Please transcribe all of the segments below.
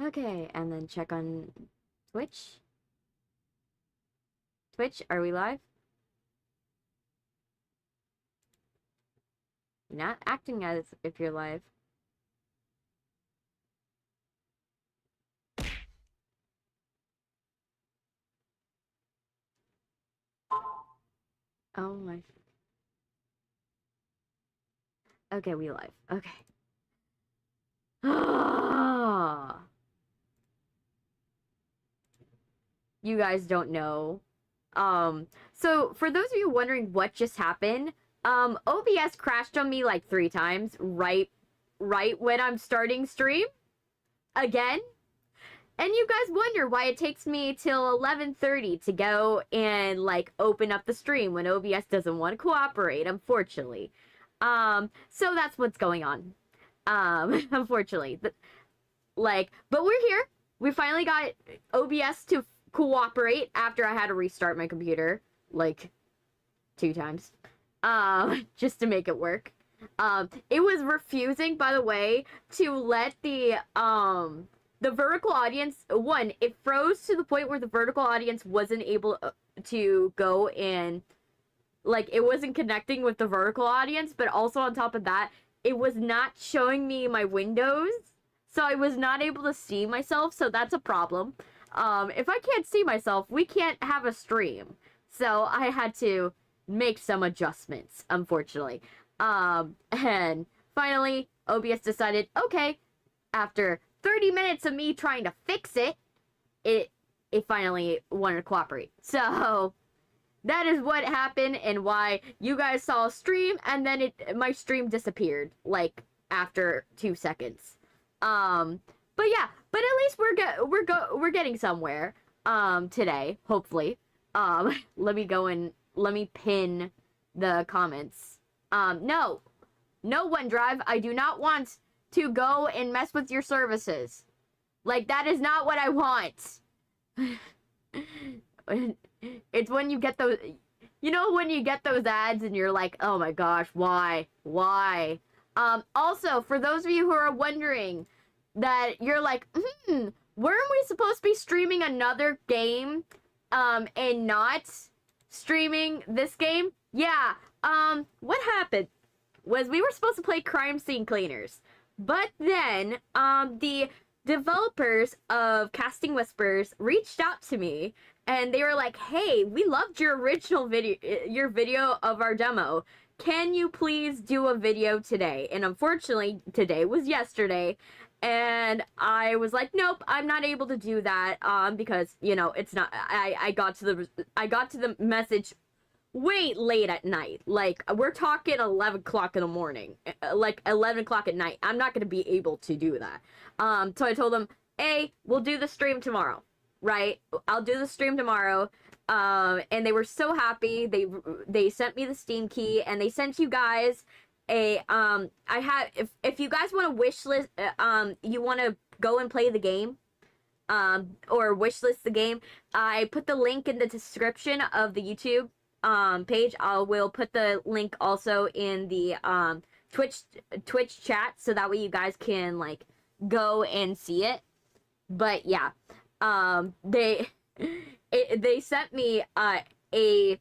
Okay, and then check on Twitch. Twitch, are we live? You're not acting as if you're live. Oh my. Okay, we live. Okay. You guys don't know. So for those of you wondering what just happened, OBS crashed on me like 3 times right when I'm starting stream again. And you guys wonder why it takes me till 11:30 to go and like open up the stream when OBS doesn't want to cooperate, unfortunately. So that's what's going on. Unfortunately. But we're here. We finally got OBS to cooperate after I had to restart my computer like 2 times. Just to make it work. It was refusing, by the way, to let the vertical audience, it froze to the point where the vertical audience wasn't able to go in, like, it wasn't connecting with the vertical audience, but also on top of that, it was not showing me my windows, so I was not able to see myself, so that's a problem. If I can't see myself, we can't have a stream, so I had to make some adjustments, unfortunately. And finally, OBS decided, okay, after 30 minutes of me trying to fix it, it finally wanted to cooperate. So that is what happened and why you guys saw a stream and then my stream disappeared like after 2 seconds. But yeah, but at least we're getting somewhere today, hopefully. Let me pin the comments. No, OneDrive, I do not want to go and mess with your services. Like, that is not what I want. It's when you get those, you know, when you get those ads and you're like, oh my gosh, why? Also, for those of you who are wondering that you're like, weren't we supposed to be streaming another game, and not streaming this game? Yeah, what happened was we were supposed to play Crime Scene Cleaners. But then, the developers of Casting Whispers reached out to me, and they were like, hey, we loved your original video, your video of our demo. Can you please do a video today? And unfortunately, today was yesterday, and I was like, nope, I'm not able to do that, because, you know, it's not, I got to the message way late at night. Like, we're talking 11 o'clock in the morning, like 11 o'clock at night. I'm not going to be able to do that. So I told them, hey, we'll do the stream tomorrow, right? I'll do the stream tomorrow. And they were so happy. They sent me the Steam key, and they sent you guys a, if you guys want to wishlist, you want to go and play the game, or wishlist the game, I put the link in the description of the YouTube page. I will put the link also in the Twitch chat, so that way you guys can like go and see it. But yeah, they sent me a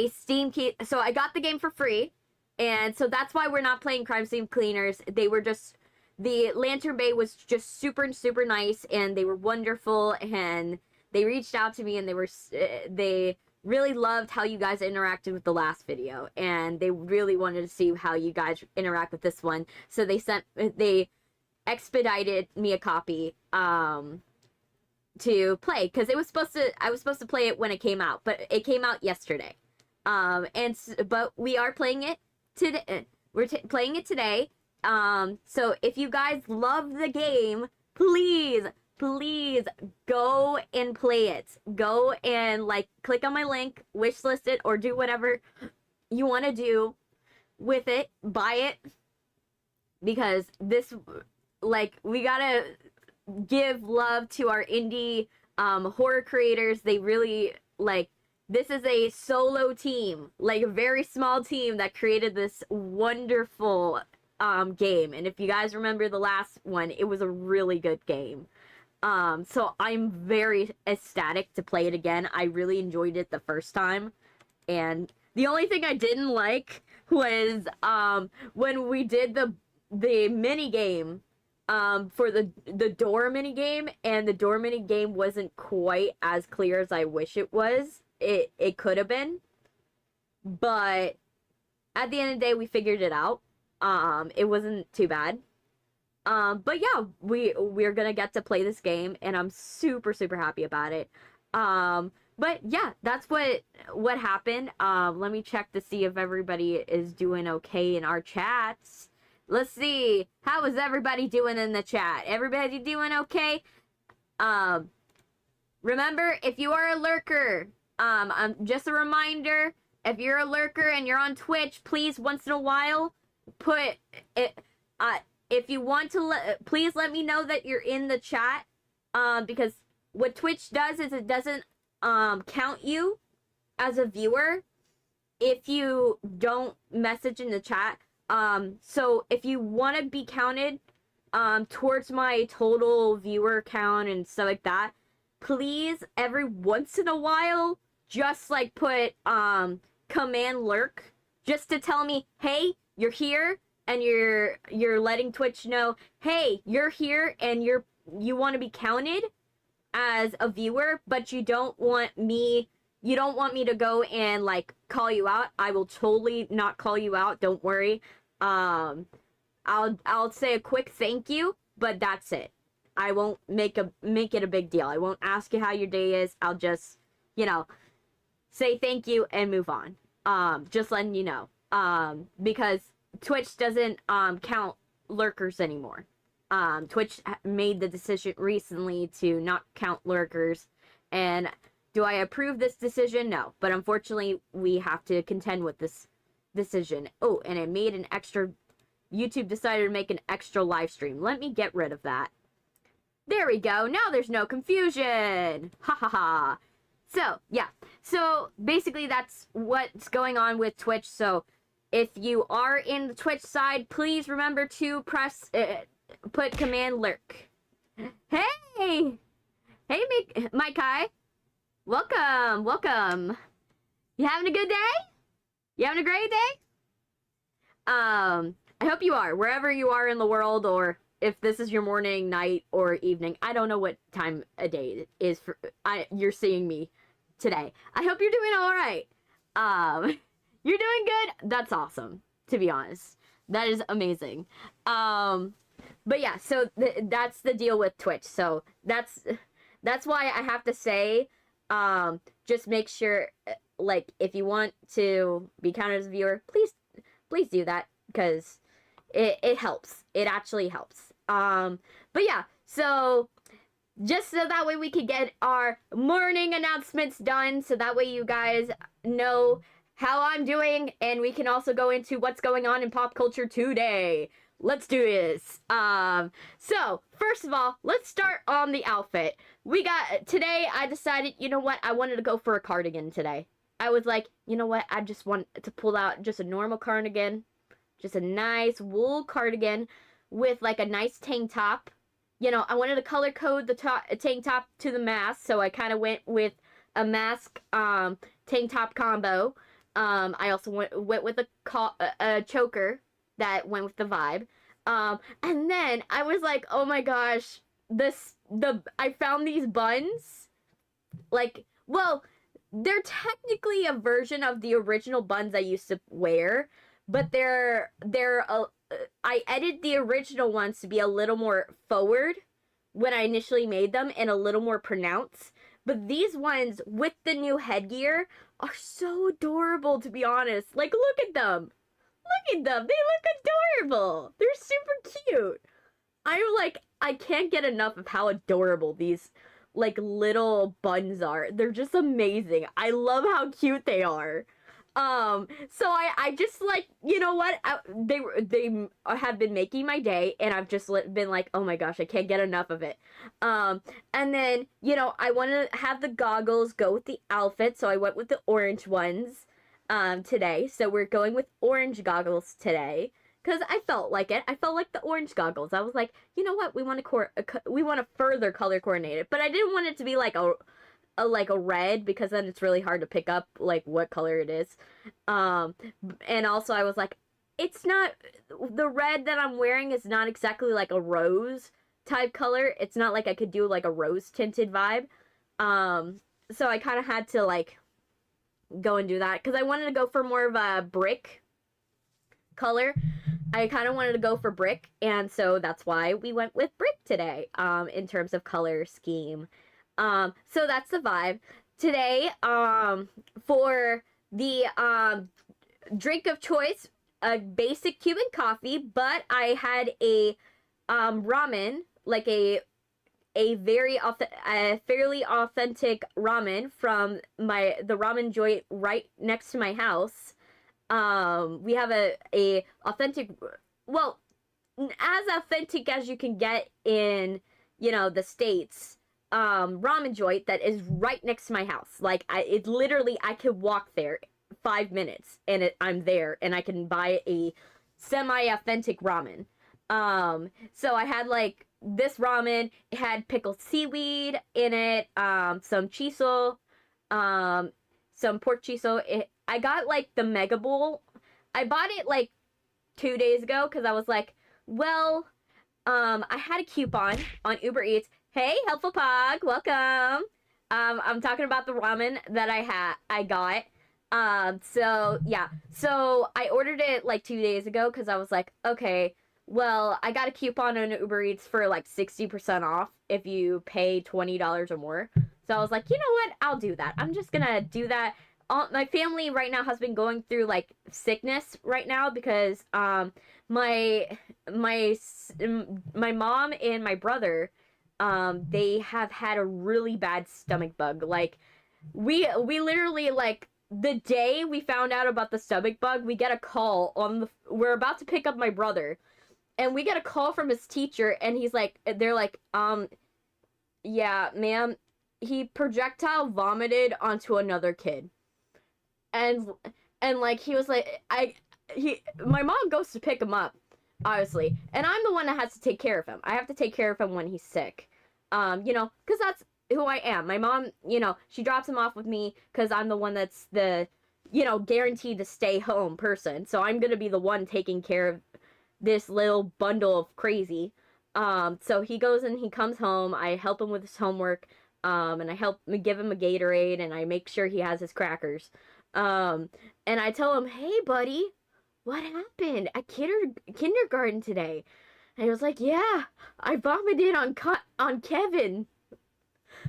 Steam key, so I got the game for free, and so that's why we're not playing Crime Scene Cleaners. They were just, the Lantern Bay was just super nice, and they were wonderful, and they reached out to me, and they really loved how you guys interacted with the last video, and they really wanted to see how you guys interact with this one. So they expedited me a copy to play, because I was supposed to play it when it came out, but it came out yesterday. But we are playing it today. We're playing it today. So if you guys love the game, please go and play it. Go and like click on my link, wishlist it, or do whatever you want to do with it. Buy it, because this, like, we gotta give love to our indie horror creators. They really, like, this is a solo team, like a very small team that created this wonderful game, and if you guys remember the last one, it was a really good game. So I'm very ecstatic to play it again. I really enjoyed it the first time, and the only thing I didn't like was when we did the mini game for the door mini game, and the door mini game wasn't quite as clear as I wish it was. It could have been, but at the end of the day, we figured it out. It wasn't too bad. But yeah, we're gonna get to play this game, and I'm super happy about it. But yeah, that's what happened. Let me check to see if everybody is doing okay in our chats. Let's see, how is everybody doing in the chat? Everybody doing okay? Remember, if you are a lurker, just a reminder, if you're a lurker and you're on Twitch, please once in a while put it. If you want to, please let me know that you're in the chat, because what Twitch does is it doesn't count you as a viewer if you don't message in the chat. So if you want to be counted towards my total viewer count and stuff like that, please every once in a while just like put command lurk, just to tell me, hey, you're here, and you're letting Twitch know, hey, you're here, and you want to be counted as a viewer, but you don't want me to go and like call you out. I will totally not call you out, don't worry. I'll say a quick thank you, but that's it. I won't make it a big deal. I won't ask you how your day is. I'll just, say thank you and move on. Just letting you know. Because Twitch doesn't count lurkers anymore. Twitch made the decision recently to not count lurkers, and do I approve this decision? No, but unfortunately we have to contend with this decision. Oh, and it made an extra, YouTube decided to make an extra live stream. Let me get rid of that. There we go. Now there's no confusion. Ha ha ha. So, yeah. So, basically that's what's going on with Twitch. So, if you are in the Twitch side, please remember to press, put command lurk. Hey! Hey, Mike Kai. Welcome. You having a good day? You having a great day? I hope you are, wherever you are in the world, or if this is your morning, night, or evening. I don't know what time of day it is you're seeing me today. I hope you're doing all right. You're doing good? That's awesome, to be honest. That is amazing. But yeah, so that's the deal with Twitch. So that's why I have to say, just make sure, like, if you want to be counted as a viewer, please do that, because it helps. It actually helps. But yeah, so just so that way we can get our morning announcements done, so that way you guys know how I'm doing, and we can also go into what's going on in pop culture today. Let's do this. So first of all, let's start on the outfit. Today I decided, you know what, I wanted to go for a cardigan today. I was like, you know what, I just want to pull out just a normal cardigan, just a nice wool cardigan with like a nice tank top. I wanted to color code the tank top to the mask, so I kind of went with a mask tank top combo. I also went with a choker that went with the vibe. And then I was like, oh my gosh, I found these buns. Like, well, they're technically a version of the original buns I used to wear, but I edited the original ones to be a little more forward when I initially made them and a little more pronounced. But these ones with the new headgear are so adorable, to be honest. Like, look at them. Look at them. They look adorable. They're super cute. I can't get enough of how adorable these, like, little buns are. They're just amazing. I love how cute they are. So I just, like, you know what, they have been making my day, and I've just been like, oh my gosh, I can't get enough of it. And then, I want to have the goggles go with the outfit, so I went with the orange ones, today. So we're going with orange goggles today, because I felt like it. I felt like the orange goggles. I was like, you know what? We want to further color coordinate it, but I didn't want it to be like a red, because then it's really hard to pick up like what color it is. And also I was like, it's not, the red that I'm wearing is not exactly like a rose type color. It's not like I could do like a rose tinted vibe. So I kind of had to like go and do that because I wanted to go for more of a brick color. I kind of wanted to go for brick, and so that's why we went with brick today, in terms of color scheme. So that's the vibe. Today, for the, drink of choice, a basic Cuban coffee, but I had a, ramen, like a fairly authentic ramen from the ramen joint right next to my house. We have a authentic, well, as authentic as you can get in, you know, the States, ramen joint that is right next to my house. Like, it literally, I could walk there 5 minutes and I'm there, and I can buy a semi-authentic ramen. So I had like this ramen. It had pickled seaweed in it, some chiso, some pork chiso. I got like the mega bowl. I bought it like 2 days ago because I was like, well, I had a coupon on Uber Eats. Hey, Helpful Pog, welcome. I'm talking about the ramen that I got. So yeah, so I ordered it like 2 days ago because I was like, okay, well, I got a coupon on Uber Eats for like 60% off if you pay $20 or more. So I was like, you know what? I'll do that. I'm just gonna do that. My family right now has been going through like sickness right now because my mom and my brother, they have had a really bad stomach bug. Like we literally, like, the day we found out about the stomach bug, we get a call we're about to pick up my brother, and we get a call from his teacher, and they're like, yeah, ma'am, he projectile vomited onto another kid. And like, he was like, my mom goes to pick him up, obviously, and I'm the one that has to take care of him. I have to take care of him when he's sick. You know, because that's who I am. My mom, you know, she drops him off with me because I'm the one that's the, you know, guaranteed to stay home person. So I'm going to be the one taking care of this little bundle of crazy. So he goes and he comes home. I help him with his homework. And I help give him a Gatorade, and I make sure he has his crackers. And I tell him, hey, buddy, what happened at kindergarten today? And he was like, yeah, I vomited on Kevin.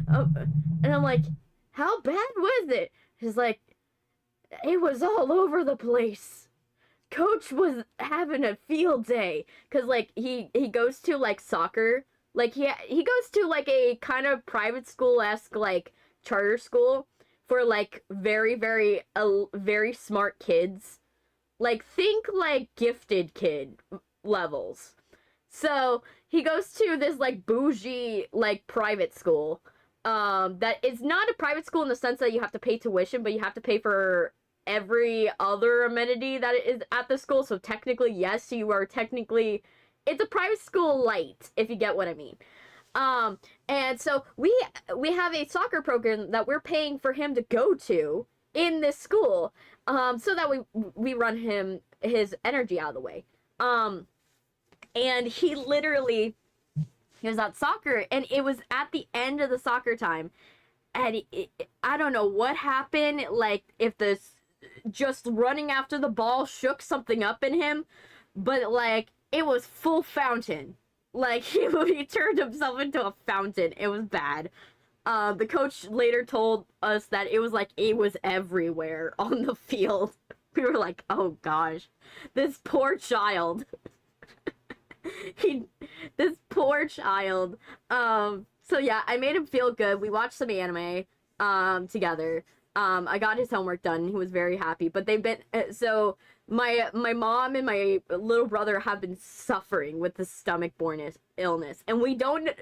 And I'm like, how bad was it? He's like, it was all over the place. Coach was having a field day. Because, like, he goes to, like, soccer. Like, he goes to, like, a kind of private school-esque, like, charter school for, like, very, very, very smart kids. Like, think, like, gifted kid levels. So, he goes to this, like, bougie, like, private school. That is not a private school in the sense that you have to pay tuition, but you have to pay for every other amenity that is at the school. So, technically, yes, you are technically... It's a private school light, if you get what I mean. And so we have a soccer program that we're paying for him to go to in this school, so that we run his energy out of the way. And he was at soccer, and it was at the end of the soccer time, and I don't know what happened, like if just running after the ball shook something up in him, but like, it was full fountain. Like, he turned himself into a fountain. It was bad. The coach later told us that it was everywhere on the field. We were like, oh gosh, this poor child. This poor child. So yeah, I made him feel good. We watched some anime, together. I got his homework done. He was very happy. But they've been, so my mom and my little brother have been suffering with the stomach-borne illness. And we think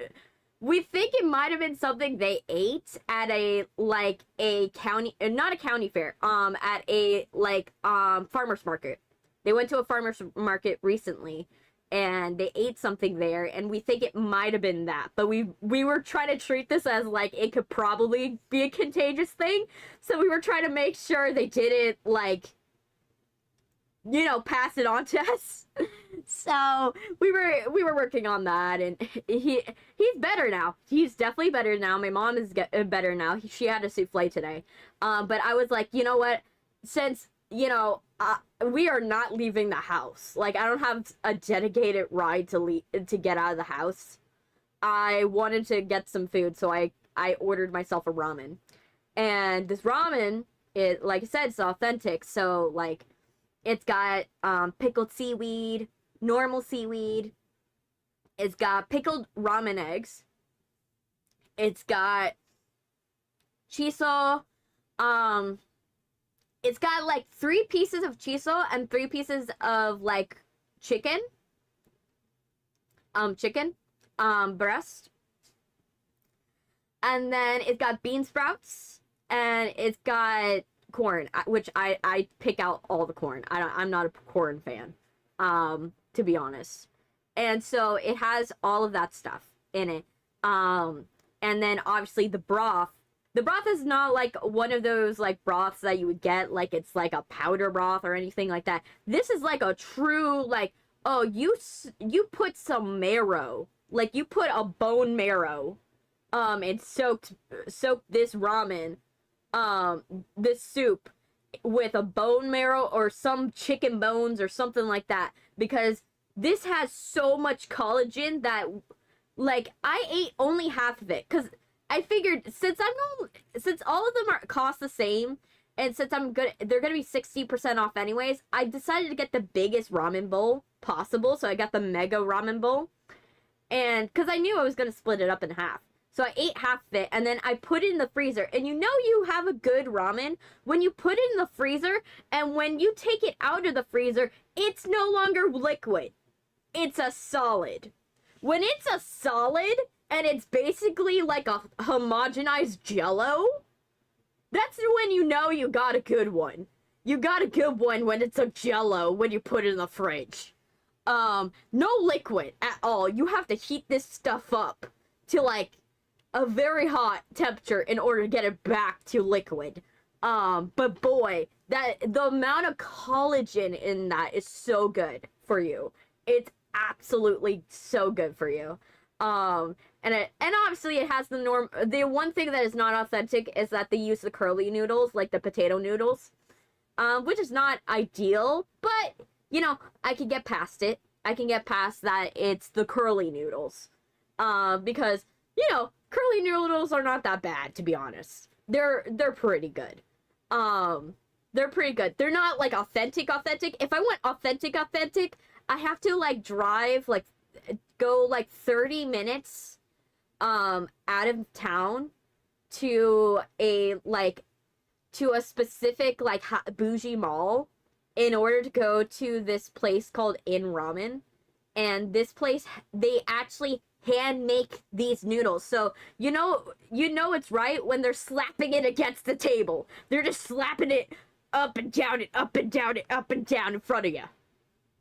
it might have been something they ate at a county, not a county fair, at a, like, farmer's market. They went to a farmer's market recently, and they ate something there, and we think it might have been that. But we were trying to treat this as, like, it could probably be a contagious thing. So we were trying to make sure they didn't, like, you know, pass it on to us. So we were working on that, and he's better now. He's definitely better now. My mom is better now. She had a souffle today. But I was like, you know what? Since, you know, we are not leaving the house. Like, I don't have a dedicated ride to get out of the house. I wanted to get some food, so I ordered myself a ramen. And this ramen, it, like I said, it's authentic. So, like, it's got pickled seaweed, normal seaweed. It's got pickled ramen eggs. It's got chiso. It's got like 3 pieces of chiso and 3 pieces of like chicken breast. And then it's got bean sprouts, and it's got corn, which I pick out all the corn. I'm not a corn fan, to be honest. And so it has all of that stuff in it. And then obviously the broth. The broth is not like one of those like broths that you would get, like it's like a powder broth or anything like that. This is like a true, like, oh, you put some marrow, like you put a bone marrow, and soaked this ramen, this soup with a bone marrow or some chicken bones or something like that, because this has so much collagen that, like, I ate only half of it, because I figured since all of them cost the same, and since they're gonna be 60% off anyways, I decided to get the biggest ramen bowl possible. So I got the mega ramen bowl, and because I knew I was gonna split it up in half. So I ate half of it, and then I put it in the freezer. And you know you have a good ramen when you put it in the freezer, and when you take it out of the freezer, it's no longer liquid. It's a solid. When it's a solid, and it's basically like a homogenized jello, that's when you know you got a good one. You got a good one when it's a jello when you put it in the fridge. No liquid at all. You have to heat this stuff up to like a very hot temperature in order to get it back to liquid. But boy, the amount of collagen in that is so good for you. It's absolutely so good for you. And obviously it has the one thing that is not authentic is that they use the curly noodles, like the potato noodles, which is not ideal, but, you know, I can get past it. I can get past that it's the curly noodles, because, you know, curly noodles are not that bad, to be honest. They're pretty good. They're pretty good. They're not, like, authentic. If I want authentic, I have to, like, drive, like, go like 30 minutes out of town to a specific like bougie mall in order to go to this place called In Ramen. And this place, they actually hand make these noodles. So you know it's right when they're slapping it against the table. They're just slapping it up and down and up and down and up and down in front of you,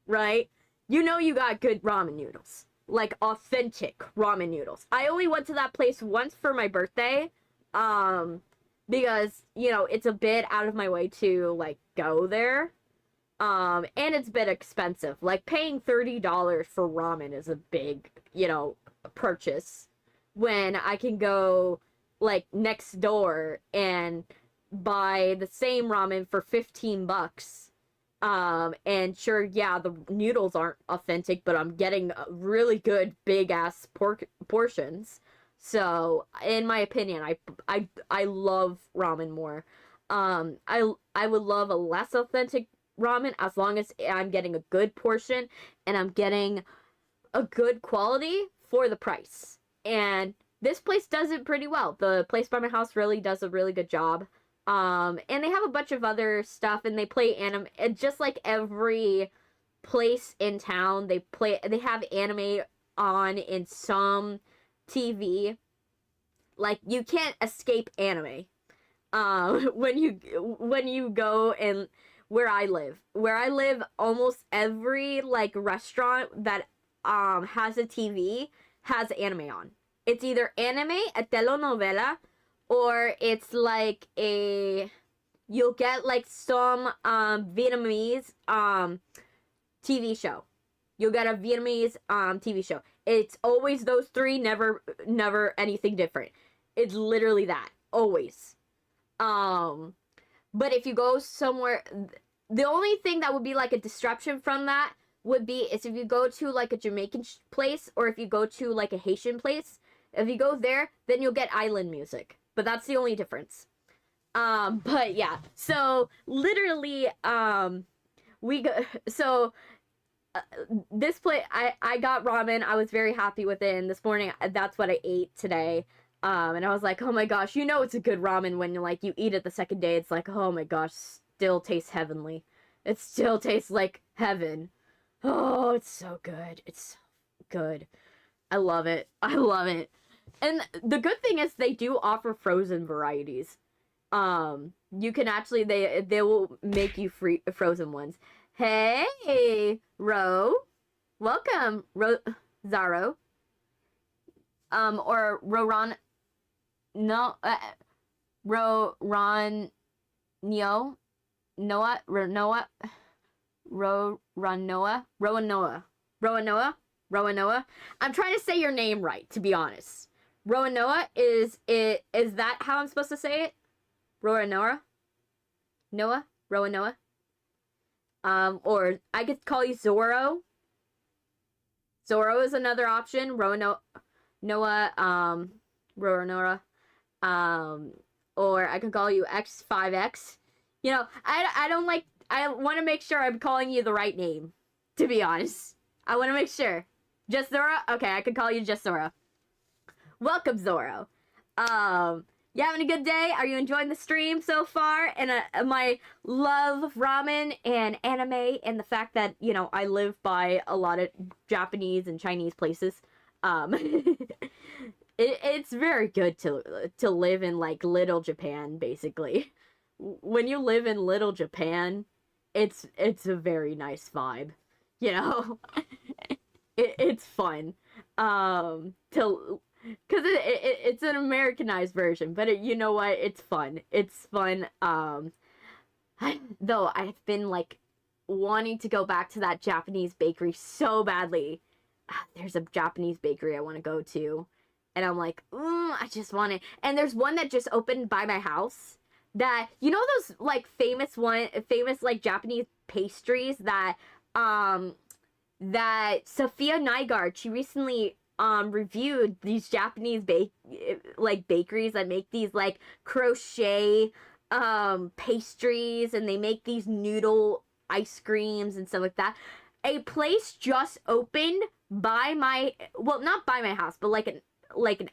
right? You know you got good ramen noodles. Like, authentic ramen noodles. I only went to that place once for my birthday, because, you know, it's a bit out of my way to, like, go there, and it's a bit expensive. Like, paying $30 for ramen is a big, you know, purchase, when I can go, like, next door and buy the same ramen for $15, and sure, yeah, the noodles aren't authentic, but I'm getting really good big ass portions. So, in my opinion, I love ramen more. I would love a less authentic ramen as long as I'm getting a good portion and I'm getting a good quality for the price. And this place does it pretty well. The place by my house really does a really good job. And they have a bunch of other stuff, and they play anime, just like every place in town, they have anime on in some TV. Like, you can't escape anime, when you go and where I live. Where I live, almost every like restaurant that has a TV has anime on. It's either anime, a telenovela, or it's like a you'll get like some Vietnamese TV show. You'll get a Vietnamese TV show. It's always those three, never anything different. It's literally that. Always. But if you go somewhere, the only thing that would be like a disruption from that would be is if you go to like a Jamaican place, or if you go to like a Haitian place. If you go there, then you'll get island music. But that's the only difference. But yeah. So literally, we go. So this place, I got ramen. I was very happy with it. And this morning, that's what I ate today. And I was like, oh my gosh, you know it's a good ramen when like you eat it the second day. It's like, oh my gosh, still tastes heavenly. It still tastes like heaven. Oh, it's so good. It's so good. I love it. I love it. And the good thing is they do offer frozen varieties. You can actually, they will make you free frozen ones. Hey, Ro. Welcome, Zaro. Or Roran. No, Roran. Neo. Noah. Roanoa. Roanoa. I'm trying to say your name right, to be honest. Roanoa, is that how I'm supposed to say it? Roanoa? Roanoa? Or I could call you Zorro. Zorro is another option. Roanoa, Roanoa. Or I can call you X5X. You know, I want to make sure I'm calling you the right name, to be honest. I want to make sure. Just Zoro? Okay, I can call you just Zoro. Welcome, Zoro. You having a good day? Are you enjoying the stream so far? And my love of ramen and anime, and the fact that, you know, I live by a lot of Japanese and Chinese places. It's very good to live in like Little Japan, basically. When you live in Little Japan, it's a very nice vibe, you know. It's fun, because it's an Americanized version, but you know what? It's fun. It's fun. Though I've been like wanting to go back to that Japanese bakery so badly. There's a Japanese bakery I want to go to, and I'm like, I just want it. And there's one that just opened by my house. That, you know, those like famous like Japanese pastries that that Sophia Nygaard, she recently reviewed these Japanese bakeries that make these like crochet pastries, and they make these noodle ice creams and stuff like that. A place just opened by my, well, not by my house, but like an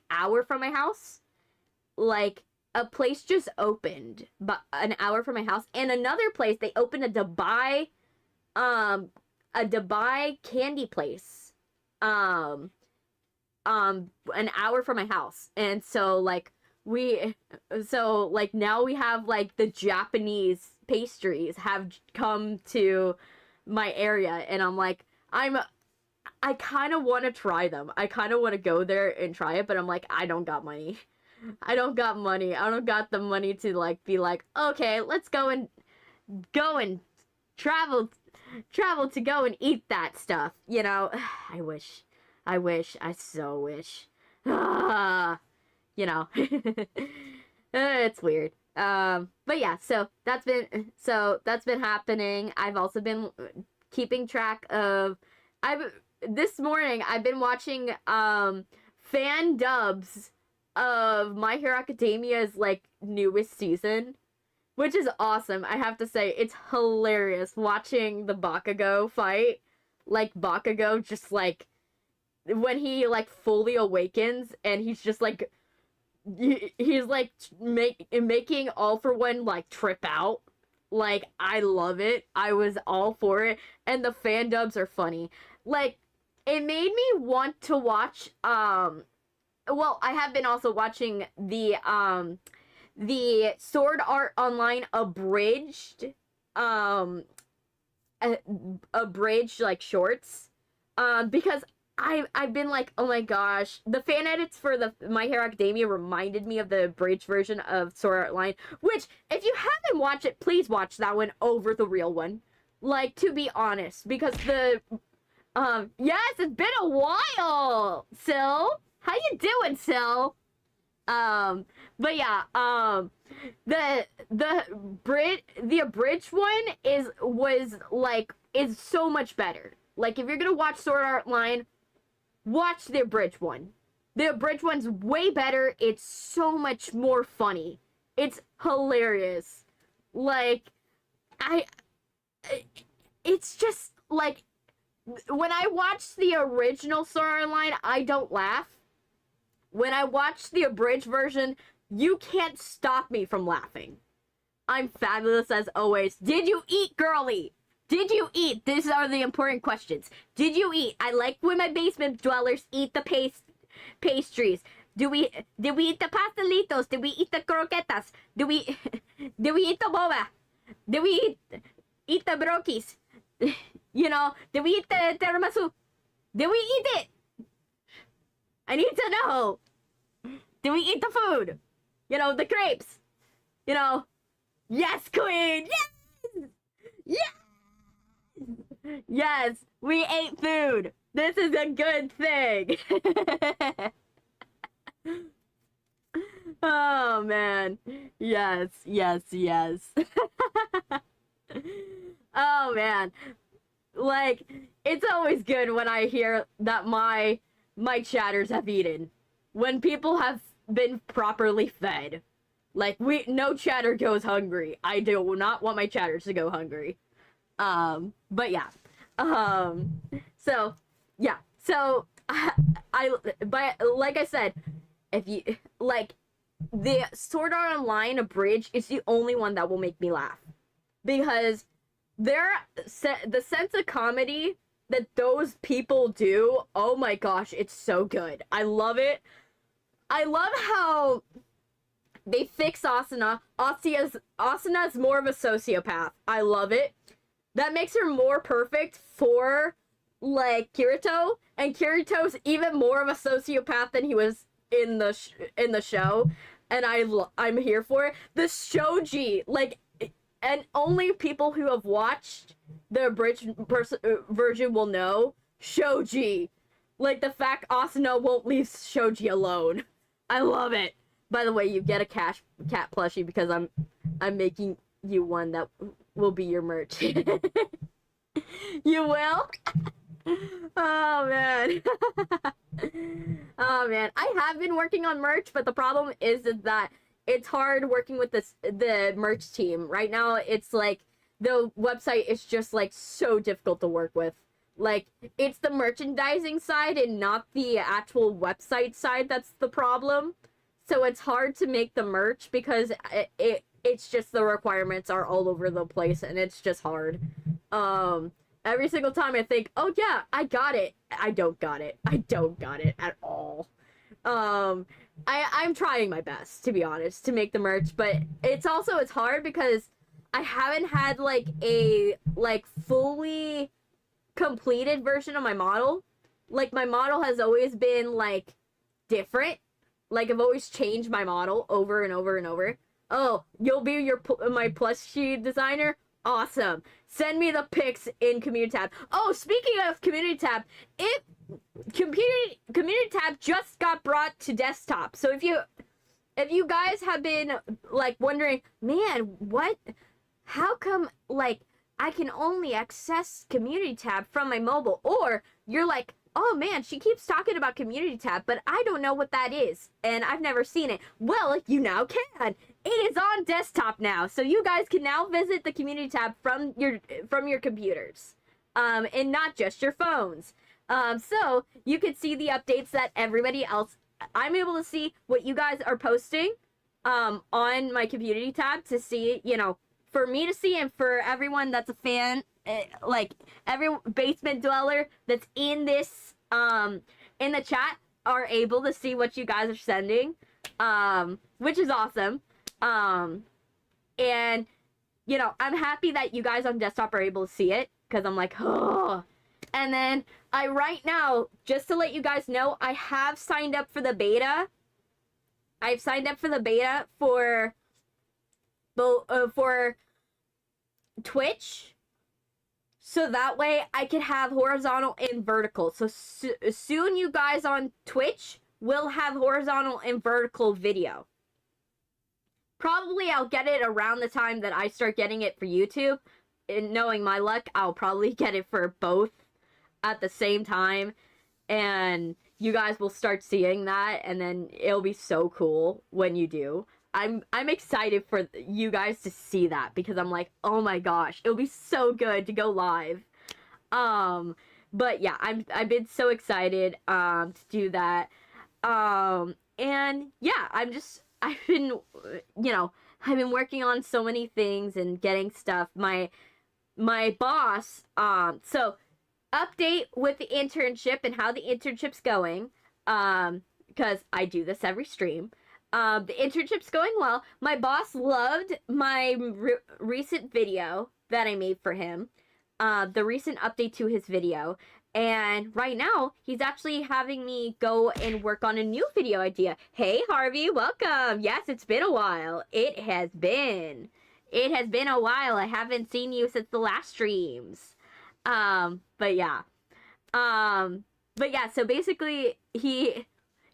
hour from my house. Like, a place just opened but an hour from my house, and another place, they opened a Dubai candy place an hour from my house. And so like now we have like the Japanese pastries have come to my area, and I'm like, I kind of want to try them. I kind of want to go there and try it, but I'm like, I don't got money. I don't got the money to like be like, okay, let's go and travel to go and eat that stuff, you know. I so wish. You know. It's weird. But yeah, so that's been happening. I've also been keeping track of, this morning I've been watching fan dubs of My Hero Academia's like newest season, which is awesome. I have to say, it's hilarious watching the Bakugo fight. Like, Bakugo just like, when he like fully awakens and he's just like, he's like making All For One like trip out. Like, I love it. I was all for it. And the fan dubs are funny. Like, it made me want to watch, well, I have been also watching the Sword Art Online Abridged um abridged like shorts, because I've been like, oh my gosh, the fan edits for the My Hero Academia reminded me of the abridged version of Sword Art Online, which if you haven't watched it, please watch that one over the real one. Like, to be honest, because the yes, it's been a while, Sil. How you doing, Sil? But yeah, the abridged one is so much better. Like, if you're gonna watch Sword Art Online, watch the abridged one. The abridged one's way better. It's so much more funny. It's hilarious. Like, it's just like, when I watch the original Sword Art Online, I don't laugh. When I watch the abridged version, you can't stop me from laughing. I'm fabulous as always. Did you eat, girly? Did you eat? These are the important questions. Did you eat? I like when my basement dwellers eat the pastries. Did we eat the pastelitos? Did we eat the croquetas? Did we eat the boba? Did we eat the brokis? You know, did we eat the tiramisu? Did we eat it? I need to know. Did we eat the food? You know, the crepes. You know, yes, queen. Yes, yes, yes. We ate food. This is a good thing. Oh man, yes, yes, yes. Oh man, like, it's always good when I hear that my chatters have eaten. When people have been properly fed. Like, no chatter goes hungry. I do not want my chatters to go hungry. But yeah. So, yeah. So, but like I said, if you, like, the Sword Art Online abridged is the only one that will make me laugh. Because the sense of comedy that those people do, oh my gosh, it's so good. I love it. I love how they fix Asuna. Asuna's more of a sociopath. I love it. That makes her more perfect for, like, Kirito. And Kirito's even more of a sociopath than he was in the show. And I'm here for it. The shoji, like, and only people who have watched the abridged version will know, shoji. Like, the fact Asuna won't leave Shoji alone. I love it. By the way, you get a cat plushie because I'm making you one that will be your merch. You will? Oh man. Oh man. I have been working on merch, but the problem is that it's hard working with the merch team. Right now, it's like the website is just like so difficult to work with. Like, it's the merchandising side and not the actual website side that's the problem. So it's hard to make the merch because it's just the requirements are all over the place and it's just hard. Every single time I think, oh yeah, I got it. I don't got it. I don't got it at all. I'm trying my best, to be honest, to make the merch, but it's hard because I haven't had like a fully completed version of my model. Like, my model has always been like different. Like, I've always changed my model over and over and over. Oh, you'll be my plushie designer? Awesome. Send me the pics in community tab. Oh, speaking of community tab, community tab just got brought to desktop. So if you guys have been like wondering, man, how come like I can only access community tab from my mobile, or you're like, oh man, she keeps talking about community tab, but I don't know what that is, and I've never seen it. Well, you now can. It is on desktop now, so you guys can now visit the community tab from your computers, and not just your phones. So you can see the updates that everybody else. I'm able to see what you guys are posting, on my community tab to see, for me to see, and for everyone that's a fan. Like, every basement dweller that's in this in the chat are able to see what you guys are sending, which is awesome. And you know, I'm happy that you guys on desktop are able to see it, because I'm like, oh. And then right now, just to let you guys know, I have signed up for the beta. I've signed up for the beta for Twitch, so that way I can have horizontal and vertical. So soon you guys on Twitch will have horizontal and vertical video. Probably I'll get it around the time that I start getting it for YouTube. And knowing my luck, I'll probably get it for both at the same time. And you guys will start seeing that, and then it'll be so cool when you do. I'm excited for you guys to see that, because I'm like, oh my gosh, it'll be so good to go live. But yeah, I've been so excited to do that. And yeah, I've been, you know, I've been working on so many things and getting stuff. My boss, so update with the internship and how the internship's going, because I do this every stream. The internship's going well. My boss loved my recent video that I made for him, the recent update to his video. And right now, he's actually having me go and work on a new video idea. Hey, Harvey, welcome. Yes, it's been a while. It has been a while. I haven't seen you since the last streams. But yeah. So basically, he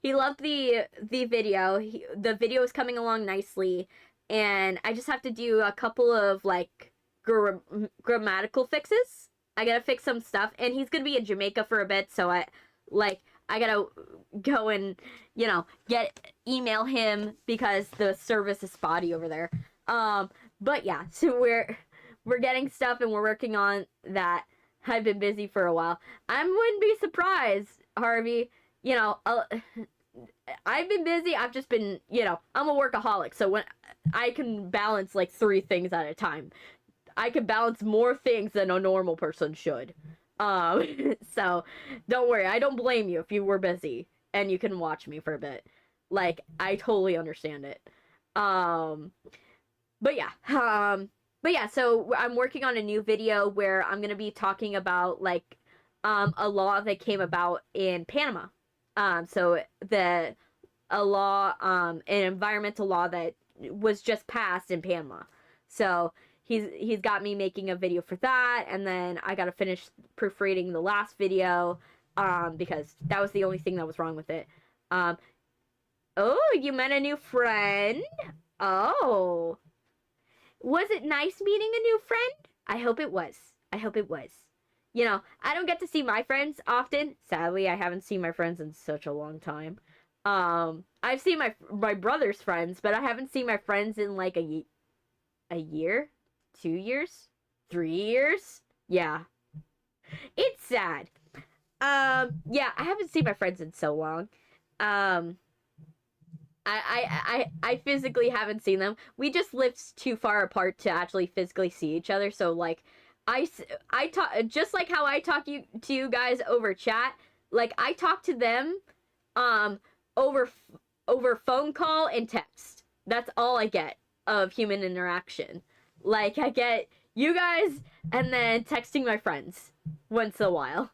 loved the video. The video is coming along nicely, and I just have to do a couple of, like, grammatical fixes. I gotta fix some stuff, and he's gonna be in Jamaica for a bit, so I gotta go and, you know, email him, because the service is spotty over there. But yeah, so we're getting stuff, and we're working on that. I've been busy for a while. I wouldn't be surprised, Harvey. You know, I've been busy. I've just been, you know, I'm a workaholic, so when I can balance like 3 things at a time. I can balance more things than a normal person should. So don't worry. I don't blame you if you were busy and you can watch me for a bit. Like, I totally understand it. But yeah, so I'm working on a new video where I'm going to be talking about, like, a law that came about in Panama. So a law, an environmental law that was just passed in Panama. So he's got me making a video for that, and then I got to finish proofreading the last video, because that was the only thing that was wrong with it. Oh, you met a new friend? Oh. Was it nice meeting a new friend? I hope it was. You know, I don't get to see my friends often. Sadly, I haven't seen my friends in such a long time. I've seen my brother's friends, but I haven't seen my friends in like a year, 2 years, 3 years. Yeah. It's sad. Yeah, I haven't seen my friends in so long. I physically haven't seen them. We just lived too far apart to actually physically see each other. So, like, I talk, just like how I talk to you guys over chat, like, I talk to them, over phone call and text. That's all I get of human interaction. Like, I get you guys and then texting my friends once in a while.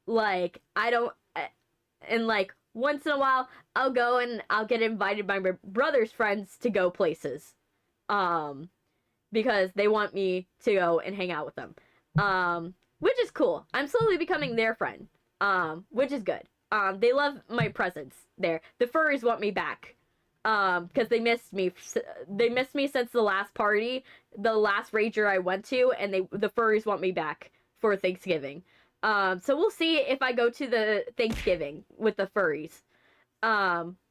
Like, and like, once in a while, I'll go and I'll get invited by my brother's friends to go places. Because they want me to go and hang out with them. Which is cool. I'm slowly becoming their friend. Which is good. They love my presence there. The furries want me back. Because they missed me. They missed me since the last party, the last rager I went to, and the furries want me back for Thanksgiving. So we'll see if I go to the Thanksgiving with the furries.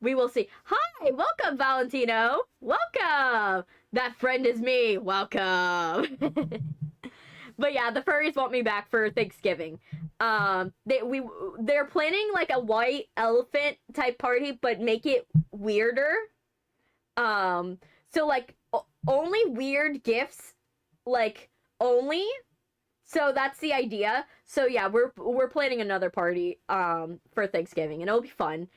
We will see. Hi, welcome, Valentino. Welcome. That friend is me. Welcome. But yeah, the furries want me back for Thanksgiving. They're planning like a white elephant type party, but make it weirder. So like only weird gifts, like only. So that's the idea. So yeah, we're planning another party for Thanksgiving, and it'll be fun.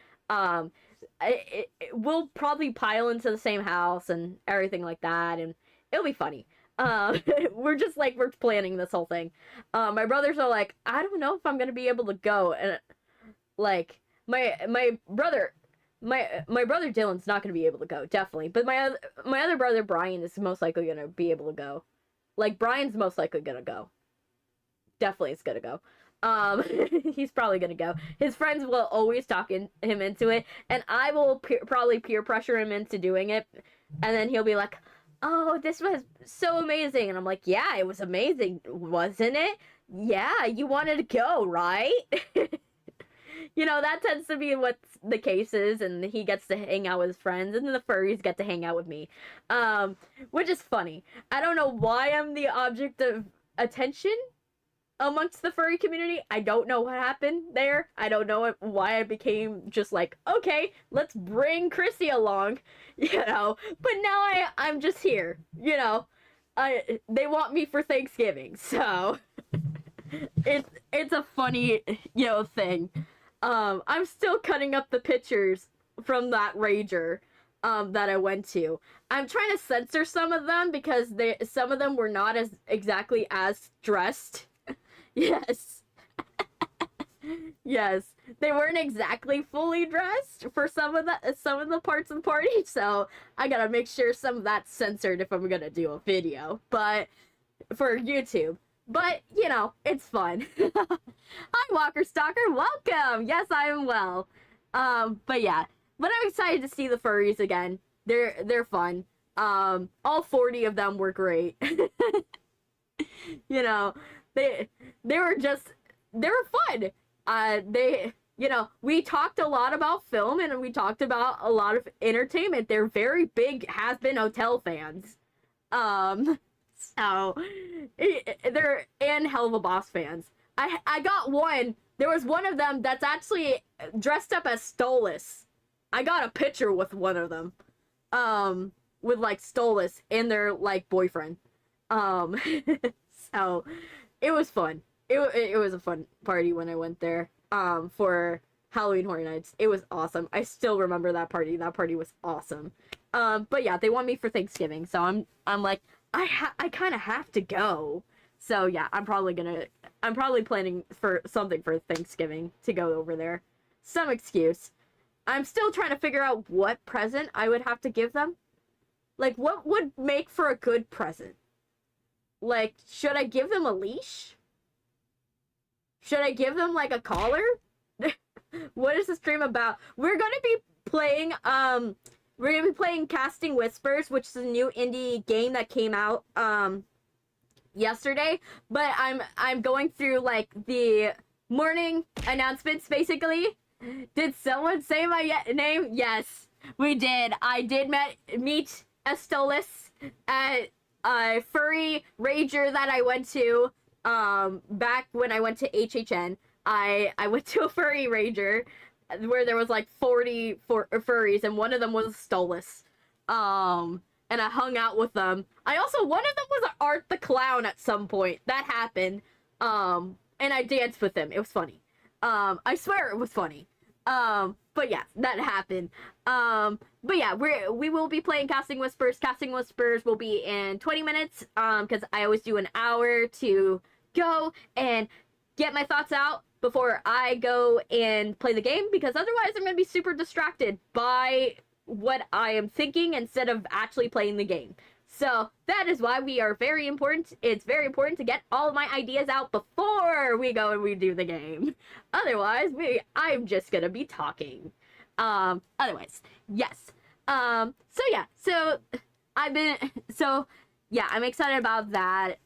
We'll probably pile into the same house and everything like that, and it'll be funny. We're just like, we're planning this whole thing. My brothers are like, I don't know if I'm gonna be able to go, and like my brother, my brother Dylan's not gonna be able to go, definitely. But my other brother Brian is most likely gonna be able to go. Like Brian's most likely gonna go. Definitely is gonna go. He's probably gonna go. His friends will always talk him into it, and I will probably peer pressure him into doing it, and then he'll be like, "Oh, this was so amazing," and I'm like, "Yeah, it was amazing, wasn't it? Yeah, you wanted to go, right?" You know, that tends to be what the case is, and he gets to hang out with his friends, and then the furries get to hang out with me, which is funny. I don't know why I'm the object of attention amongst the furry community. I don't know what happened there. I don't know why I became just like, okay, let's bring Chrissy along, you know. But now I'm just here, you know. They want me for Thanksgiving, so it's a funny, you know, thing. I'm still cutting up the pictures from that rager that I went to. I'm trying to censor some of them because some of them were not as exactly as dressed. Yes. Yes. They weren't exactly fully dressed for some of the parts of the party, so I gotta make sure some of that's censored if I'm gonna do a video, but for YouTube. But, you know, it's fun. Hi, Walker Stalker. Welcome. Yes, I am well. But yeah. But I'm excited to see the furries again. They're fun. All 40 of them were great. You know, they were fun. You know, we talked a lot about film and we talked about a lot of entertainment. They're very big Has-Been Hotel fans. So they're and Hell of a Boss fans. I got one. There was one of them that's actually dressed up as Stolas. I got a picture with one of them. With like Stolas and their like boyfriend. So it was fun. It was a fun party when I went there. For Halloween Horror Nights. It was awesome. I still remember that party. That party was awesome. But yeah, they want me for Thanksgiving, so I'm like, I kind of have to go. So yeah, I'm probably planning for something for Thanksgiving to go over there. Some excuse. I'm still trying to figure out what present I would have to give them. Like, what would make for a good present? Like, should I give them a leash? Should I give them, like, a collar? What is the stream about? We're gonna be playing, Casting Whispers, which is a new indie game that came out, yesterday. But I'm going through, like, the morning announcements, basically. Did someone say my name? Yes, we did. I did meet Estolis at a furry rager that I went to, back when I went to HHN. I went to a furry rager where there was like 40 furries, and one of them was Stolas. And I hung out with them. One of them was Art the Clown at some point. That happened. And I danced with him. It was funny. I swear it was funny. But yeah, that happened. But yeah, we will be playing Casting Whispers. Casting Whispers will be in 20 minutes, because I always do an hour to go and get my thoughts out before I go and play the game, because otherwise I'm going to be super distracted by what I am thinking instead of actually playing the game. So that is why it's very important to get all of my ideas out before we go and we do the game. Otherwise, I'm just gonna be talking. Otherwise, yes. I'm excited about that.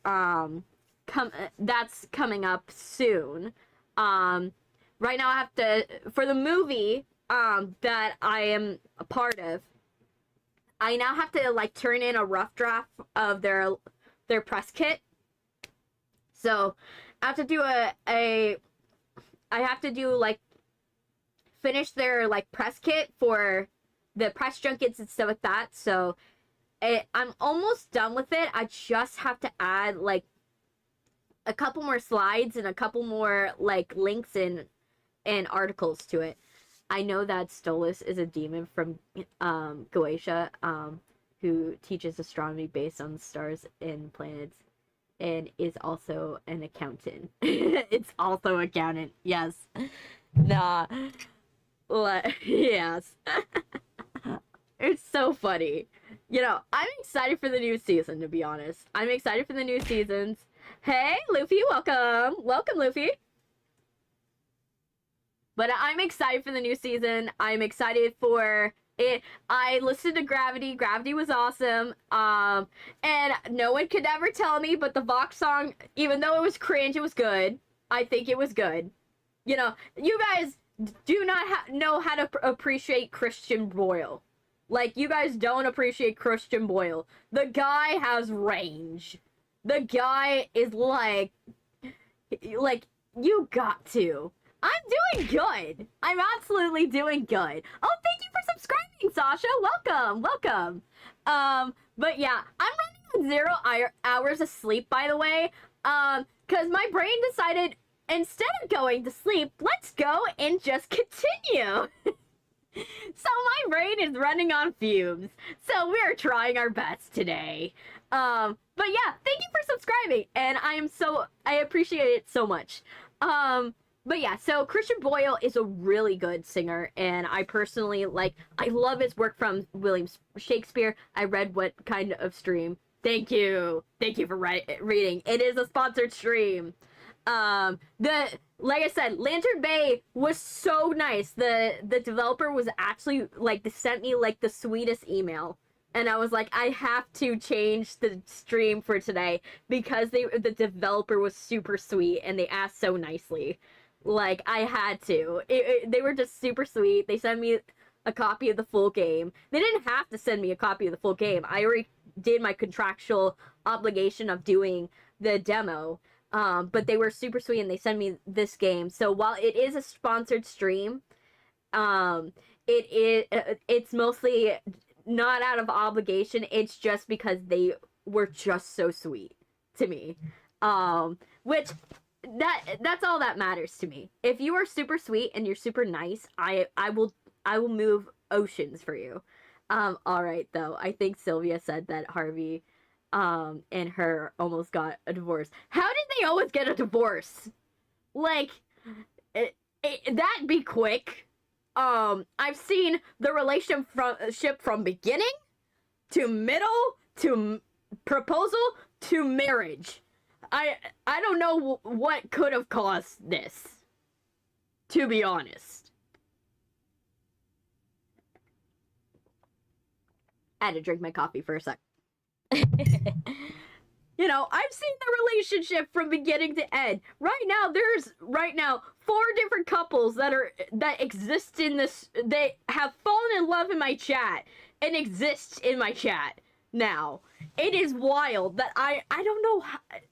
That's coming up soon. Right now I have to, for the movie, that I am a part of, I now have to, like, turn in a rough draft of their press kit. So, I have to do finish their, like, press kit for the press junkets and stuff like that. So, I'm almost done with it. I just have to add, like, a couple more slides and a couple more, like, links and articles to it. I know that Stolas is a demon from Goetia. who teaches astronomy based on stars and planets, and is also an accountant. It's also accountant. Yes. Nah. Yes. It's so funny. You know, I'm excited for the new season, to be honest. I'm excited for the new seasons. Hey, Luffy, welcome. Welcome, Luffy. But I'm excited for the new season. I'm excited for it. I listened to Gravity. Gravity was awesome. And no one could ever tell me, but the Vox song, even though it was cringe, it was good. I think it was good. You know, you guys do not know how to appreciate Christian Boyle. Like, you guys don't appreciate Christian Boyle. The guy has range. The guy is like, you got to. I'm doing good. I'm absolutely doing good. Oh, thank you for subscribing, Sasha. Welcome, welcome. But yeah, I'm running on 0 hours of sleep, by the way. Because my brain decided, instead of going to sleep, let's go and just continue. So my brain is running on fumes. So we are trying our best today. But yeah, thank you for subscribing. And I appreciate it so much. But yeah, so Christian Boyle is a really good singer, and I personally I love his work from William Shakespeare. I read What Kind of Stream. Thank you for reading. It is a sponsored stream. Like I said, Lantern Bay was so nice. The developer was actually they sent me the sweetest email. And I was like, I have to change the stream for today because the developer was super sweet and they asked so nicely. Like, I had to. They were just super sweet. They sent me a copy of the full game. They didn't have to send me a copy of the full game. I already did my contractual obligation of doing the demo. But they were super sweet and they sent me this game. So while it is a sponsored stream, it's mostly not out of obligation. It's just because they were just so sweet to me. Which that's all that matters to me. If you are super sweet and you're super nice, I will move oceans for you. All right though. I think Sylvia said that Harvey and her almost got a divorce. How did they always get a divorce? That'd be quick. I've seen the relationship from beginning to middle to proposal to marriage. I don't know what could have caused this, to be honest. I had to drink my coffee for a sec. You know, I've seen the relationship from beginning to end. There's 4 different couples that exist in this. They have fallen in love in my chat and exist in my chat now. It is wild that I don't know.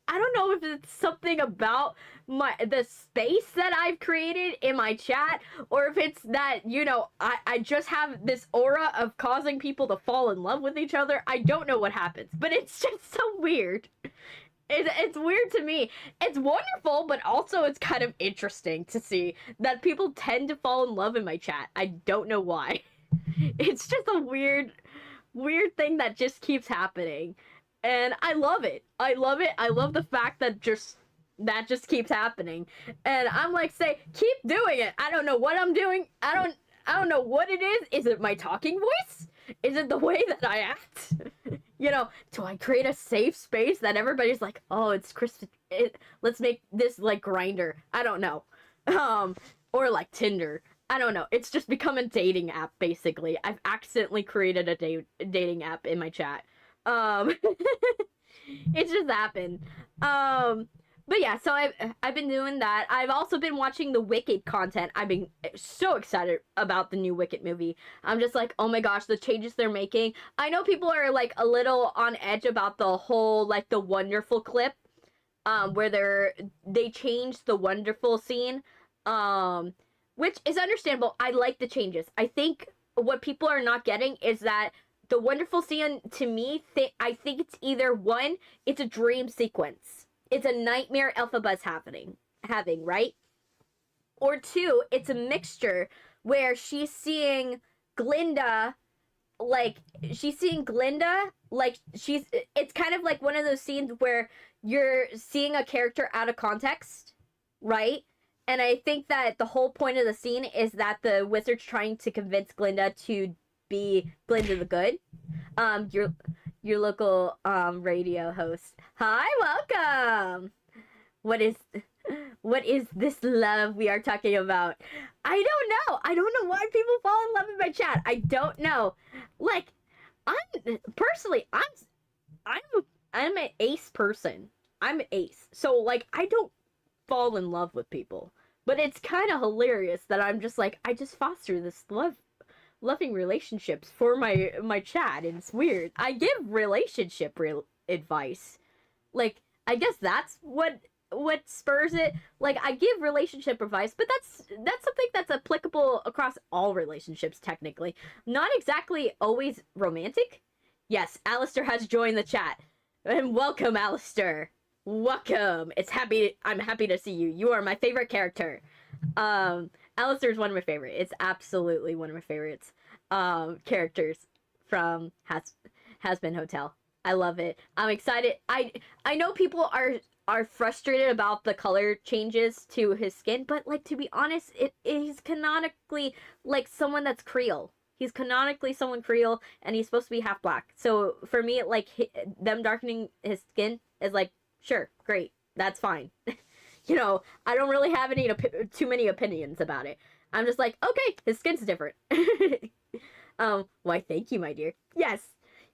I don't know if it's something about the space that I've created in my chat, or if it's that, you know, I just have this aura of causing people to fall in love with each other. I don't know what happens, but it's just so weird. It's weird to me. It's wonderful, but also it's kind of interesting to see that people tend to fall in love in my chat. I don't know why. It's just a weird thing that just keeps happening. And I love it. I love it. I love the fact that just keeps happening. And I'm like, say, keep doing it. I don't know what I'm doing. I don't know what it is. Is it my talking voice? Is it the way that I act? You know, do I create a safe space that everybody's like, oh, it's let's make this like Grindr. I don't know. Or like Tinder. I don't know. It's just become a dating app, basically. I've accidentally created a dating app in my chat. It's just happened. But yeah, so I've been doing that. I've also been watching the Wicked content. I've been so excited about the new Wicked movie. I'm just like, oh my gosh, the changes they're making. I know people are like a little on edge about the whole like the Wonderful clip, where they changed the Wonderful scene, which is understandable. I like the changes. I think what people are not getting is that the Wonderful scene, to me, I think it's either one, it's a dream sequence. It's a nightmare Elphaba's having, right? Or 2, it's a mixture where she's seeing Glinda like, she's seeing Glinda, like, it's kind of like one of those scenes where you're seeing a character out of context, right? And I think that the whole point of the scene is that the wizard's trying to convince Glinda to be Glinda the Good. Your local radio host. Hi, welcome. What is this love we are talking about? I don't know. I don't know why people fall in love in my chat. I don't know. Like, I'm an ace person. I'm an ace. So like I don't fall in love with people. But it's kind of hilarious that I'm just like, I just foster this loving relationships for my chat, and it's weird. I give relationship advice. Like, I guess that's what spurs it. Like, I give relationship advice, but that's something that's applicable across all relationships, technically. Not exactly always romantic. Yes, Alistair has joined the chat. And welcome, Alistair. Welcome. I'm happy to see you. You are my favorite character. Alistair is one of my favorites. It's absolutely one of my favorites. Characters from Has Been Hotel. I love it. I'm excited. I know people are frustrated about the color changes to his skin, but like, to be honest, he's canonically like someone that's Creole. He's canonically someone Creole, and he's supposed to be half black. So for me, like, them darkening his skin is like, sure, great, that's fine. You know, I don't really have too many opinions about it. I'm just like, okay, his skin's different. Why, thank you, my dear. Yes.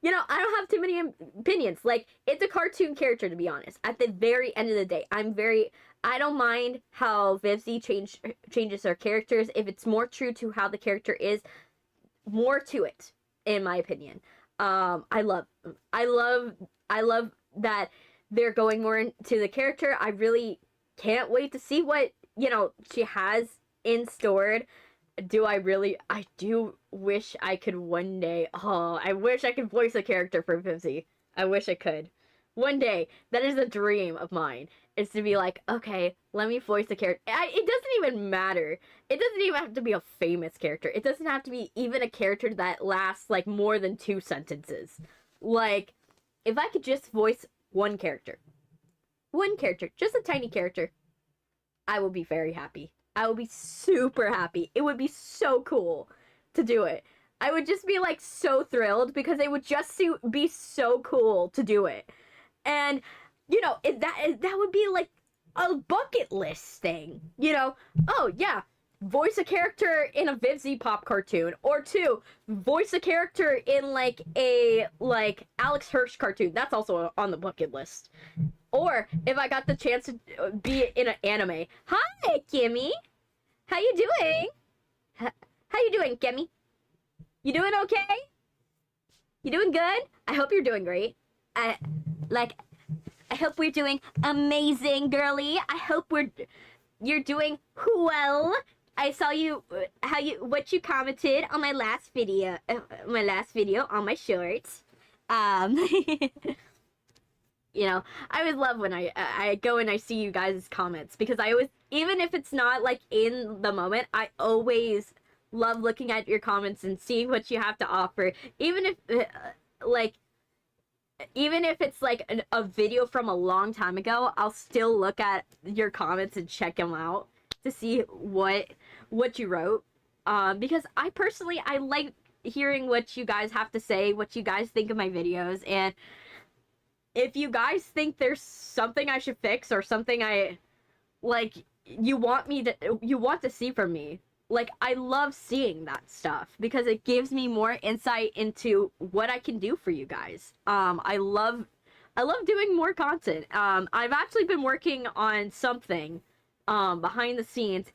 You know, I don't have too many opinions. Like, it's a cartoon character, to be honest. At the very end of the day, I don't mind how Vivzy changes her characters if it's more true to how the character is. More to it, in my opinion. I love that they're going more into the character. I really can't wait to see what, you know, she has in store. I do wish I could one day. Oh, I wish I could voice a character for Vivzy. I wish I could. One day. That is a dream of mine. Is to be like, okay, let me voice a character. It doesn't even matter. It doesn't even have to be a famous character. It doesn't have to be even a character that lasts, like, more than 2 sentences. Like, if I could just voice one character, just a tiny character, I will be very happy. I will be super happy. It would be so cool to do it. I would just be, like, so thrilled because it would just be so cool to do it. And, you know, that would be, like, a bucket list thing. You know, oh, yeah, voice a character in a Vivzy Pop cartoon. Or 2, voice a character in, like, a, like, Alex Hirsch cartoon. That's also on the bucket list. Or, if I got the chance to be in an anime. Hi, Kimmy! How you doing? How you doing, Kimmy? You doing okay? You doing good? I hope you're doing great. I hope we're doing amazing, girly. I hope you're doing well. I saw what you commented on my last video on my shorts. You know, I always love when I go and I see you guys' comments, because I always, even if it's not like in the moment, I always love looking at your comments and seeing what you have to offer. Even if it's like a video from a long time ago, I'll still look at your comments and check them out to see what you wrote. Because I personally like hearing what you guys have to say, what you guys think of my videos, and if you guys think there's something I should fix or something you want to see from me, like, I love seeing that stuff because it gives me more insight into what I can do for you guys. I love doing more content. I've actually been working on something behind the scenes.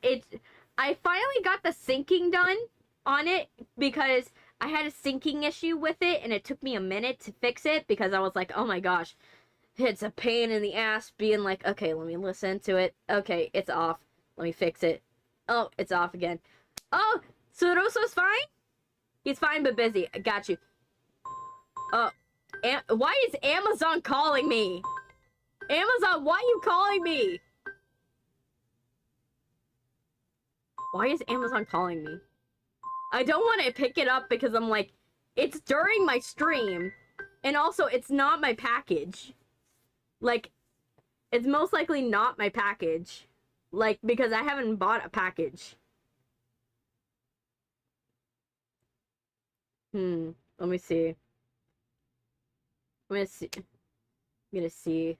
I finally got the syncing done on it because I had a syncing issue with it, and it took me a minute to fix it because I was like, oh my gosh, it's a pain in the ass being like, okay, let me listen to it. Okay, it's off. Let me fix it. Oh, it's off again. Oh, Suroso's fine? He's fine but busy. I got you. Oh, why is Amazon calling me? Amazon, why are you calling me? Why is Amazon calling me? I don't want to pick it up because I'm like, it's during my stream, and also it's not my package. Like, it's most likely not my package. Like, because I haven't bought a package. Let me see. I'm gonna see.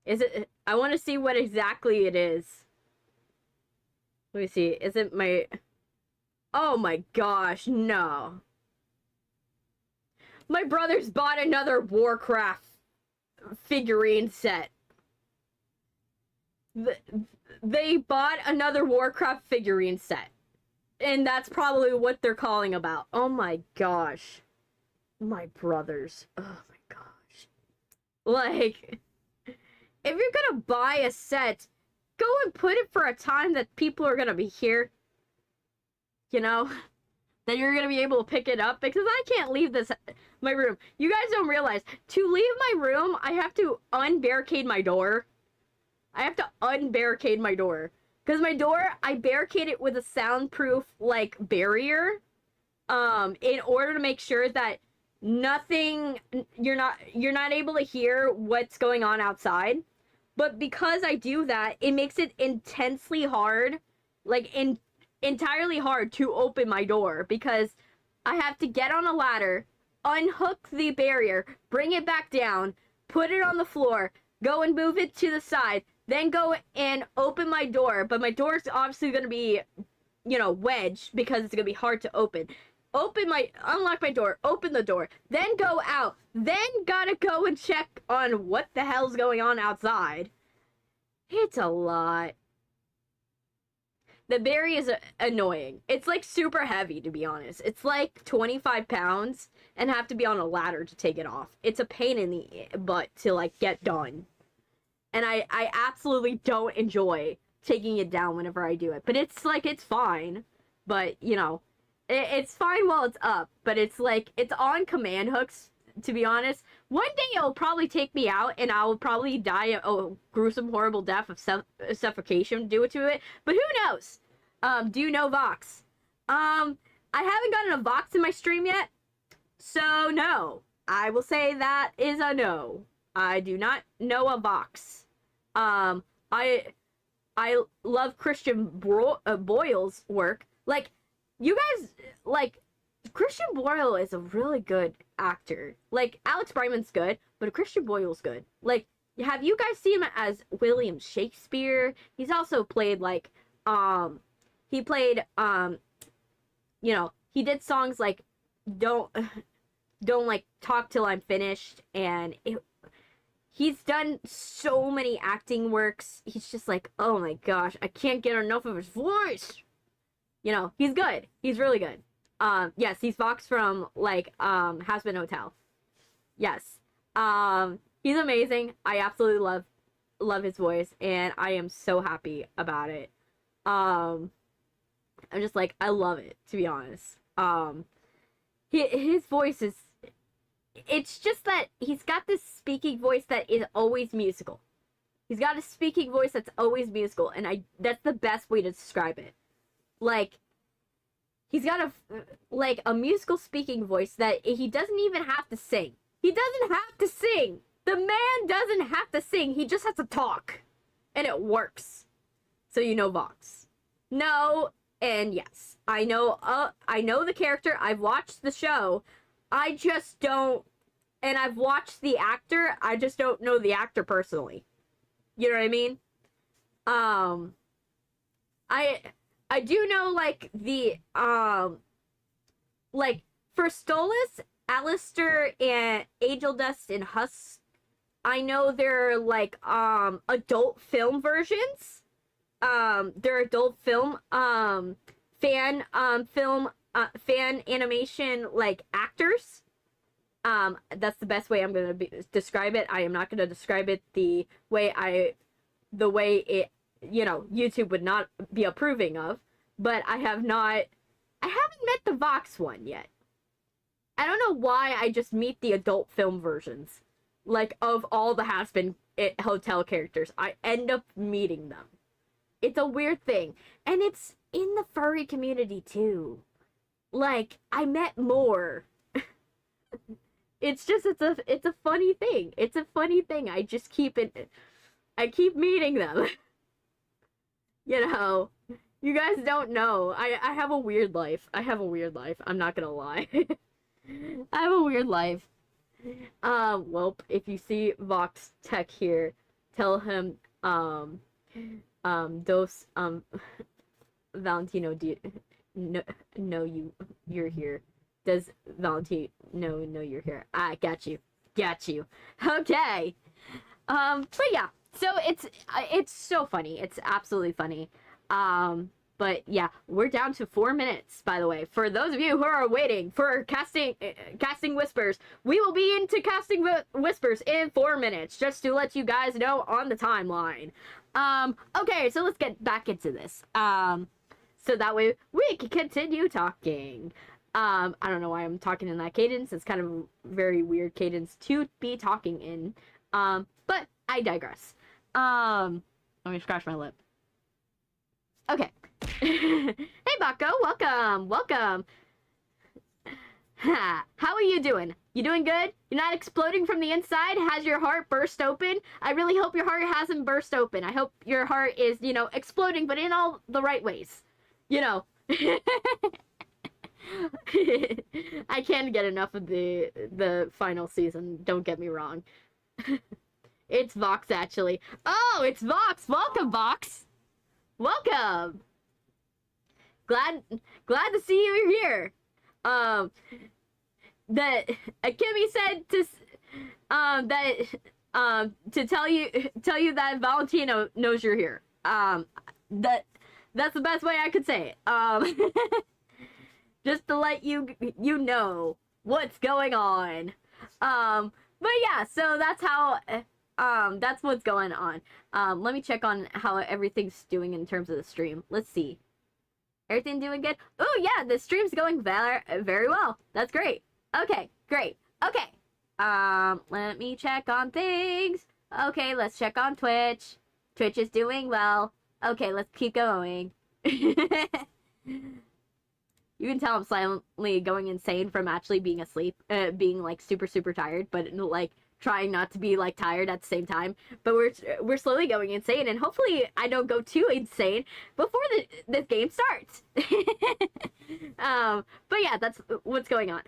Is it... I want to see what exactly it is. Let me see. Is it my... Oh my gosh, no. My brothers bought another Warcraft figurine set. They bought another Warcraft figurine set. And that's probably what they're calling about. Oh my gosh. My brothers. Oh my gosh. Like, if you're gonna buy a set, go and put it for a time that people are gonna be here. You know? That you're gonna be able to pick it up, because I can't leave my room. You guys don't realize, to leave my room, I have to unbarricade my door. I have to unbarricade my door. Because my door, I barricade it with a soundproof, like, barrier. In order to make sure that nothing, you're not able to hear what's going on outside. But because I do that, it makes it intensely hard, like, entirely hard to open my door, because I have to get on a ladder, unhook the barrier, bring it back down, put it on the floor, go and move it to the side, then go and open my door. But my door is obviously going to be, you know, wedged, because it's going to be hard to open. Unlock my door, open the door, then go out, then gotta go and check on what the hell's going on outside. It's a lot. The berry is annoying. It's like super heavy, to be honest. It's like 25 pounds and have to be on a ladder to take it off. It's a pain in the butt to like get done. And I absolutely don't enjoy taking it down whenever I do it. But it's like, it's fine. But, you know, it's fine while it's up. But it's like, it's on command hooks, to be honest. One day it'll probably take me out and I'll probably die a gruesome, horrible death of suffocation due to it. But who knows? Do you know Vox? I haven't gotten a Vox in my stream yet. So no. I will say that is a no. I do not know a Vox. I love Christian Boyle's work. Like, you guys, like, Christian Boyle is a really good actor. Like, Alex Bryman's good, but Christian Boyle's good. Like, have you guys seen him as William Shakespeare? He's also played, like, he played, you know, he did songs like, don't, like, talk till I'm finished, and he's done so many acting works. He's just like, oh my gosh, I can't get enough of his voice. You know, he's good. He's really good. Yes, he's Vox from, like, Hazbin Hotel. Yes. He's amazing. I absolutely love his voice, and I am so happy about it. I'm just like, I love it, to be honest. His voice is, it's just that he's got this speaking voice that is always musical. He's got a speaking voice that's always musical, and that's the best way to describe it. Like, he's got a musical speaking voice that he doesn't even have to sing. He doesn't have to sing. The man doesn't have to sing. He just has to talk. And it works. So you know Vox. No, and yes. I know the character. I've watched the show. I just don't, and I've watched the actor. I just don't know the actor personally. You know what I mean? I do know, like, the, like, for Stolas, Alistair, and Angel Dust, and Husk, I know they're, like, adult film versions. They're adult film, fan animation, like, actors. That's the best way I'm gonna describe it. I am not gonna describe it the way it, you know, YouTube would not be approving of, but I haven't met the Vox one yet. I don't know why I just meet the adult film versions, like, of all the Hazbin Hotel characters. I end up meeting them. It's a weird thing, and it's in the furry community too. Like, I met more It's just it's a funny thing. It's a funny thing. I just keep it. I keep meeting them. You know, you guys don't know. I have a weird life. I have a weird life. I'm not gonna lie. I have a weird life. Well, if you see Vox Tech here, tell him, those, Valentino, do you, know you're here. Does Valentino know you're here? I got you. Got you. Okay. But yeah, so it's so funny. It's absolutely funny. But yeah, we're down to 4 minutes, by the way. For those of you who are waiting for casting whispers, we will be into casting whispers in 4 minutes, just to let you guys know on the timeline. Okay, so let's get back into this. So that way we can continue talking. I don't know why I'm talking in that cadence. It's kind of a very weird cadence to be talking in. But I digress. Let me scratch my lip. Okay. Hey, Bako, welcome. How are you doing? You doing good? You're not exploding from the inside? Has your heart burst open? I really hope your heart hasn't burst open. I hope your heart is, you know, exploding, but in all the right ways. You know. I can't get enough of the final season, don't get me wrong. It's Vox, actually. Oh, it's Vox! Welcome, Vox! Welcome! Glad to see you here. That Kimmy said to tell you that Valentino knows you're here. That's the best way I could say it. Just to let you know what's going on. But yeah, so that's how that's what's going on. Let me check on how everything's doing in terms of the stream. Let's see. Everything doing good? Oh yeah, the stream's going very well. That's great. Okay, great. Okay. Let me check on things. Okay, let's check on Twitch. Twitch is doing well. Okay, let's keep going. You can tell I'm silently going insane from actually being asleep, being like super tired, but like trying not to be like tired at the same time. But we're slowly going insane, and hopefully I don't go too insane before this game starts. But yeah, that's what's going on.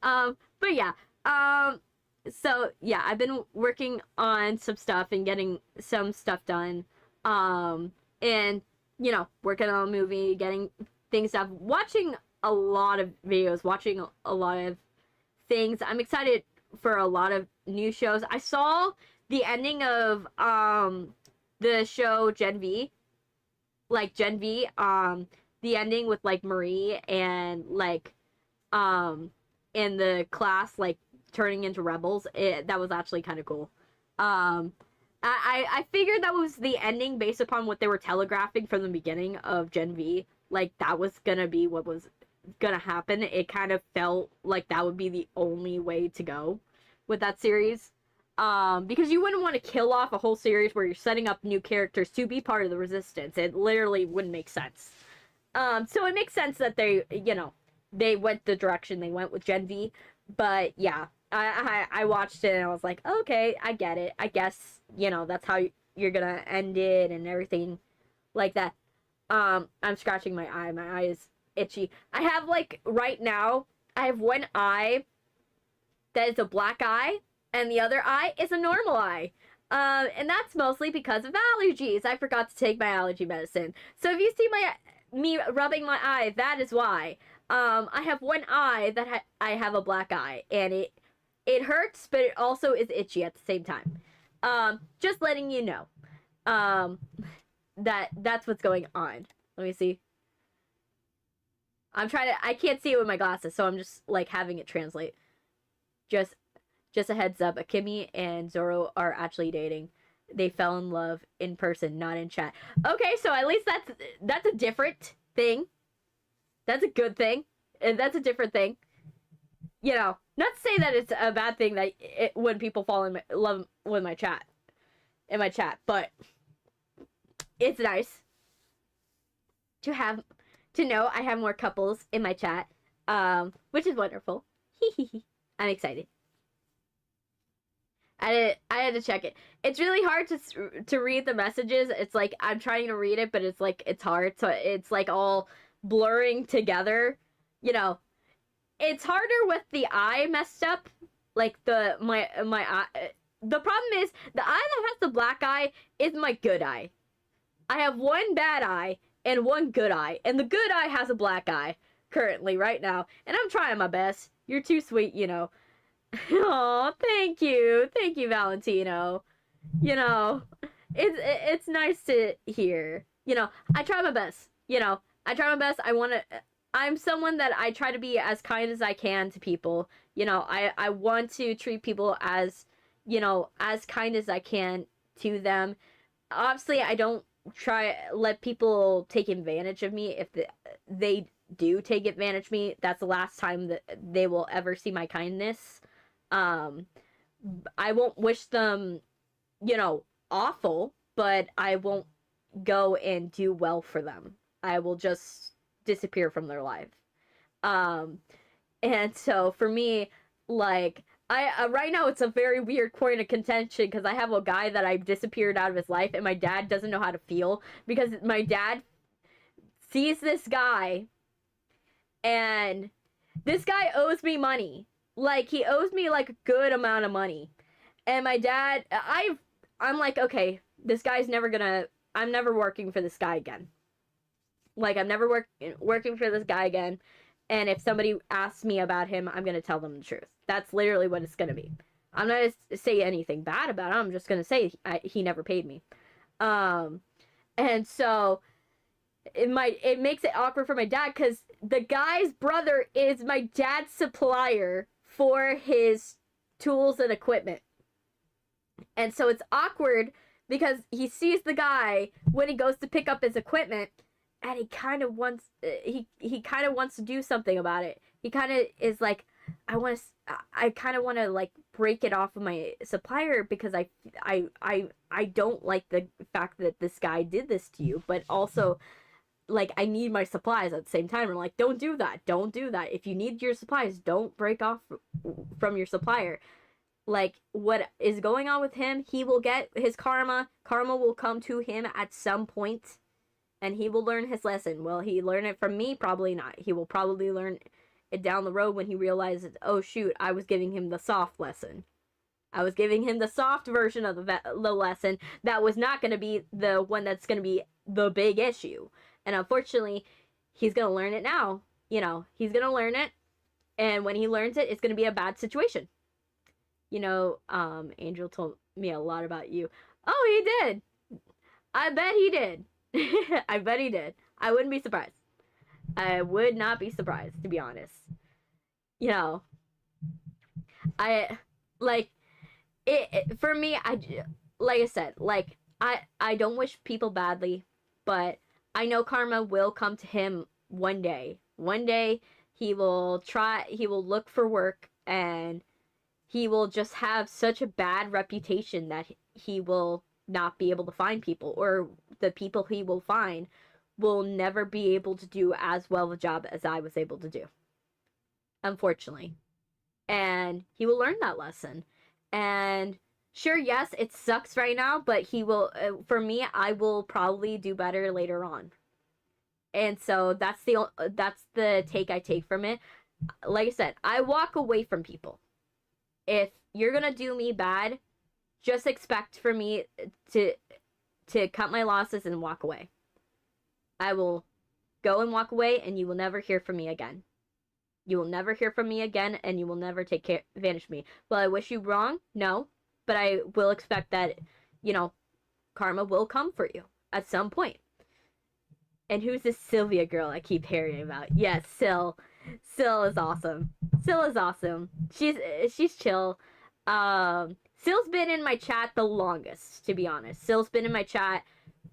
But yeah, so yeah, I've been working on some stuff and getting some stuff done, and you know, working on a movie, getting things done, watching a lot of videos, watching a lot of things. I'm excited for a lot of new shows. I saw the ending of the show Gen V. Like Gen V, the ending with like Marie and like in the class like turning into rebels. That was actually kind of cool. I figured that was the ending based upon what they were telegraphing from the beginning of Gen V. Like, that was gonna be what was gonna happen. It kind of felt like that would be the only way to go with that series. Because you wouldn't want to kill off a whole series where you're setting up new characters to be part of the Resistance. It literally wouldn't make sense. So it makes sense that they, you know, they went the direction they went with Gen V. But, yeah. I watched it and I was like, okay, I get it. I guess, you know, that's how you're gonna end it and everything like that. I'm scratching my eye. My eye is itchy. I have, like, right now, I have one eye that is a black eye and the other eye is a normal eye. And that's mostly because of allergies. I forgot to take my allergy medicine. So if you see me rubbing my eye, that is why. I have one eye that I have a black eye, and it hurts, but it also is itchy at the same time. Just letting you know. That's what's going on. Let me see. I can't see it with my glasses, so I'm just, like, having it translate. Just a heads up, Akemi and Zoro are actually dating. They fell in love in person, not in chat. Okay, so at least that's a different thing. That's a good thing. And that's a different thing. You know, not to say that it's a bad thing that when people fall in love with my chat, but it's nice to know I have more couples in my chat. which is wonderful. I'm excited. I had to check it. It's really hard to read the messages. It's like I'm trying to read it, but it's like it's hard. So it's like all blurring together. You know, it's harder with the eye messed up. Like my eye. The problem is the eye that has the black eye is my good eye. I have one bad eye and one good eye, and the good eye has a black eye currently right now, and I'm trying my best. You're too sweet, you know. Oh, thank you, Valentino. You know, it's nice to hear. You know, I try my best. You know, I try my best. I'm someone that I try to be as kind as I can to people. You know, I want to treat people as, you know, as kind as I can to them. Obviously, I don't let people take advantage of me. If they do take advantage of me, that's the last time that they will ever see my kindness. I won't wish them, you know, awful, but I won't go and do well for them. I will just disappear from their life. And so for me, like, I right now it's a very weird point of contention because I have a guy that I've disappeared out of his life, and my dad doesn't know how to feel because my dad sees this guy, and this guy owes me money. Like, he owes me like a good amount of money, and my dad, I'm like, okay, this guy's I'm never working for this guy again. Like, I'm never working for this guy again. And if somebody asks me about him, I'm going to tell them the truth. That's literally what it's going to be. I'm not going to say anything bad about him. I'm just going to say he never paid me. And so it makes it awkward for my dad because the guy's brother is my dad's supplier for his tools and equipment. And so it's awkward because he sees the guy when he goes to pick up his equipment, and he kind of wants he kind of wants to do something about it. He kind of is like, I kind of want to like break it off of my supplier because I don't like the fact that this guy did this to you, but also like I need my supplies at the same time. I'm like, don't do that. Don't do that. If you need your supplies, don't break off from your supplier. Like, what is going on with him, he will get his karma. Karma will come to him at some point, and he will learn his lesson. Will he learn it from me? Probably not. He will probably learn it down the road when he realizes, oh shoot, I was giving him the soft lesson. I was giving him the soft version of the lesson that was not going to be the one that's going to be the big issue. And unfortunately, he's going to learn it now. You know, he's going to learn it, and when he learns it, it's going to be a bad situation. You know, Angel told me a lot about you. Oh, he did. I bet he did. I bet he did. I wouldn't be surprised. I would not be surprised, to be honest. You know, I, like, for me, like I said, like, I don't wish people badly, but I know karma will come to him one day. One day, he will look for work, and he will just have such a bad reputation that he will not be able to find people, or the people he will find will never be able to do as well a job as I was able to do, unfortunately. And he will learn that lesson. And sure, yes, it sucks right now, but he will, for me, I will probably do better later on. And so that's the take I take from it. Like I said, I walk away from people. If you're gonna do me bad, just expect for me to cut my losses and walk away. I will go and walk away, and you will never hear from me again. You will never hear from me again, and you will never take advantage of me. Will I wish you wrong? No. But I will expect that, you know, karma will come for you at some point. And who's this Sylvia girl I keep hearing about? Yes, Syl. Syl is awesome. Syl is awesome. She's chill. Syl's been in my chat the longest, to be honest. Syl's been in my chat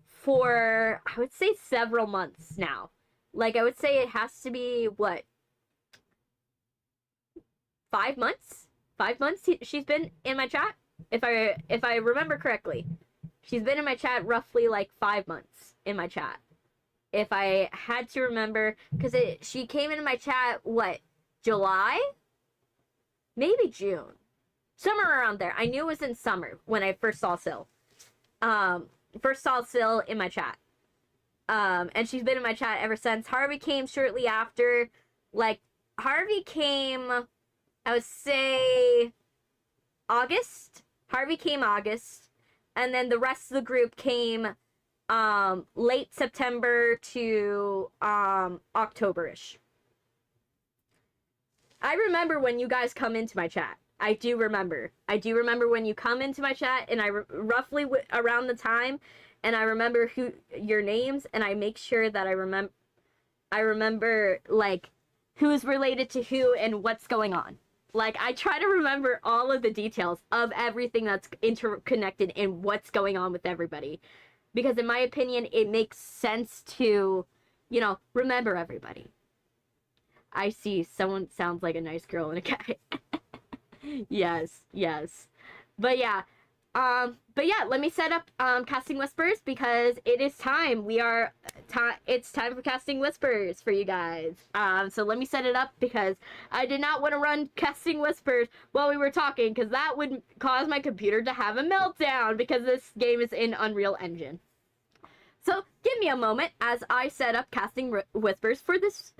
for, I would say, several months now. Like, I would say it has to be, what, 5 months? 5 months she's been in my chat? If I remember correctly. She's been in my chat roughly, like, 5 months in my chat. if I had to remember, because she came into my chat, what, July? Maybe June. Somewhere around there. I knew it was in summer when I first saw Syl. First saw Syl in my chat. And she's been in my chat ever since. Harvey came shortly after. Like, Harvey came, I would say, August. Harvey came August. And then the rest of the group came late September to October-ish. I remember when you guys come into my chat. I do remember. I do remember when you come into my chat, and I roughly around the time, and I remember your names, and I make sure that I remember like who's related to who and what's going on. Like, I try to remember all of the details of everything that's interconnected and what's going on with everybody. Because in my opinion, it makes sense to, you know, remember everybody. I see someone sounds like a nice girl in a guy. Yes, yes. But yeah, let me set up Casting Whispers because it is time. It's time for Casting Whispers for you guys. So let me set it up because I did not want to run Casting Whispers while we were talking because that would cause my computer to have a meltdown because this game is in Unreal Engine. So give me a moment as I set up Casting Whispers for this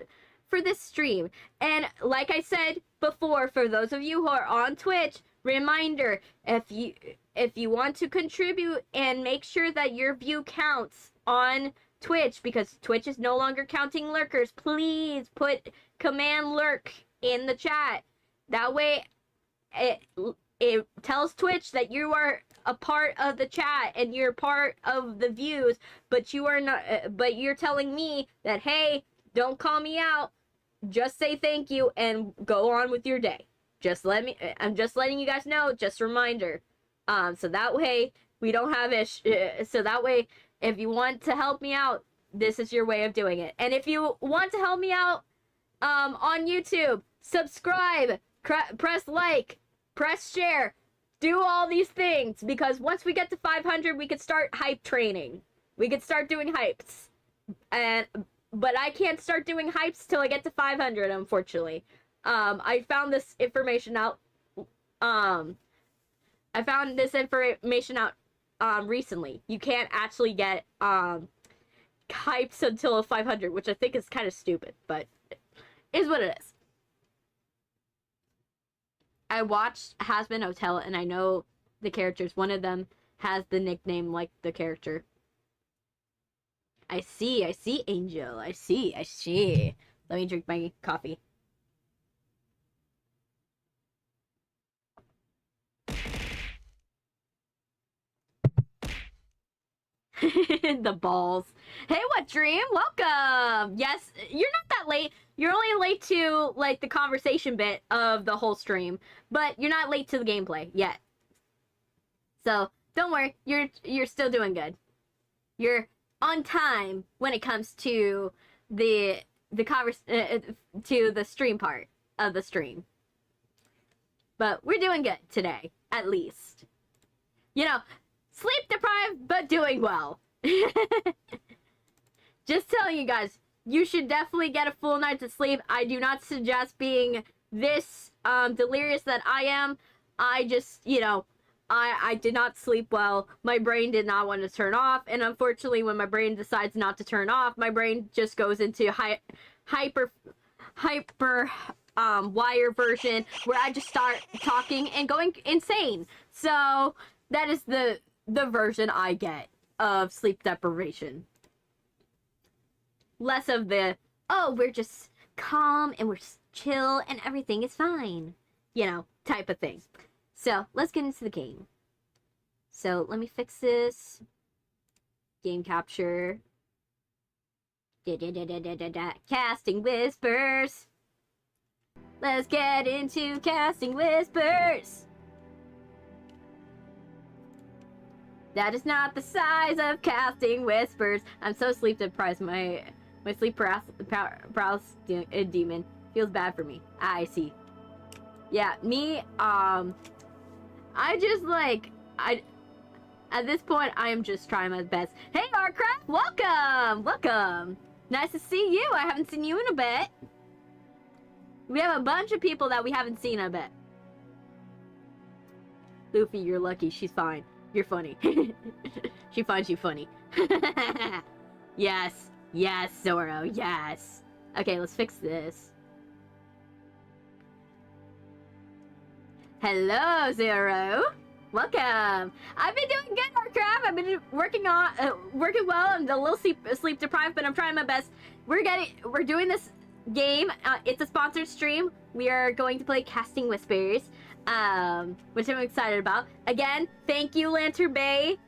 stream. And like I said before, for those of you who are on Twitch, reminder, if you want to contribute and make sure that your view counts on Twitch, because Twitch is no longer counting lurkers, please put command lurk in the chat. That way it tells Twitch that you are a part of the chat and you're part of the views, but you are not, but you're telling me that, hey, don't call me out, just say thank you and go on with your day. I'm just letting you guys know, just a reminder. So that way we don't have so that way if you want to help me out, this is your way of doing it. And if you want to help me out on YouTube, subscribe, press like, press share, do all these things, because once we get to 500, we could start hype training. We could start doing hypes. But I can't start doing hypes till I get to 500, unfortunately. I found this information out. Recently. You can't actually get hypes until 500, which I think is kind of stupid, but it is what it is. I watched Hazbin Hotel, and I know the characters. One of them has the nickname like the character. I see, Angel. I see. Let me drink my coffee. The balls. Hey, what dream? Welcome. Yes, you're not that late. You're only late to, like, the conversation bit of the whole stream, but you're not late to the gameplay yet. So, don't worry. You're still doing good. You're on time when it comes to the stream part of the stream. But we're doing good today, at least. You know, sleep deprived, but doing well. Just telling you guys, you should definitely get a full night's of sleep. I do not suggest being this delirious that I am. I just, you know, I did not sleep well. My brain did not want to turn off. And unfortunately, when my brain decides not to turn off, my brain just goes into hyper wire version where I just start talking and going insane. So that is the version I get of sleep deprivation. Less of the, oh, we're just calm and we're chill and everything is fine, you know, type of thing. So let's get into the game. So let me fix this. Game capture. Casting Whispers. Let's get into Casting Whispers. That is not the size of Casting Whispers. I'm so sleep deprived. My sleep paralysis demon feels bad for me. I see. Yeah, me, I just, like, at this point, I am just trying my best. Hey, Arcraft, welcome! Welcome! Nice to see you. I haven't seen you in a bit. We have a bunch of people that we haven't seen in a bit. Luffy, you're lucky. She's fine. You're funny. She finds you funny. Yes. Yes, Zoro. Yes. Okay, let's fix this. Hello, Zoro. Welcome. I've been doing good, Warcraft. I've been working well. I'm a little sleep deprived, but I'm trying my best. We're doing this game. It's a sponsored stream. We are going to play Casting Whispers, which I'm excited about. Again, thank you, Lantern Bay.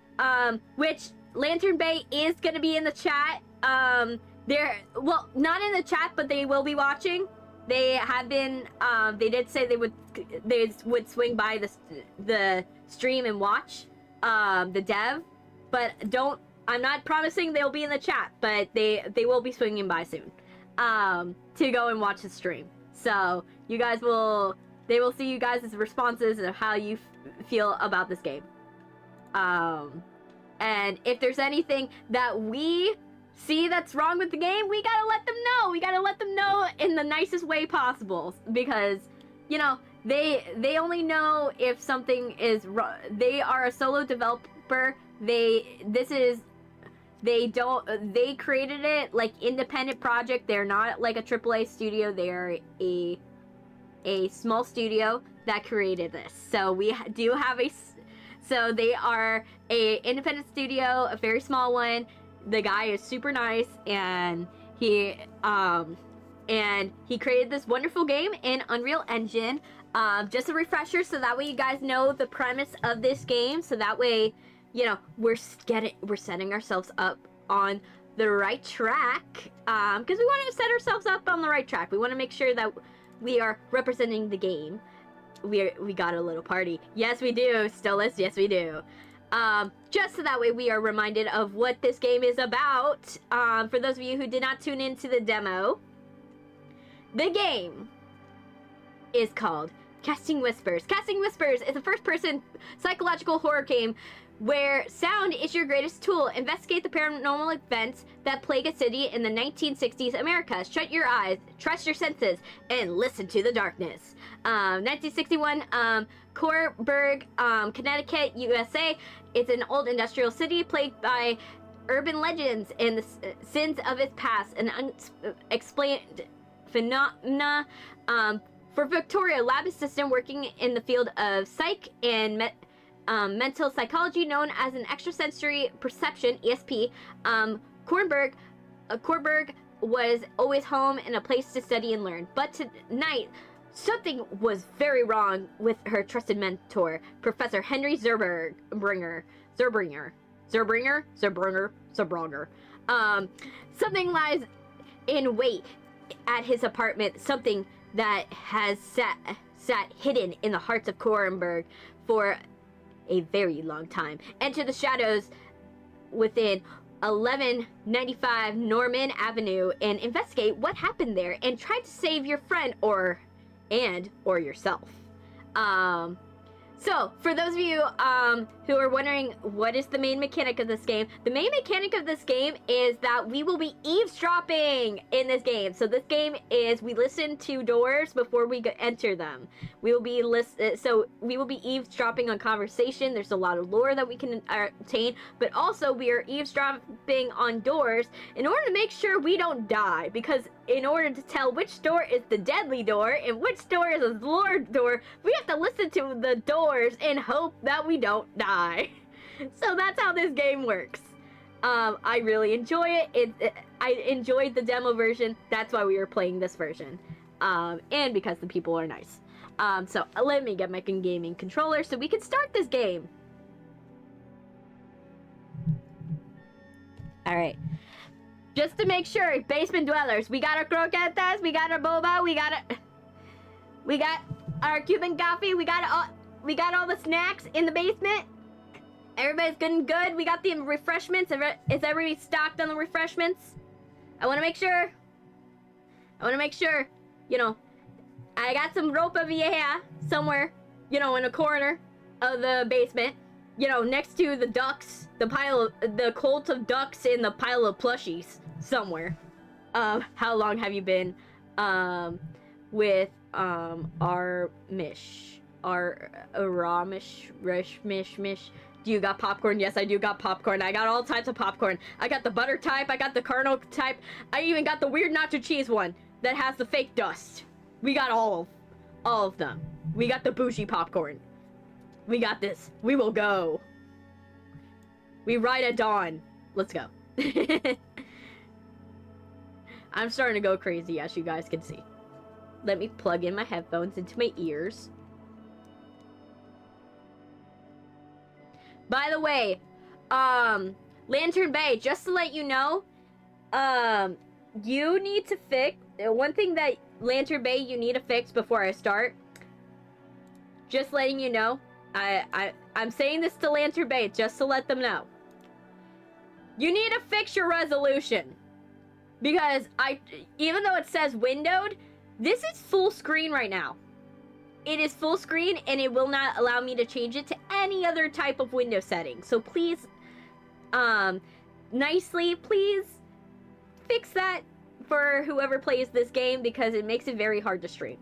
Which Lantern Bay is gonna be in the chat. Well, not in the chat, but they will be watching. They have been. They did say they would swing by the stream and watch the dev, but I'm not promising they'll be in the chat, but they will be swinging by soon to go and watch the stream. So you guys they will see you guys' responses of how you feel about this game. And if there's anything that we see that's wrong with the game, we gotta let them know. We gotta let them know in the nicest way possible, because you know they only know if something is wrong. They are a solo developer. They created it like independent project. They're not like a AAA studio. They're a small studio that created this. So we do have so they are a independent studio, a very small one. The guy is super nice, and he created this wonderful game in Unreal Engine. Just a refresher, so that way you guys know the premise of this game. So that way, you know, we're setting ourselves up on the right track. Because we want to set ourselves up on the right track. We want to make sure that we are representing the game. We got a little party. Yes, we do. Stillus, yes, we do. Just so that way we are reminded of what this game is about. For those of you who did not tune into the demo, the game is called Casting Whispers. Casting Whispers is a first-person psychological horror game where sound is your greatest tool. Investigate the paranormal events that plague a city in the 1960s America. Shut your eyes, trust your senses, and listen to the darkness. 1961, Coburg, Connecticut, USA. It's an old industrial city plagued by urban legends and the sins of its past and unexplained phenomena. For Victoria, lab assistant working in the field of psych and mental psychology, known as an extrasensory perception, ESP, Coburg was always home and a place to study and learn. But tonight, something was very wrong with her trusted mentor, Professor Henry Zerbringer. Something lies in wait at his apartment, something that has sat hidden in the hearts of Coburg for a very long time. Enter the shadows within 1195 Norman Avenue and investigate what happened there and try to save your friend or yourself. So, for those of you who are wondering what is the main mechanic of this game, the main mechanic of this game is that we will be eavesdropping in this game. So this game is we listen to doors before we enter them. We will be eavesdropping on conversation. There's a lot of lore that we can obtain, but also we are eavesdropping on doors in order to make sure we don't die, because in order to tell which door is the deadly door and which door is a lore door, we have to listen to the doors and hope that we don't die. So that's how this game works. I really enjoy it. I enjoyed the demo version. That's why we were playing this version. And because the people are nice. So let me get my gaming controller so we can start this game. All right. Just to make sure, basement dwellers, we got our croquetas, we got our boba, we got our Cuban coffee, we got all the snacks in the basement. Everybody's getting good. We got the refreshments. Is everybody stocked on the refreshments? I want to make sure. You know, I got some ropa vieja somewhere, you know, in a corner of the basement. You know, next to the ducks, the cult of ducks in the pile of plushies somewhere. How long have you been with our Mish? Do you got popcorn? Yes, I do got popcorn. I got all types of popcorn. I got the butter type, I got the kernel type, I even got the weird nacho cheese one that has the fake dust. We got all of them. We got the bougie popcorn. We got this. We will go. We ride at dawn. Let's go. I'm starting to go crazy, as you guys can see. Let me plug in my headphones into my ears. By the way, Lantern Bay, just to let you know, you need to fix... One thing that Lantern Bay you need to fix before I start. Just letting you know. I'm saying this to Lantern Bay just to let them know. You need to fix your resolution. Because even though it says windowed, this is full screen right now. It is full screen and it will not allow me to change it to any other type of window setting. So please, nicely, please fix that for whoever plays this game because it makes it very hard to stream.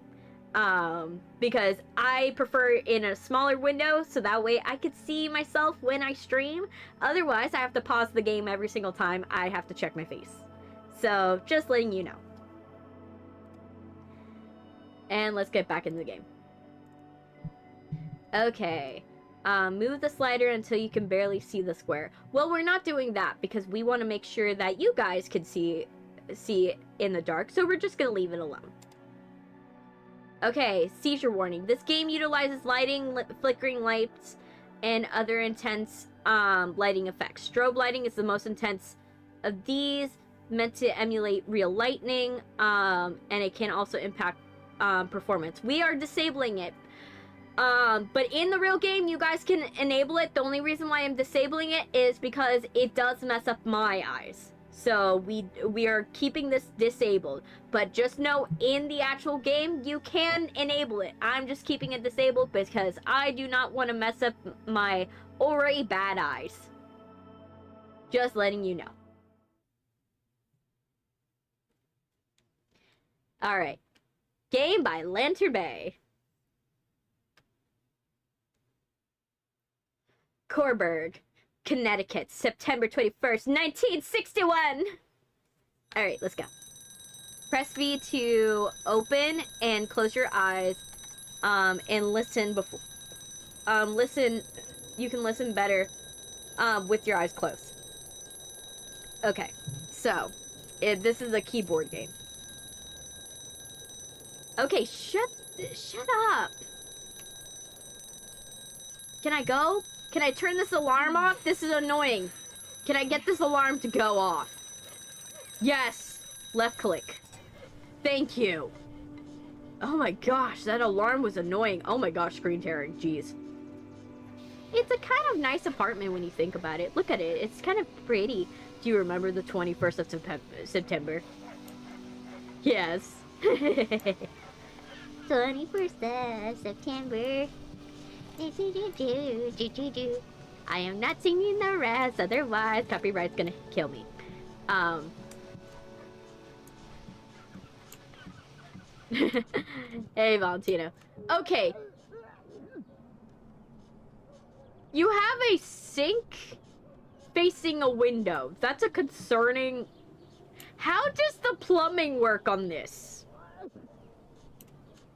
Because I prefer in a smaller window so that way I could see myself when I stream. Otherwise, I have to pause the game every single time I have to check my face. So, just letting you know. And let's get back into the game. Okay. Move the slider until you can barely see the square. Well, we're not doing that because we want to make sure that you guys can see in the dark. So we're just going to leave it alone. Okay, seizure warning. This game utilizes lighting, flickering lights, and other intense lighting effects. Strobe lighting is the most intense of these, meant to emulate real lightning, and it can also impact performance. We are disabling it. But in the real game, you guys can enable it. The only reason why I'm disabling it is because it does mess up my eyes. So we are keeping this disabled. But just know, in the actual game, you can enable it. I'm just keeping it disabled because I do not want to mess up my already bad eyes. Just letting you know. Alright. Game by Lantern Bay. Coburg, Connecticut, September 21st, 1961. Alright, let's go. Press V to open and close your eyes, and listen before... you can listen better, with your eyes closed. Okay, so, this is a keyboard game. Okay, shut up. Can I go? Can I turn this alarm off? This is annoying. Can I get this alarm to go off? Yes. Left click. Thank you. Oh my gosh, that alarm was annoying. Oh my gosh, screen tearing. Jeez. It's a kind of nice apartment when you think about it. Look at it. It's kind of pretty. Do you remember the 21st of September? Yes. 21st of September. I am not singing the rest, otherwise copyright's gonna kill me. Hey, Valentino. Okay. You have a sink facing a window. That's a concerning... How does the plumbing work on this?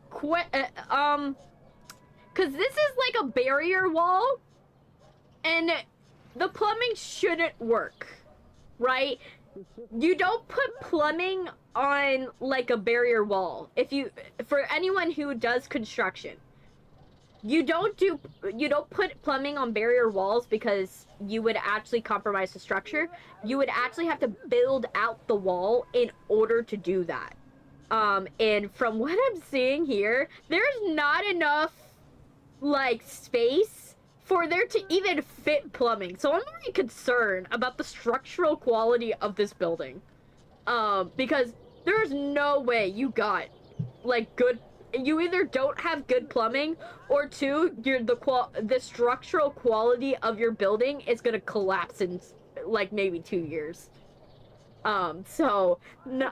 Because this is like a barrier wall, and the plumbing shouldn't work, right? You don't put plumbing on like a barrier wall. For anyone who does construction, you don't put plumbing on barrier walls because you would actually compromise the structure. You would actually have to build out the wall in order to do that. And from what I'm seeing here, there's not enough like space for there to even fit plumbing. So I'm very concerned about the structural quality of this building. Because there's no way you got like you either don't have good plumbing, or two, the structural quality of your building is gonna collapse in like maybe 2 years. So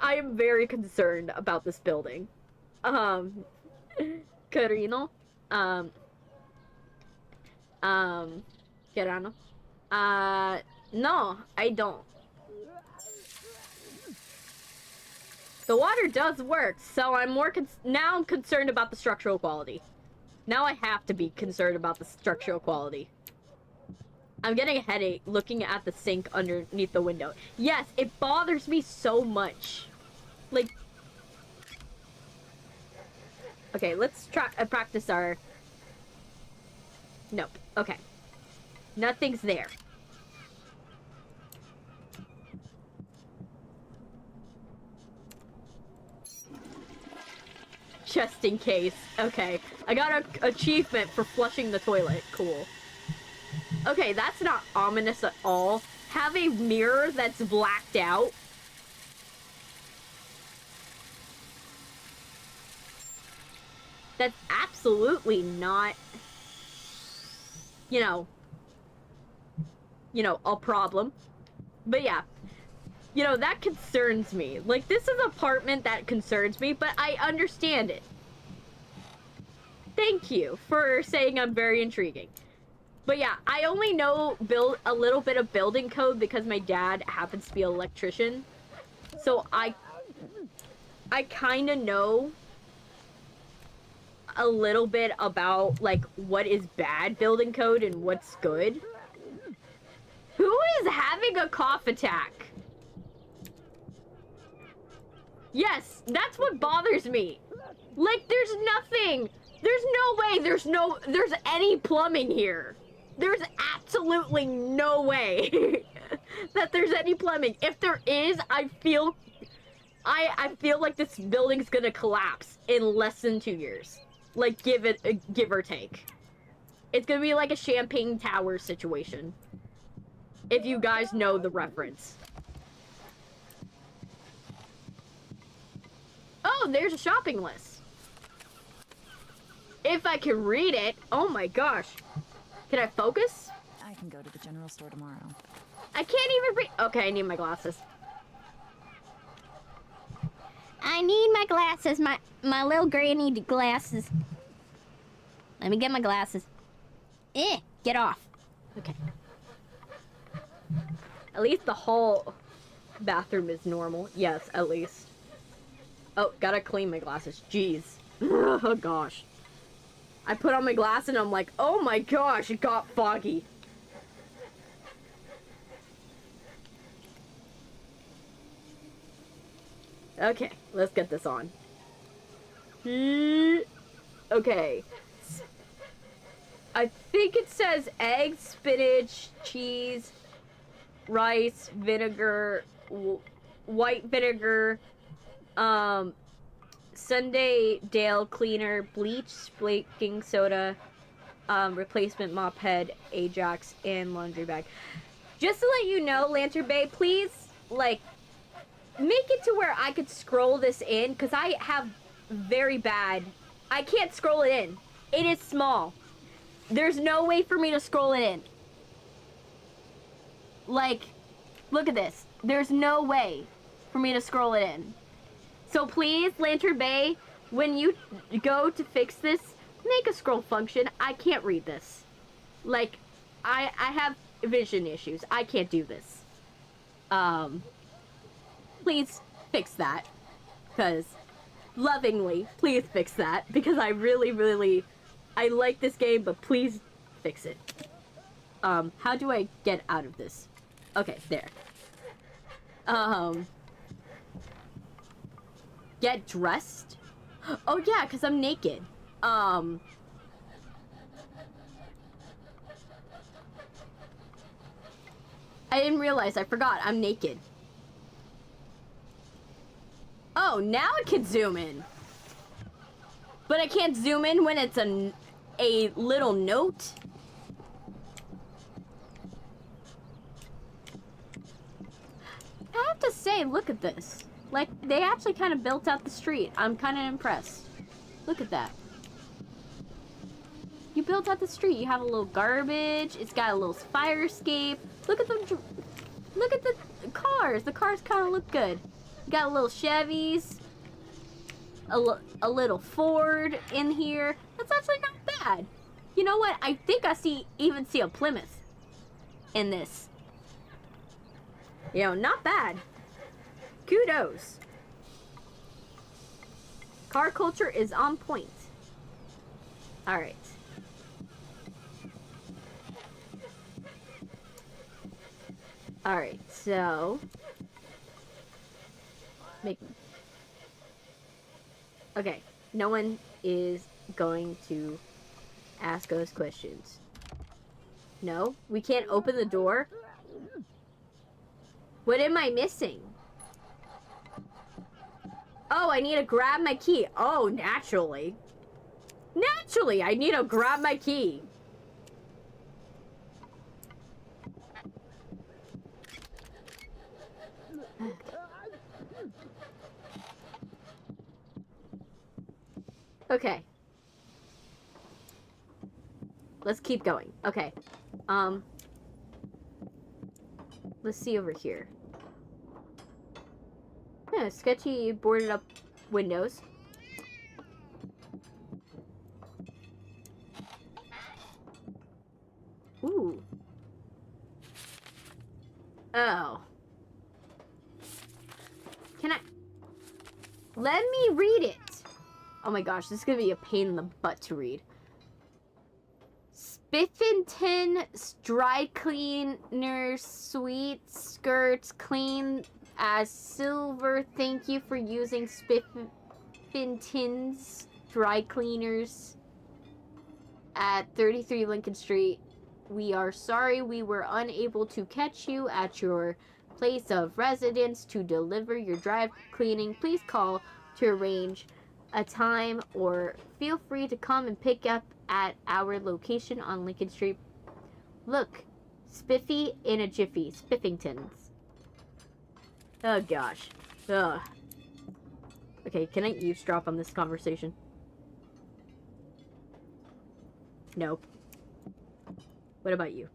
I am very concerned about this building. Carino, um, Gerano, no, I don't. The water does work, so I'm more now I'm concerned about the structural quality. Now I have to be concerned about the structural quality. I'm getting a headache looking at the sink underneath the window. Yes, it bothers me so much. Like, okay, let's try practice our. Nope. Okay, nothing's there. Just in case. Okay. I got an achievement for flushing the toilet. Cool. Okay, that's not ominous at all. Have a mirror that's blacked out. That's absolutely not, you know, a problem. But yeah. You know, that concerns me. Like, this is an apartment that concerns me, but I understand it. Thank you for saying I'm very intriguing. But yeah, I only know a little bit of building code because my dad happens to be an electrician. So I kind of know a little bit about, like, what is bad building code and what's good. Who is having a cough attack? Yes, that's what bothers me. Like, there's nothing. There's no way there's any plumbing here. There's absolutely no way that there's any plumbing. If there is, I feel like this building's gonna collapse in less than 2 years. Like, give or take. It's gonna be like a Champagne Tower situation. If you guys know the reference. Oh, there's a shopping list. If I can read it. Oh my gosh. Can I focus? I can go to the general store tomorrow. I can't even read. Okay, I need my glasses. I need my glasses. My little granny glasses. Let me get my glasses. Get off. Okay. At least the whole bathroom is normal. Yes, at least. Oh, gotta clean my glasses. Jeez. Oh, gosh. I put on my glass and I'm like, oh my gosh, it got foggy. Okay, let's get this on. Okay. I think it says eggs, spinach, cheese, rice, vinegar, white vinegar, Sunday Dale cleaner, bleach, baking soda, replacement mop head, Ajax, and laundry bag. Just to let you know, Lantern Bay, please, like, make it to where I could scroll this in, because I have very bad. I can't scroll it in. It is small. There's no way for me to scroll it in. Like, look at this. There's no way for me to scroll it in. So please, Lantern Bay, when you go to fix this, make a scroll function. I can't read this. Like, I have vision issues. I can't do this. Please fix that. Because, lovingly, please fix that. Because I really, I like this game, but please fix it. How do I get out of this? Okay, there. Get dressed? Oh yeah, because I'm naked. I didn't realize. I forgot. I'm naked. Oh, now I can zoom in. But I can't zoom in when it's a little note. I have to say, look at this. Like, they actually kind of built out the street. I'm kind of impressed. Look at that. You built out the street. You have a little garbage. It's got a little fire escape. Look at the cars. The cars kind of look good. You got little Chevys, a little Ford in here. That's actually not bad. You know what? I think I even see a Plymouth in this. You know, not bad. Kudos. Car culture is on point. All right. All right, so okay, no one is going to ask us questions. No, we can't open the door. What am I missing? Oh, I need to grab my key. Oh, naturally. Naturally, I need to grab my key. Okay. Let's keep going. Okay. Let's see over here. Yeah, sketchy boarded up windows. Ooh. Oh. Can I... Let me read it. Oh my gosh, this is gonna be a pain in the butt to read. Spiffington dry cleaner sweet skirts clean as silver. Thank you for using Spiffington's dry cleaners at 33 Lincoln Street. We are sorry we were unable to catch you at your place of residence to deliver your dry cleaning. Please call to arrange a time or feel free to come and pick up at our location on Lincoln Street. Look, Spiffy in a jiffy. Spiffingtons. Oh gosh. Ugh. Okay, can I eavesdrop on this conversation? Nope. What about you?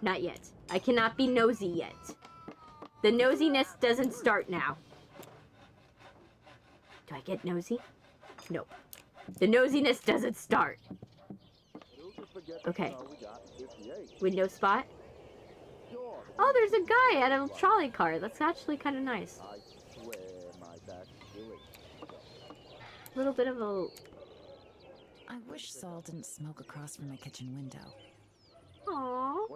Not yet. I cannot be nosy yet. The nosiness doesn't start now. Do I get nosy? Nope. The nosiness doesn't start. Okay. Window spot. Oh, there's a guy at a trolley car. That's actually kind of nice. A little bit of a... I wish Saul didn't smoke across from my kitchen window. Aww.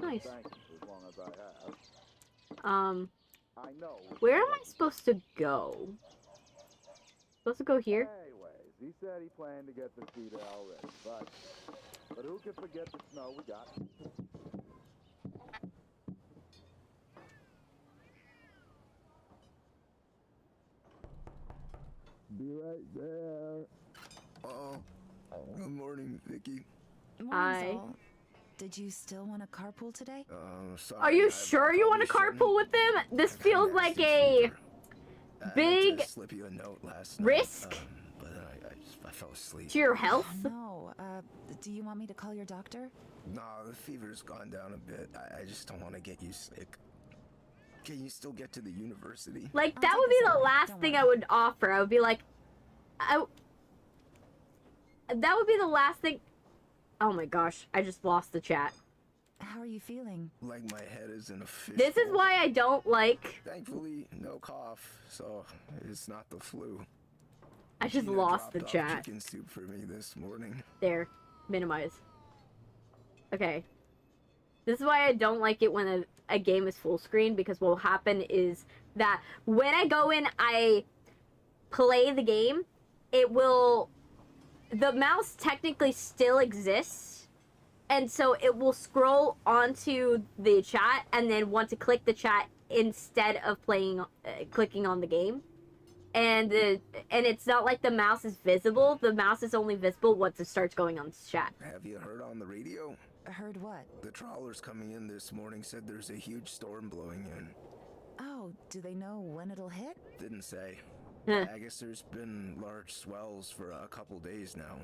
Nice. Where am I supposed to go? Supposed to go here? Anyways, he said he planned to get the cedar already, but who could forget the snow we got? Be right there. Oh, good morning, Vicky. Morning, Hi. Saul. Did you still want to carpool today? Sorry, Are you sure you want to carpool with them? This feels like a big slip you a note last night, risk but I fell asleep. to your health. No. Do you want me to call your doctor? No, the fever's gone down a bit. I just don't want to get you sick. Can you still get to the university? Like, I'll that take would be a the second. last Don't thing worry. I would offer. I would be like, that would be the last thing. Oh my gosh, I just lost the chat. How are you feeling? Like my head is in a fish. This is why I don't like... Thankfully, no cough, so it's not the flu. I just Tina lost the dropped off chat. Chicken soup for me this morning. There. Minimize. Okay. This is why I don't like it when a game is full screen, because what will happen is that when I go in, I play the game, it will... The mouse technically still exists, and so it will scroll onto the chat and then want to click the chat instead of clicking on the game. And it's not like the mouse is visible. The mouse is only visible once it starts going on chat. Have you heard on the radio? Heard what? The trawlers coming in this morning said there's a huge storm blowing in. Oh, do they know when it'll hit? Didn't say. Huh. I guess there's been large swells for a couple days now.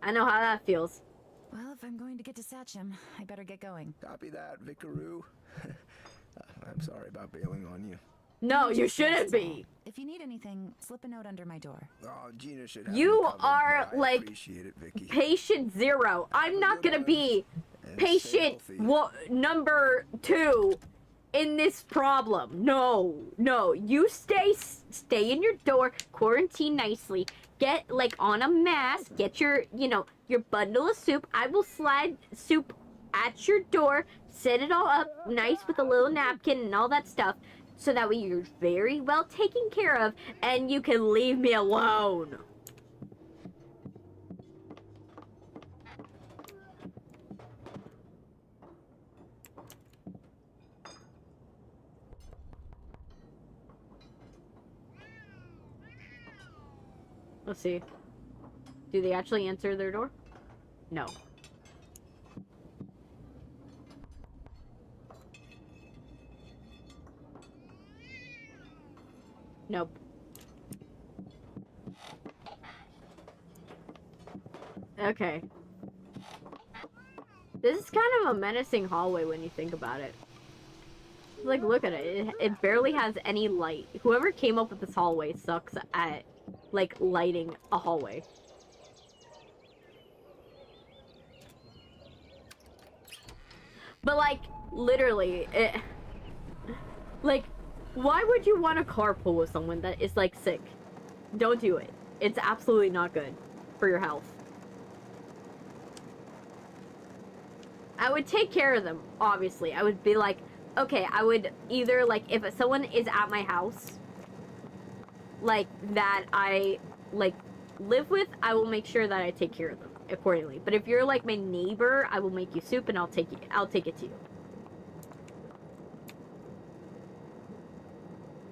I know how that feels. Well, if I'm going to get to Satcham, I better get going. Copy that, Vicaroo. I'm sorry about bailing on you. No, you Just shouldn't that's be. all. If you need anything, slip a note under my door. Oh, Gina should have You me covered, are, but I like, appreciate it, Vicky. Patient 0. I'm not gonna be And stay patient healthy. number 2 in this problem. No, no. You stay in your door, quarantine nicely. Get, like, on a mask. Get your, you know, your bundle of soup. I will slide soup at your door. Set it all up nice with a little napkin and all that stuff. So that way you're very well taken care of and you can leave me alone. Let's see. Do they actually answer their door? No. Nope. Okay. This is kind of a menacing hallway when you think about it. Like, look at it. It barely has any light. Whoever came up with this hallway sucks at, like, lighting a hallway. But, like, literally, it... Like, why would you want to carpool with someone that is, like, sick? Don't do it. It's absolutely not good for your health. I would take care of them, obviously. I would be like, okay, I would either, like, if someone is at my house, like, that I, like, live with, I will make sure that I take care of them accordingly. But if you're, like, my neighbor, I will make you soup and I'll take it to you.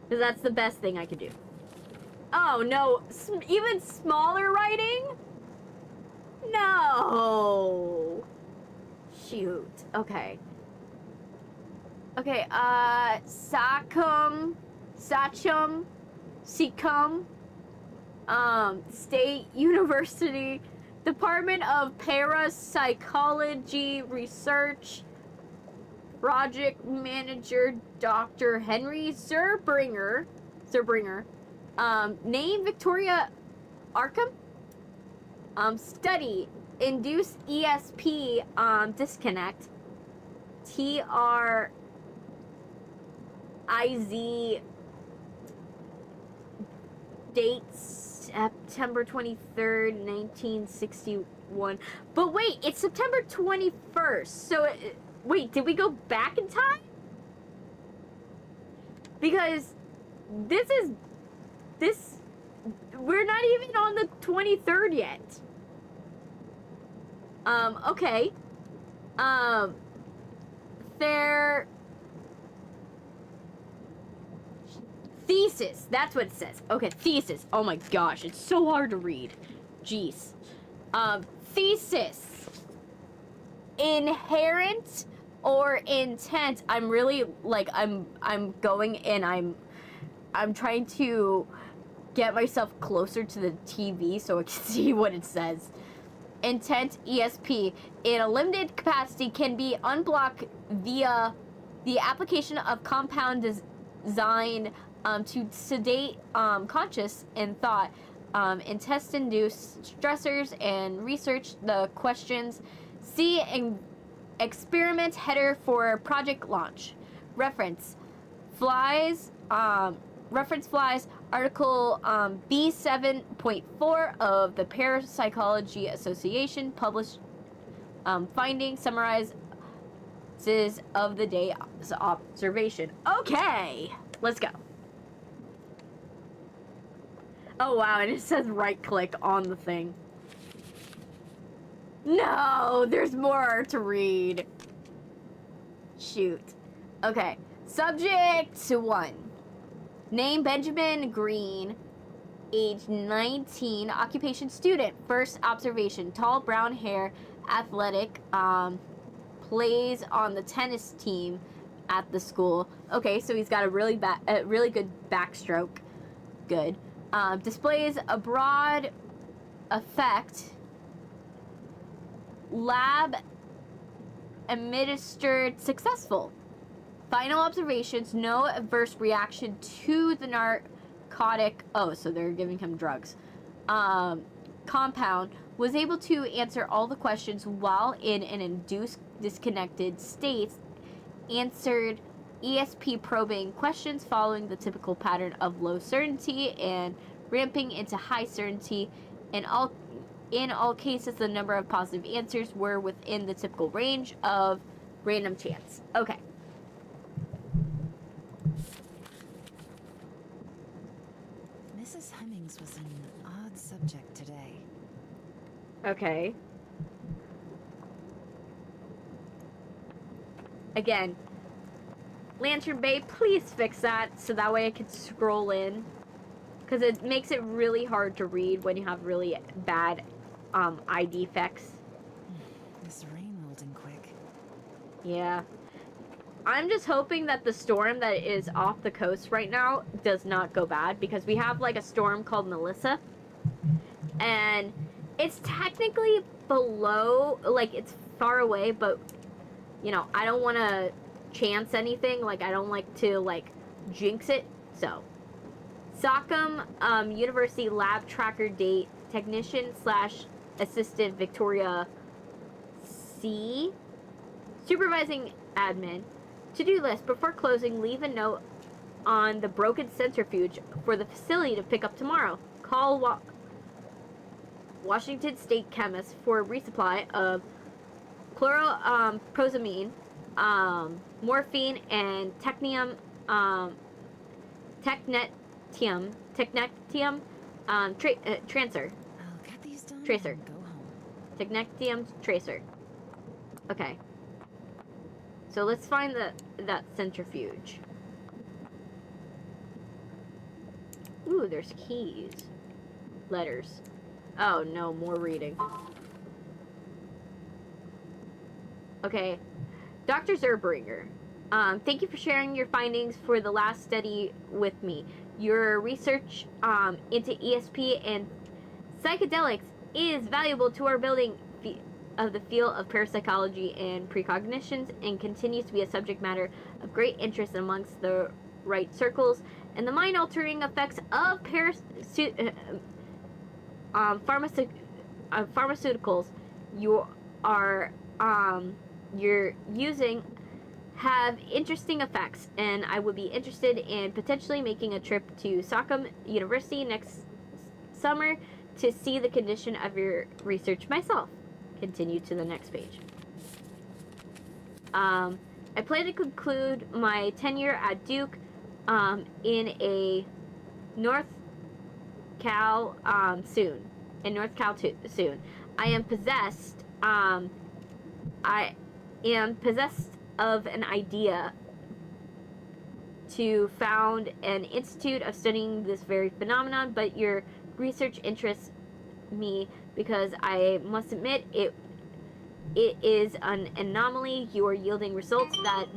Because that's the best thing I could do. Oh, no. Even smaller writing? No. Shoot. Okay. Okay, Sachem, Secum, State University, Department of Parapsychology Research, Project Manager Dr. Henry Zerbringer, name Victoria Arkham, study, induce ESP, disconnect, TRIZ, date September 23rd, 1961. But wait, it's September 21st. So, wait, did we go back in time? Because we're not even on the 23rd yet. Okay. Their thesis, that's what it says. Okay, thesis. Oh my gosh, it's so hard to read. Jeez. Thesis. Inherent or intent. I'm really, like, I'm going and I'm trying to get myself closer to the TV so I can see what it says. Intent ESP in a limited capacity can be unblocked via the application of compound design to sedate conscious and thought, intest-induced stressors, and research the questions. See experiment header for project launch. Reference flies. Reference flies, article B7.4 of the Parapsychology Association, published findings, summarizes of the day's observation. Okay, let's go. Oh wow, and it says right click on the thing. No, there's more to read. Shoot. Okay, subject 1. Name Benjamin Green, age 19, occupation student. First observation, tall brown hair, athletic, plays on the tennis team at the school. Okay, so he's got a really good backstroke. Good. Displays a broad effect lab administered successful. Final observations, no adverse reaction to the narcotic, oh, so they're giving him drugs, compound, was able to answer all the questions while in an induced disconnected state, answered ESP probing questions following the typical pattern of low certainty and ramping into high certainty. In all cases, the number of positive answers were within the typical range of random chance. Okay. Mrs. Hemmings was an odd subject today. Okay. Again, Lantern Bay, please fix that so that way I can scroll in. Because it makes it really hard to read when you have really bad eye defects. This rain rolled in quick. Yeah. I'm just hoping that the storm that is off the coast right now does not go bad, because we have like a storm called Melissa, and it's technically below, like it's far away, but you know, I don't want to chance anything, like I don't like to like jinx it. So Sockham University lab tracker date, technician / assistant Victoria C, supervising admin. To-do list, before closing, leave a note on the broken centrifuge for the facility to pick up tomorrow. Call Washington State chemist for a resupply of chloroprosamine, morphine, and technetium tracer. I'll get these done Tracer. and go home. Technetium tracer. Okay. So let's find that centrifuge. Ooh, there's keys. Letters. Oh no, more reading. Okay. Dr. Zerbringer, thank you for sharing your findings for the last study with me. Your research into ESP and psychedelics is valuable to our building of the field of parapsychology and precognitions, and continues to be a subject matter of great interest amongst the right circles, and the mind-altering effects of pharmaceuticals you're using have interesting effects, and I would be interested in potentially making a trip to Sockham University next summer to see the condition of your research myself. Continue to the next page. I plan to conclude my tenure at Duke in a North Cal soon. Soon. I am possessed of an idea to found an institute of studying this very phenomenon, but your research interests me because I must admit it is an anomaly. You are yielding results that I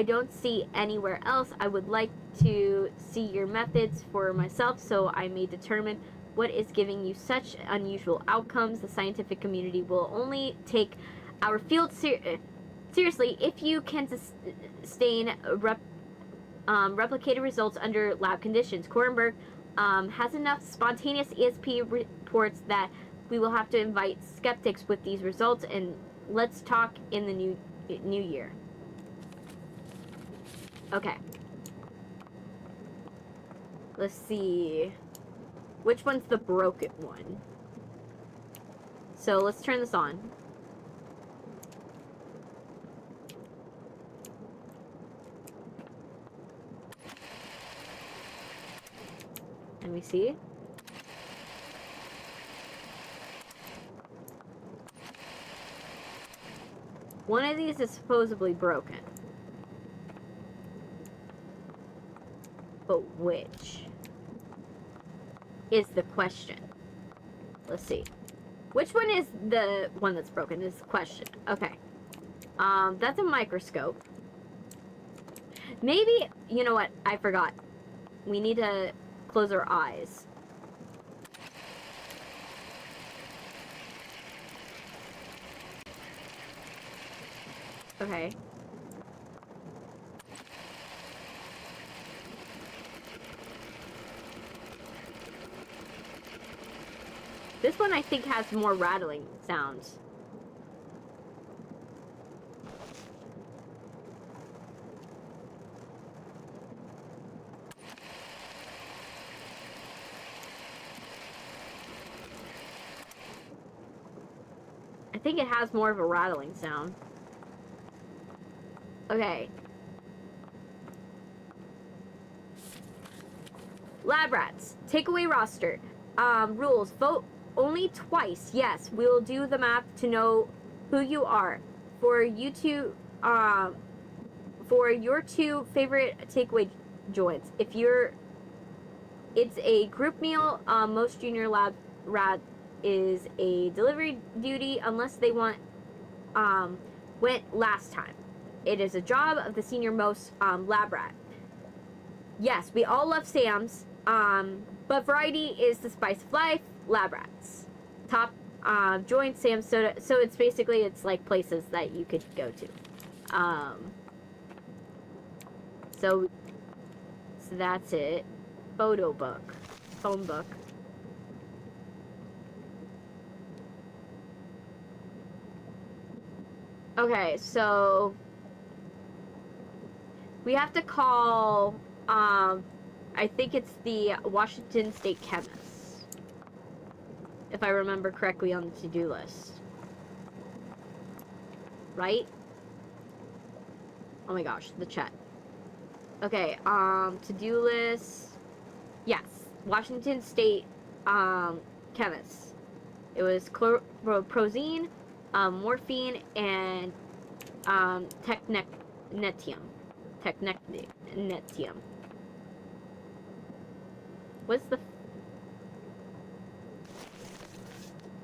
don't see anywhere else. I would like to see your methods for myself so I may determine what is giving you such unusual outcomes. The scientific community will only take our field seriously if you can sustain replicated results under lab conditions. Korenberg has enough spontaneous ESP reports that we will have to invite skeptics with these results, and let's talk in the new year. Okay. Let's see. Which one's the broken one? So let's turn this on. Let me see. One of these is supposedly broken. But which is the question? Let's see. Which one is the one that's broken is the question. Okay. That's a microscope. Maybe, you know what? I forgot. We need to close our eyes. Okay. This one I think has more rattling sounds. I think it has more of a rattling sound. Okay. Lab rats. Takeaway roster. Rules. Vote only twice. Yes, we will do the math to know who you are. For you two, for your two favorite takeaway joints. If you're, it's a group meal. Most junior lab rat is a delivery duty unless they went last time. It is a job of the senior most lab rat. Yes, we all love Sam's, but variety is the spice of life. Lab rats. Top joint Sam's soda. So it's basically, it's like places that you could go to. So that's it. Photo book. Phone book. Okay, so we have to call, I think it's the Washington State chemist, if I remember correctly on the to-do list. Right? Oh my gosh, the chat. Okay, to-do list. Yes, Washington State, chemist. It was chlorprozine, morphine, and, technetium. Technetium. What's the...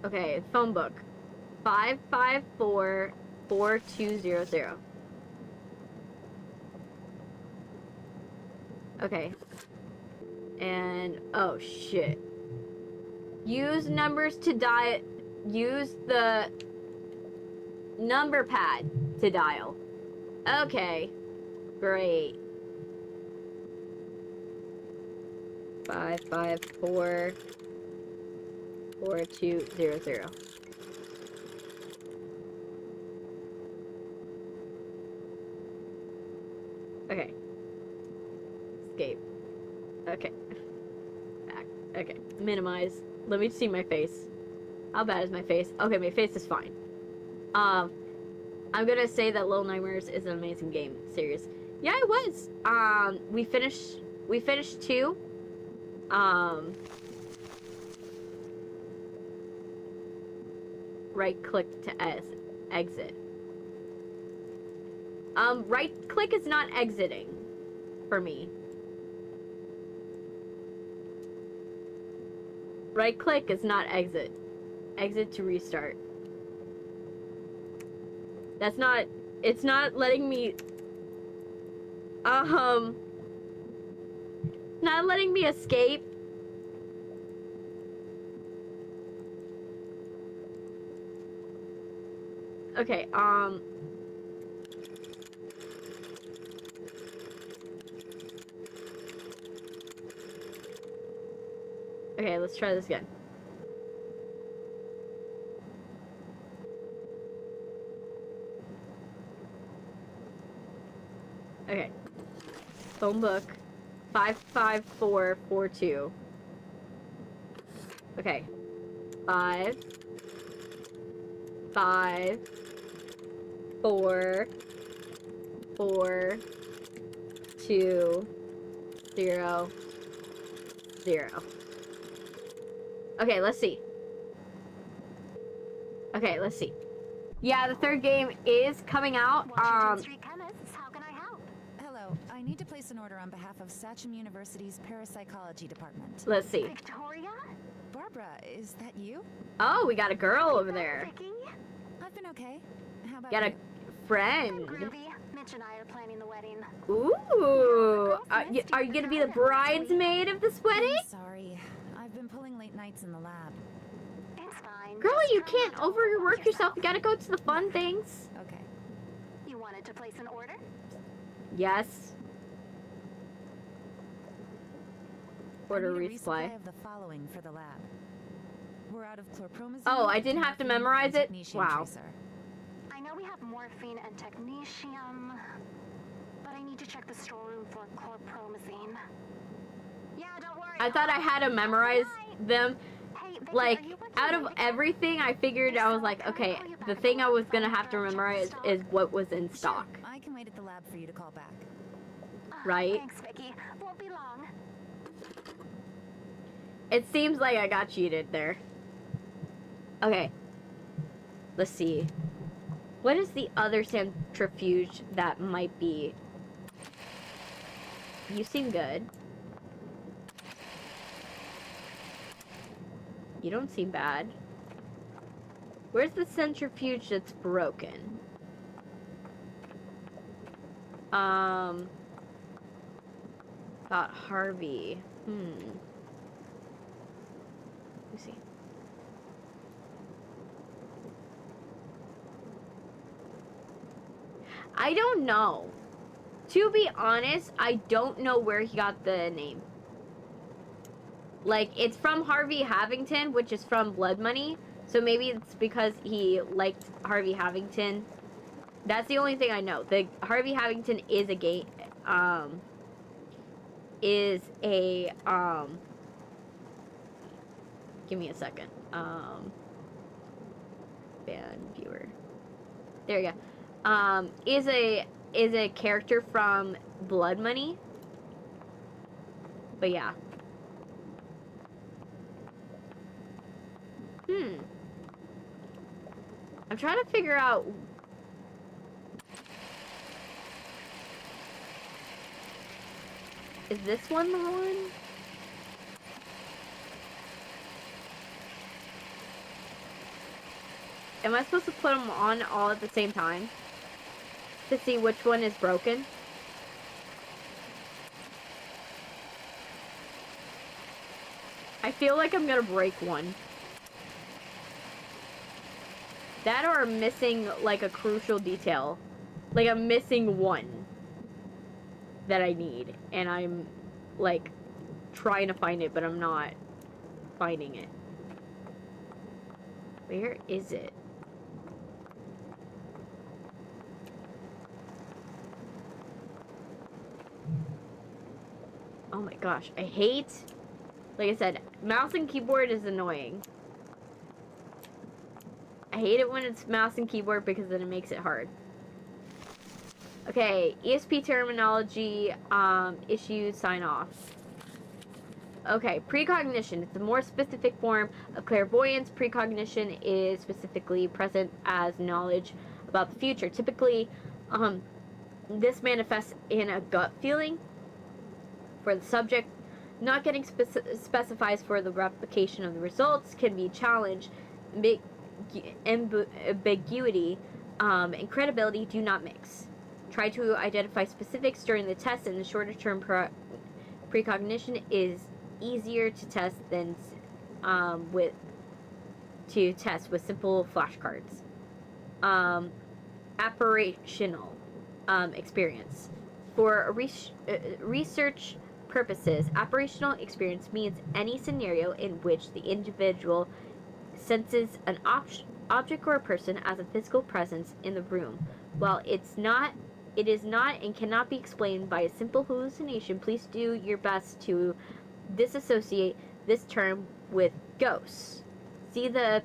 Okay, phone book. 554-4200. Okay. And, oh shit. Use numbers to dial. Use the number pad to dial. Okay. Great. 554-4200. Okay. Escape. Okay. Back. Okay. Minimize. Let me see my face. How bad is my face? Okay, my face is fine. I'm gonna say that Little Nightmares is an amazing game. Serious. Yeah, it was. We finished 2. Right click to exit. Right click is not exiting for me. Right click is not exit. Exit to restart. That's not, it's not letting me, not letting me escape. Okay, okay, let's try this again. Okay. Phone book. 55442. Okay. 5 5 4 4 2 0 0. Okay, let's see. Okay, let's see. Yeah, the third game is coming out. Washington Street Chemists, how can I help? Hello, I need to place an order on behalf of Sachem University's parapsychology department. Let's see. Victoria? Barbara, is that you? Oh, we got a girl over there. Vicky? I've been okay. How about Got a you? I'm friend. groovy. Mitch and I are planning the wedding. Ooh. Are you gonna be the bridesmaid of this wedding? I'm sorry. I've been pulling late nights in the lab. It's fine. Girl, Just you try can't not to overwork yourself. You gotta go to the fun things. Okay. You want to place an order? Yes. Order I need a resupply. resupply of the following for the lab. We're out of chlorpromazine. Oh, I didn't have to morphine, memorize and it? technetium Wow. tracer. I know we have morphine and technetium, but I need to check the storeroom for chlorpromazine. Yeah, don't worry. I thought I had to memorize them. Hey, Vicky, Like, are you working out of late? everything, I figured, I was like, okay, the thing I was gonna have to memorize is what was in stock. Sure, I can wait at the lab for you to call back. Right? Thanks, Vicky. Won't be long. It seems like I got cheated there. Okay. Let's see. What is the other centrifuge that might be? You seem good. You don't seem bad. Where's the centrifuge that's broken? About Harvey. Let me see. I don't know. To be honest, I don't know where he got the name. Like, it's from Harvey Havington, which is from Blood Money. So maybe it's because he liked Harvey Havington. That's the only thing I know. The Harvey Havington is a game, give me a second. Fan viewer. There you go. Is a character from Blood Money. But yeah. I'm trying to figure out. Is this one the one? Am I supposed to put them on all at the same time? To see which one is broken? I feel like I'm gonna break one. That or I'm missing, like, a crucial detail. Like, I'm missing one that I need. And I'm, like, trying to find it, but I'm not finding it. Where is it? Oh my gosh, I hate... Like I said, mouse and keyboard is annoying. I hate it when it's mouse and keyboard because then it makes it hard. Okay, ESP terminology, issue, sign off. Okay, precognition. It's a more specific form of clairvoyance. Precognition is specifically present as knowledge about the future. Typically, this manifests in a gut feeling for the subject. Not getting specifies for the replication of the results can be challenged. Ambiguity and credibility do not mix. Try to identify specifics during the test, and the shorter term precognition is easier to test than with simple flashcards. Apparitional experience. For research purposes, apparitional experience means any scenario in which the individual senses an object or a person as a physical presence in the room. While it is not and cannot be explained by a simple hallucination, please do your best to disassociate this term with ghosts. See the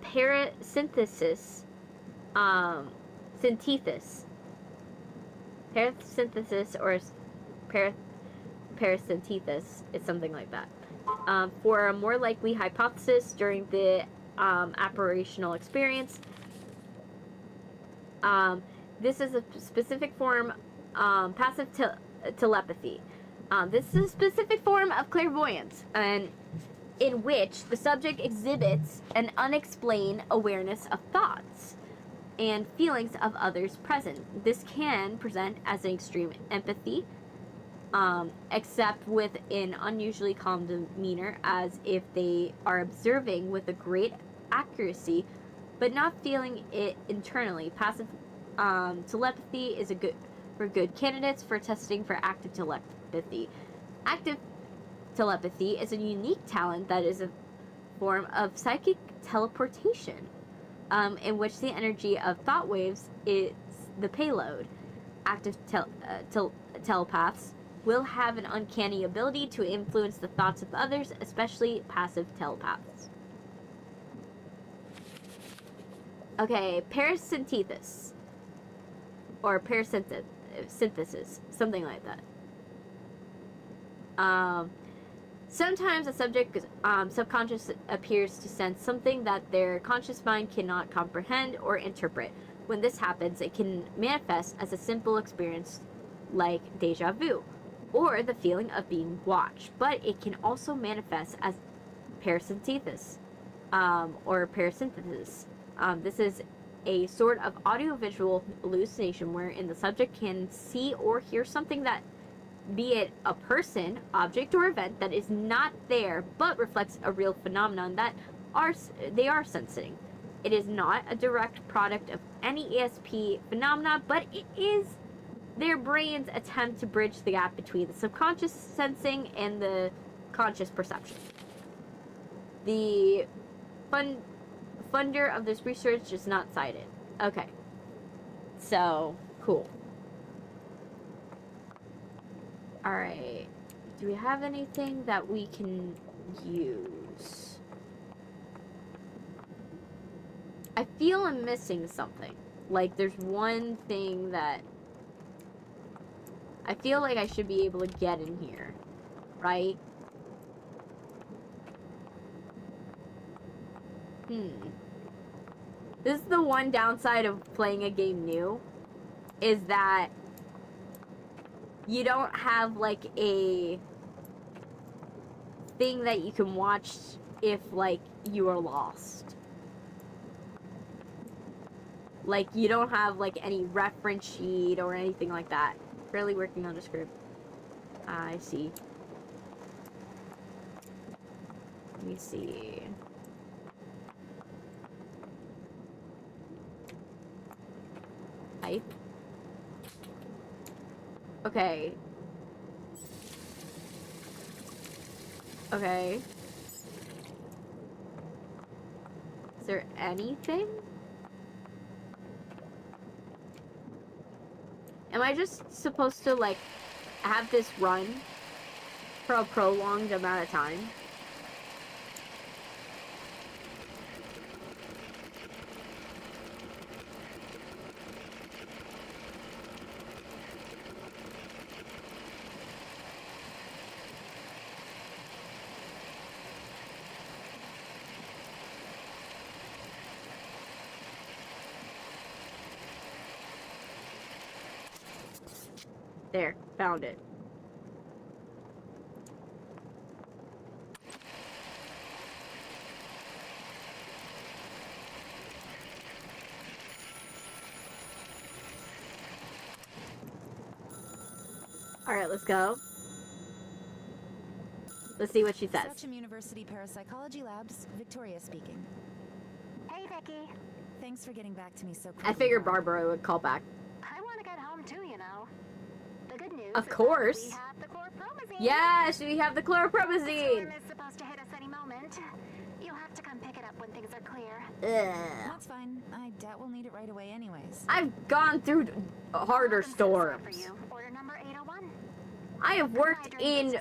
synthesis or parasympathesis is something like that. For a more likely hypothesis during the apparitional experience, this is a specific form passive telepathy. This is a specific form of clairvoyance, and in which the subject exhibits an unexplained awareness of thoughts and feelings of others present. This can present as an extreme empathy, except with an unusually calm demeanor, as if they are observing with a great accuracy, but not feeling it internally. Passive telepathy is for good candidates for testing for active telepathy. Active telepathy is a unique talent that is a form of psychic teleportation, in which the energy of thought waves is the payload. Active telepaths will have an uncanny ability to influence the thoughts of others, especially passive telepaths. Okay, parasynesthesis. Or parasynthesis, something like that. Sometimes a subject's subconscious appears to sense something that their conscious mind cannot comprehend or interpret. When this happens, it can manifest as a simple experience like deja vu, or the feeling of being watched, but it can also manifest as parasynthesis, or parasynthesis. This is a sort of audiovisual hallucination wherein the subject can see or hear something that, be it a person, object, or event, that is not there but reflects a real phenomenon that they are sensing. It is not a direct product of any ESP phenomena, but it is their brain's attempt to bridge the gap between the subconscious sensing and the conscious perception. The funder of this research is not cited. Okay. So, cool. Alright. Do we have anything that we can use? I feel I'm missing something. Like, there's one thing that I feel like I should be able to get in here. Right? This is the one downside of playing a game new, is that you don't have like a thing that you can watch if like you are lost. Like you don't have like any reference sheet or anything like that. Currently working on a script. I see. Let me see. Type. Okay. Okay. Is there anything? Am I just supposed to, like, have this run for a prolonged amount of time? There, found it. Alright, let's go. Let's see what she says. Stardew University Parapsychology Labs, Victoria speaking. Hey, Vicky. Thanks for getting back to me so quickly. I figured Barbara would call back. I want to get home too, you know. The good news Of is course. that we have the chlorpromazine. Yes, we have the The chlorpromazine. storm is supposed to hit us any moment. You'll have to come pick it up when things are clear. Ugh. That's fine. I doubt we'll need it right away anyways. I've gone through harder storms. For you. Order number 801. I have worked in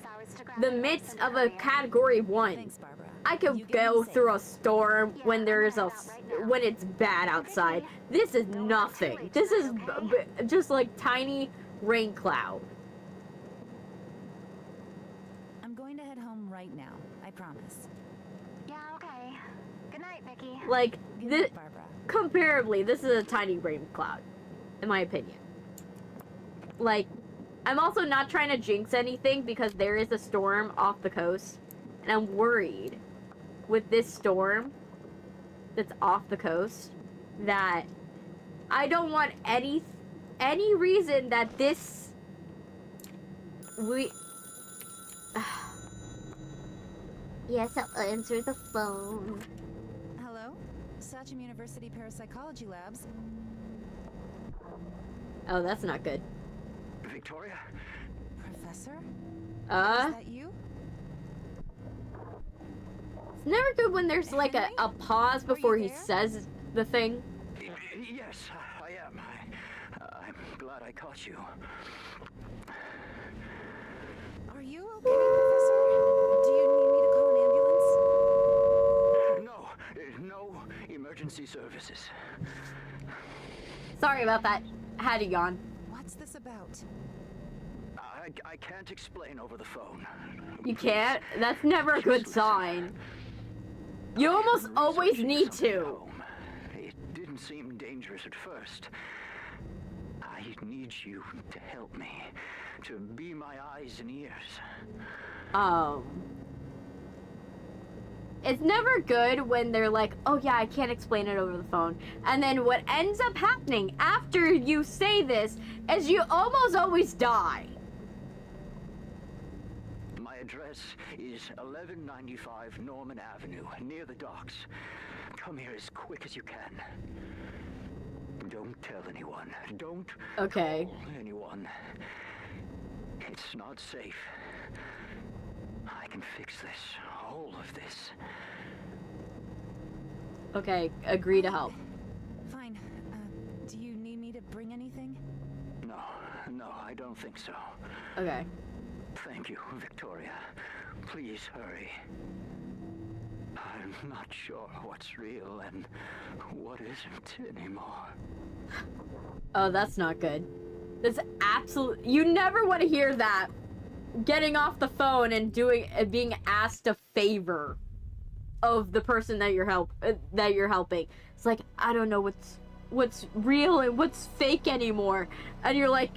the midst of a category 1. Thanks, Barbara. I You could get go home safe. through a storm Yeah, when there I'm is heading out right now. when it's bad outside. This is nothing. This is just like tiny rain cloud. I'm going to head home right now. I promise. Yeah, okay. Good night, Vicky. Like Good this, night, Barbara. comparably, this is a tiny rain cloud, in my opinion. Like, I'm also not trying to jinx anything because there is a storm off the coast, and I'm worried with this storm that's off the coast that I don't want any reason that this Yes, I'll answer the phone. Hello? Stardew University Parapsychology Labs. Oh, that's not good. Victoria? Professor? Is Uh, that you? it's never good when there's like a pause before he there? says the thing. Yes, I am. I'm glad I caught you. Are you okay, Professor? Do you need me to call an ambulance? No emergency services. Sorry about that. Had to yawn. What's this about? I can't explain over the phone. You can't? That's never a good sign. You almost always Researching need something at to. home. It didn't seem dangerous at first. I need you to help me, to be my eyes and ears. It's never good when they're like, oh yeah, I can't explain it over the phone. And then what ends up happening after you say this is you almost always die. My address is 1195 Norman Avenue, near the docks. Come here as quick as you can. Don't tell anyone. Don't Okay. call anyone. It's not safe. I can fix this. All of this. Okay, agree to help. Fine. Do you need me to bring anything? No, I don't think so. Okay. Thank you, Victoria. Please hurry. I'm not sure what's real and what isn't anymore. Oh, that's not good. That's absolute. You never want to hear that. Getting off the phone and being asked a favor of the person that you're helping. It's like, I don't know what's real and what's fake anymore. And you're like,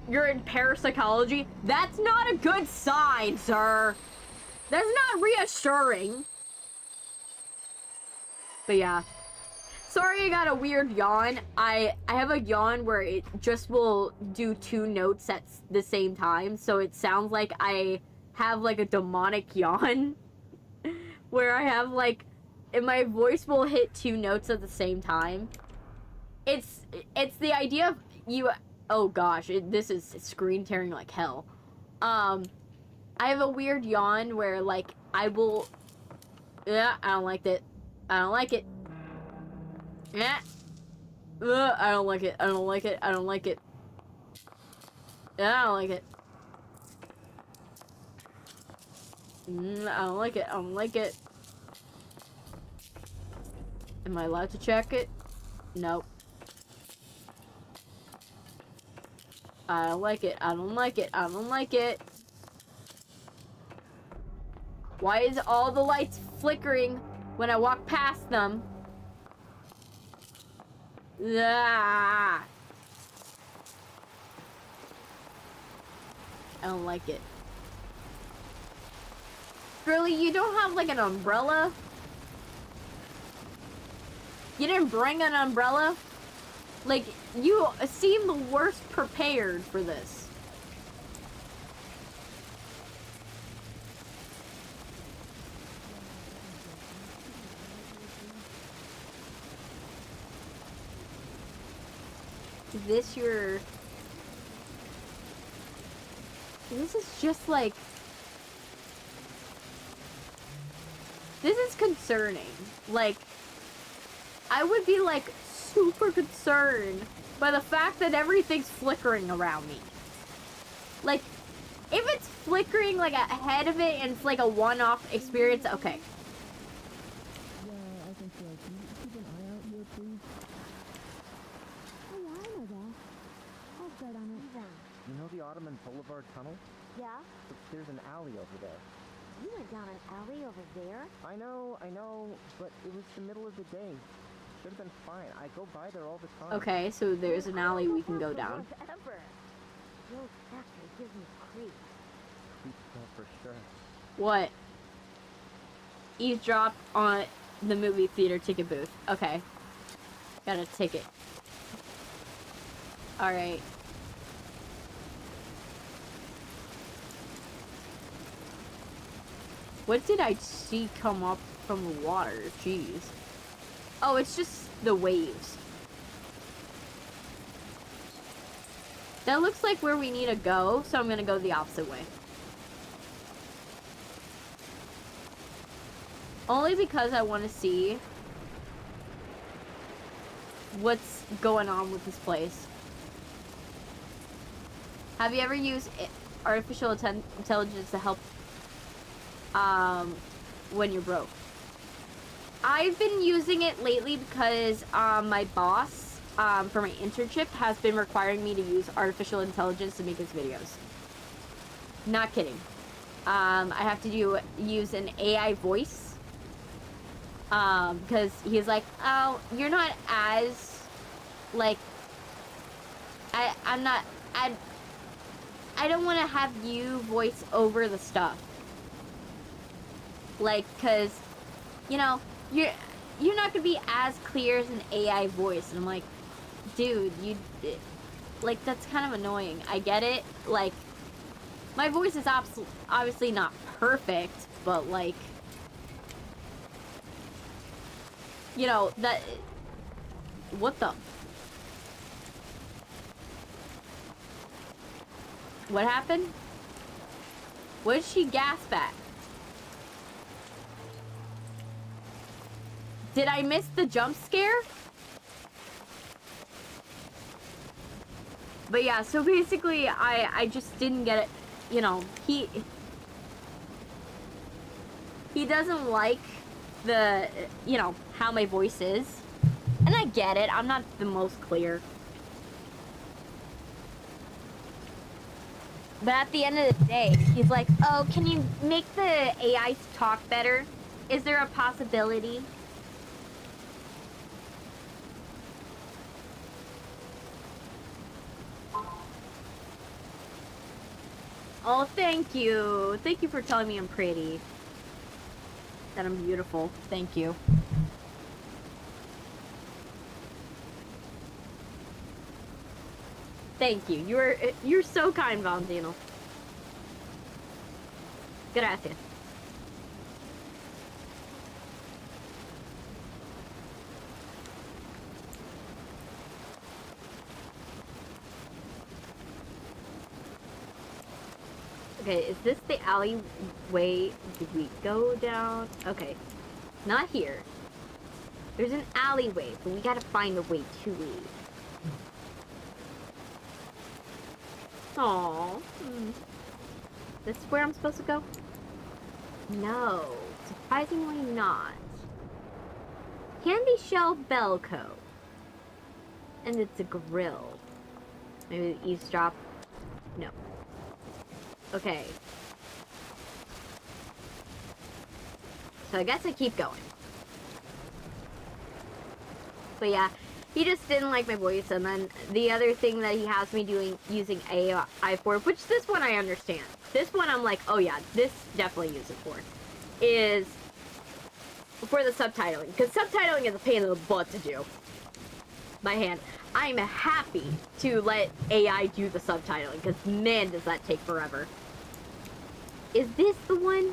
you're in parapsychology. That's not a good sign, sir. That's not reassuring. But yeah. Sorry I got a weird yawn. I have a yawn where it just will do 2 notes at the same time. So it sounds like I have like a demonic yawn. Where I have like, and my voice will hit 2 notes at the same time. It's the idea of you, oh gosh, this is screen tearing like hell. I have a weird yawn where like I will, yeah, I don't like it. I don't like it. Yeah. I don't like it. I don't like it. I don't like it. Yeah, I don't like it. I don't like it. I don't like it. Am I allowed to check it? Nope. I don't like it. I don't like it. I don't like it. Why is all the lights flickering when I walk past them? Ah. I don't like it. Really, you don't have like an umbrella? You didn't bring an umbrella? Like, you seem the worst prepared for this. Is this your... This is just like... This is concerning. Like, I would be like super concerned by the fact that everything's flickering around me. Like, if it's flickering like ahead of it and it's like a one-off experience, okay. Yeah, I think so. Can you keep an eye out here, please? Oh, yeah, I know that. I'll start on it. You know the Ottoman Boulevard tunnel? Yeah? There's an alley over there. You went down an alley over there? I know, but it was the middle of the day. Should have been fine. I go by there all the time. Okay, so there's an alley we can go down. Ever. Your factory gives me creeps. Creeps for sure. What? Eavesdrop on the movie theater ticket booth. Okay. Got a ticket. Alright. What did I see come up from the water? Jeez. Oh, it's just the waves. That looks like where we need to go, so I'm gonna go the opposite way. Only because I want to see what's going on with this place. Have you ever used artificial intelligence to help when you're broke? I've been using it lately because my boss for my internship has been requiring me to use artificial intelligence to make his videos. Not kidding. I have to use an AI voice because he's like, oh, you're not as like I don't want to have you voice over the stuff, like, cause you know you're not gonna be as clear as an AI voice. And I'm like, dude, like, that's kind of annoying. I get it, like, my voice is obviously not perfect, but like, you know, that, what the, what happened? What did she gasp at? Did I miss the jump scare? But yeah, so basically I just didn't get it. You know, he doesn't like the, you know, how my voice is. And I get it. I'm not the most clear. But at the end of the day, he's like, oh, can you make the AI talk better? Is there a possibility? Oh, thank you. Thank you for telling me I'm pretty. That I'm beautiful. Thank you. Thank you. You're so kind, Valentino. Gracias. Okay, is this the alleyway? Did we go down? Okay, not here. There's an alleyway, but we gotta find a way to it. Aww. This is where I'm supposed to go? No, surprisingly not. Candy Shell Belco. And it's a grill. Maybe the eavesdrop? No. Okay. So I guess I keep going. But yeah, he just didn't like my voice. And then the other thing that he has me doing, using AI for, which this one I understand. This one I'm like, oh yeah, this definitely use it for, is for the subtitling. Because subtitling is a pain in the butt to do by hand. I'm happy to let AI do the subtitling, because man, does that take forever. Is this the one?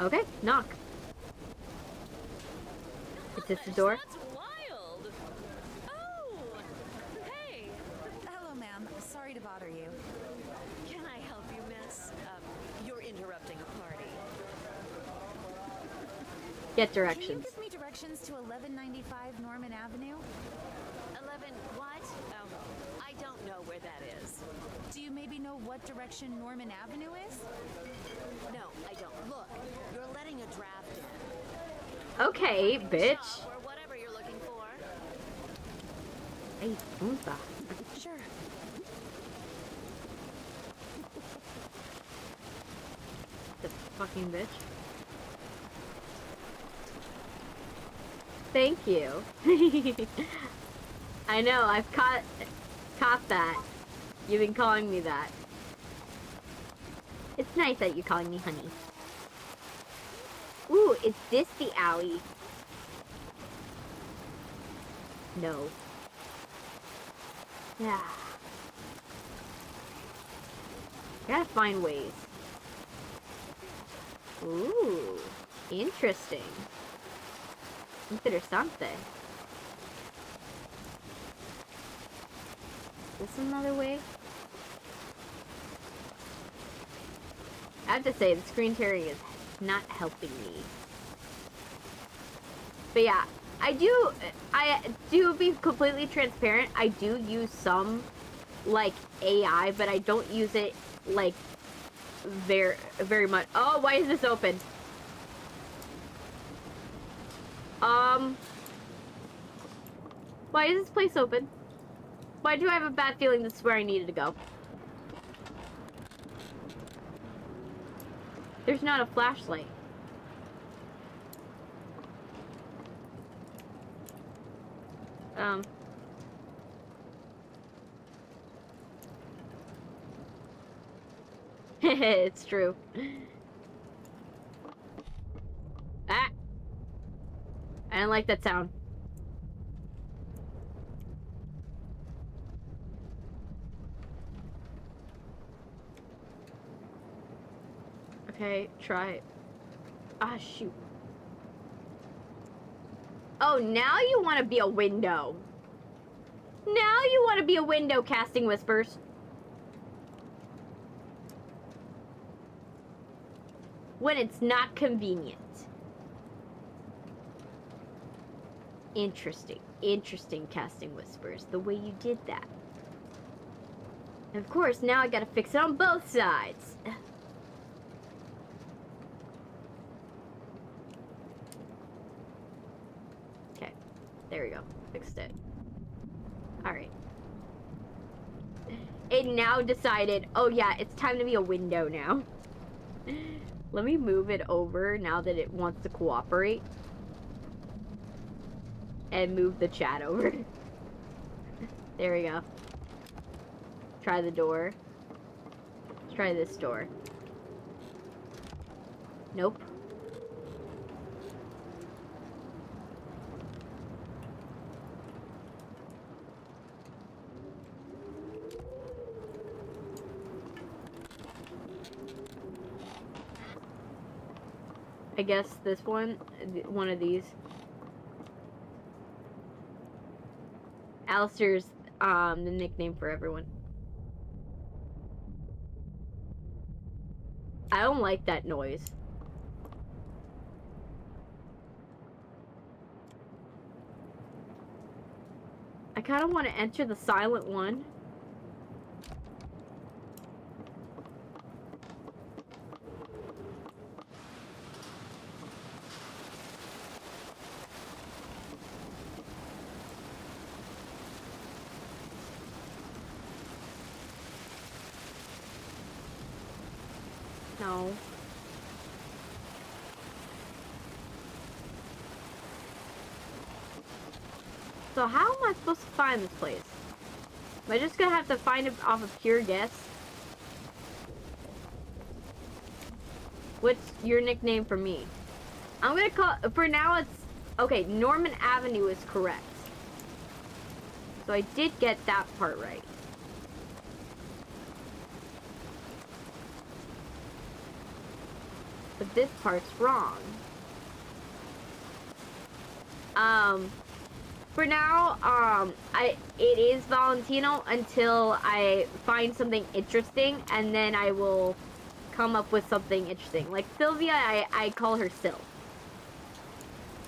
Okay, knock. Is this the door? That's wild. Oh, hey. Hello, ma'am. Sorry to bother you. Can I help you, miss? You're interrupting a party. Get Can you directions. give me directions to 1195 Norman Avenue? 11 what? Oh, I don't know where that is. Do you maybe know what direction Norman Avenue is? No, I don't. Look, you're letting a draft in. Okay, bitch. Shop or whatever you're looking for. Hey, puta. Sure. The fucking bitch. Thank you. I know, I've caught that. You've been calling me that. It's nice that you're calling me honey. Ooh, is this the alley? No. Yeah. Gotta find ways. Ooh. Interesting. Interessante. Is this another way? I have to say, the screen tearing is not helping me. But yeah, I do be completely transparent. I do use some, like, AI, but I don't use it, like, very much. Oh, why is this open? Why is this place open? Why do I have a bad feeling this is where I needed to go? There's not a flashlight. It's true. Ah! I don't like that sound. Okay, try it. Ah, shoot. Oh, now you want to be a window. Now you want to be a window, casting whispers. When it's not convenient. Interesting. Interesting, casting whispers. The way you did that. And of course, now I gotta fix it on both sides. Okay. There we go. Fixed it. Alright. It now decided, oh yeah, it's time to be a window now. Let me move it over now that it wants to cooperate. And move the chat over. There we go. Try the door. Let's try this door. Nope. I guess this one of these. Alistair's the nickname for everyone. I don't like that noise. I kind of want to enter the silent one. No. So how am I supposed to find this place? Am I just gonna have to find it off of pure guess? What's your nickname for me? I'm gonna call, for now it's, okay, Norman Avenue is correct. So I did get that part right. But this part's wrong. For now, it is Valentino until I find something interesting, and then I will come up with something interesting. Like Sylvia, I call her Syl.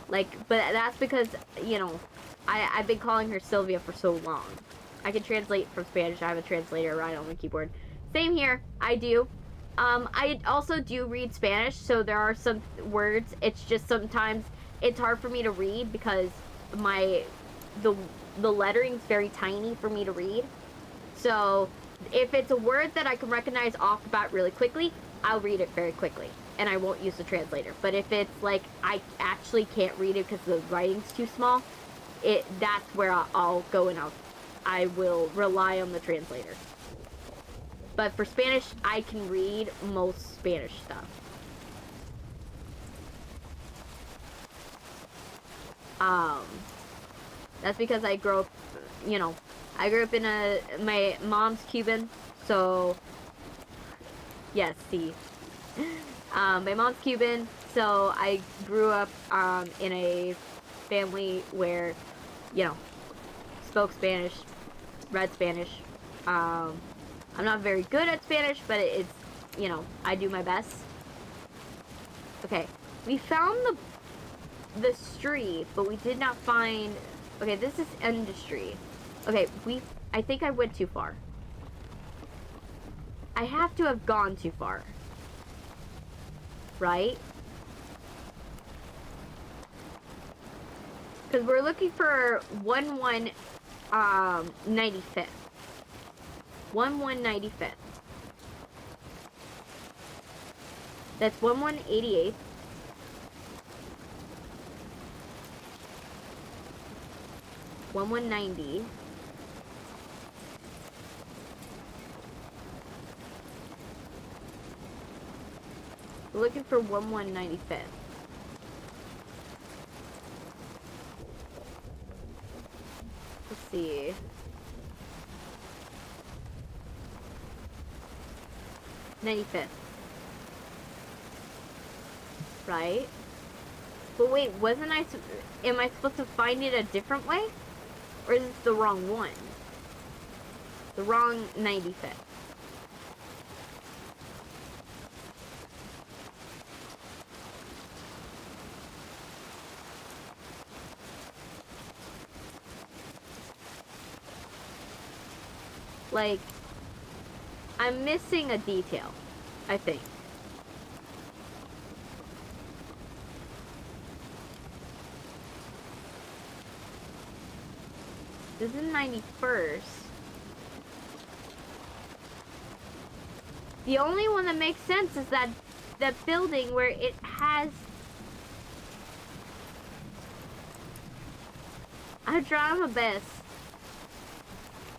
Like, but that's because, you know, I've been calling her Sylvia for so long. I can translate from Spanish. I have a translator right on the keyboard. Same here. I do. I also do read Spanish, so there are some words. It's just sometimes it's hard for me to read because the lettering's very tiny for me to read. So if it's a word that I can recognize off the bat really quickly, I'll read it very quickly, and I won't use the translator. But if it's like I actually can't read it because the writing's too small, that's where I'll go and I will rely on the translator. But for Spanish, I can read most Spanish stuff. That's because I grew up, you know, I grew up in my mom's Cuban, so, yes, see. My mom's Cuban, So I grew up in a family where, you know, spoke Spanish, read Spanish. I'm not very good at Spanish, but it's, you know, I do my best. Okay, we found the street, but we did not find. Okay, this is industry. Okay, I think I went too far. I have to have gone too far. Right? Because we're looking for 1195th. 1195th. That's 1188th. $1190. We're looking for 1195th. Let's see. $95th. Right? But wait, am I supposed to find it a different way? Or is this the wrong one? The wrong 95th. Like, I'm missing a detail, I think. This is 91st. The only one that makes sense is that building where it has Hydrate Abyss.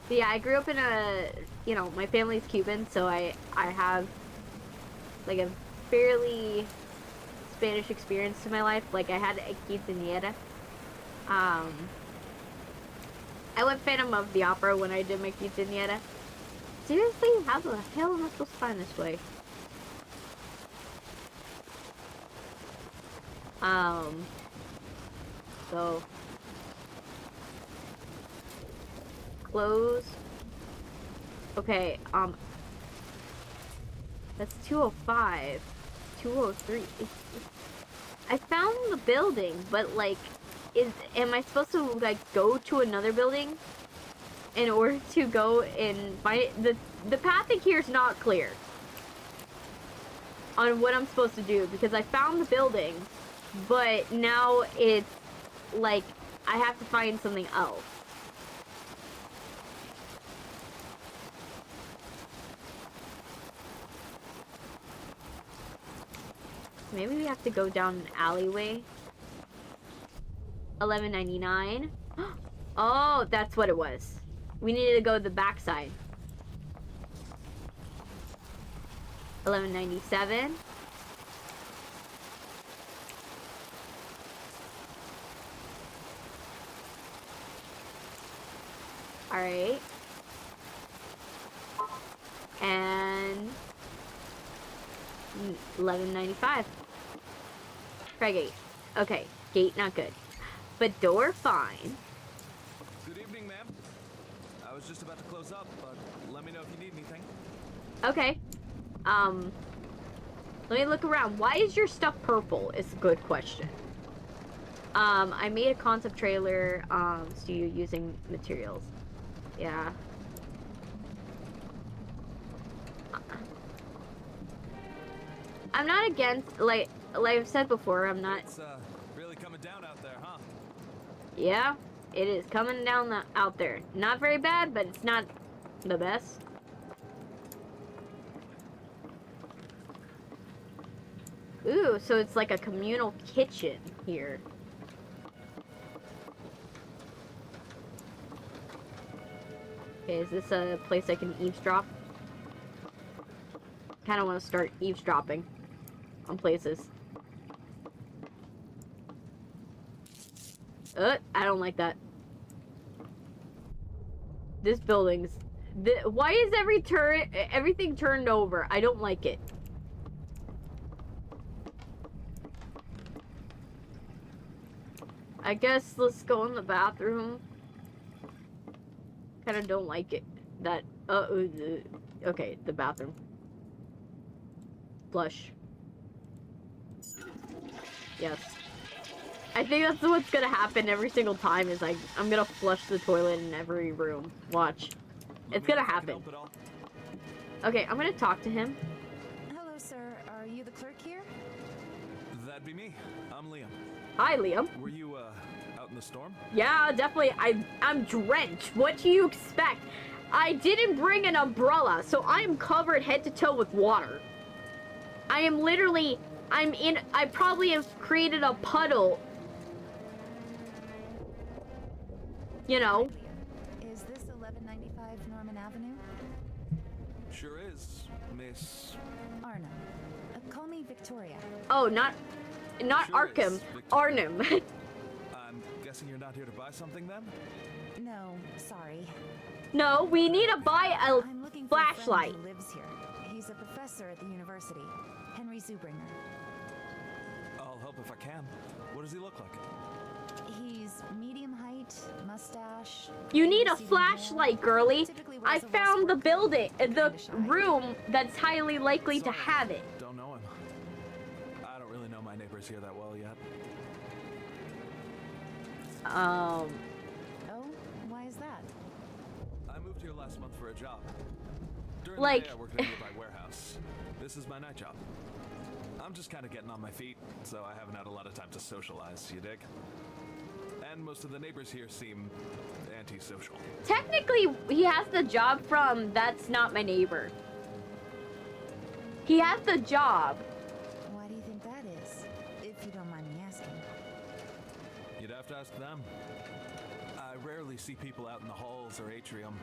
Yeah, I grew up in a, you know, my family's Cuban, so I have like a fairly Spanish experience to my life. Like I had a quinceañera. I went Phantom of the Opera when I did my quinceañera. Seriously? How the hell am I supposed to find this way? So close. Okay, that's 205. 203. I found the building, but like, am I supposed to like go to another building in order to go and find it? The pathing here is not clear on what I'm supposed to do, because I found the building, but now it's like I have to find something else. Maybe we have to go down an alleyway. 1199. Oh, that's what it was. We needed to go to the backside. 1197. All right. And 1195. Try gate. Okay, gate not good, but door fine. Good evening, ma'am. I was just about to close up, but let me know if you need anything. Okay. Let me look around. Why is your stuff purple? Is a good question. I made a concept trailer. So you're using materials. Yeah. I'm not against, like I've said before, I'm not. It's really coming down out there, huh? Yeah, it is coming down out there. Not very bad, but it's not the best. Ooh, so it's like a communal kitchen here. Okay, is this a place I can eavesdrop? Kind of want to start eavesdropping on places. I don't like that. This building's... why is everything turned over? I don't like it. I guess let's go in the bathroom. Kind of don't like it. That, okay, the bathroom. Flush. Yes. I think that's what's gonna happen every single time is like, I'm gonna flush the toilet in every room. Watch. It's gonna happen. Okay, I'm gonna talk to him. Hello, sir. Are you the clerk here? That'd be me. I'm Liam. Hi, Liam. Were you, out in the storm? Yeah, definitely. I'm drenched. What do you expect? I didn't bring an umbrella, so I am covered head to toe with water. I am literally, I probably have created a puddle. You know. Is this 1195 Norman Avenue? Sure is, Miss... Arnhem. Call me Victoria. Oh, not Sure Arkham, is, Victoria. Arnhem. I'm guessing you're not here to buy something then? No, sorry. No, we need to buy a I'm looking for a friend flashlight. who lives here. He's a professor at the university. Henry Zubringer. I'll help if I can. What does he look like? He's medium height, mustache. You need a receding flashlight, hair. girly. Typically I wears a found the Westwork building, coat, the kinda shy. room that's highly likely to Sorry, have it. Don't know him. I don't really know my neighbors here that well yet. Oh, why is that? I moved here last month for a job. During Like- the day, I worked in a nearby warehouse. This is my night job. I'm just kind of getting on my feet, so I haven't had a lot of time to socialize, you dig? And most of the neighbors here seem antisocial. Technically, he has the job from That's Not My Neighbor. He has the job. Why do you think that is? If you don't mind me asking. You'd have to ask them. I rarely see people out in the halls or atrium.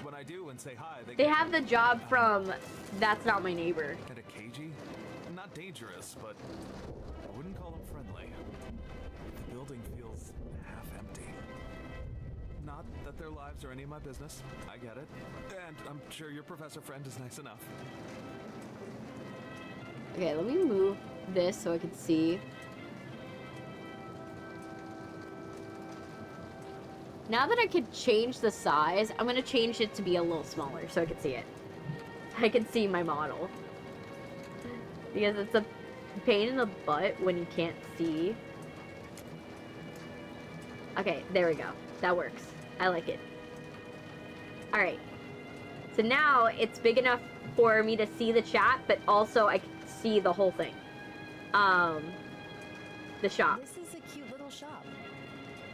When I do and say hi, They have the job from That's Not My Neighbor. kind of cagey. Not dangerous, but I wouldn't call them friendly. The building feels half empty. Not that their lives are any of my business. I get it. And I'm sure your professor friend is nice enough. Okay, let me move this so I can see. Now that I can change the size, I'm gonna change it to be a little smaller so I can see it. I can see my model. Because it's a pain in the butt when you can't see. Okay, there we go. That works. I like it. Alright. So now it's big enough for me to see the chat, but also I can see the whole thing. The shop. This is a cute little shop.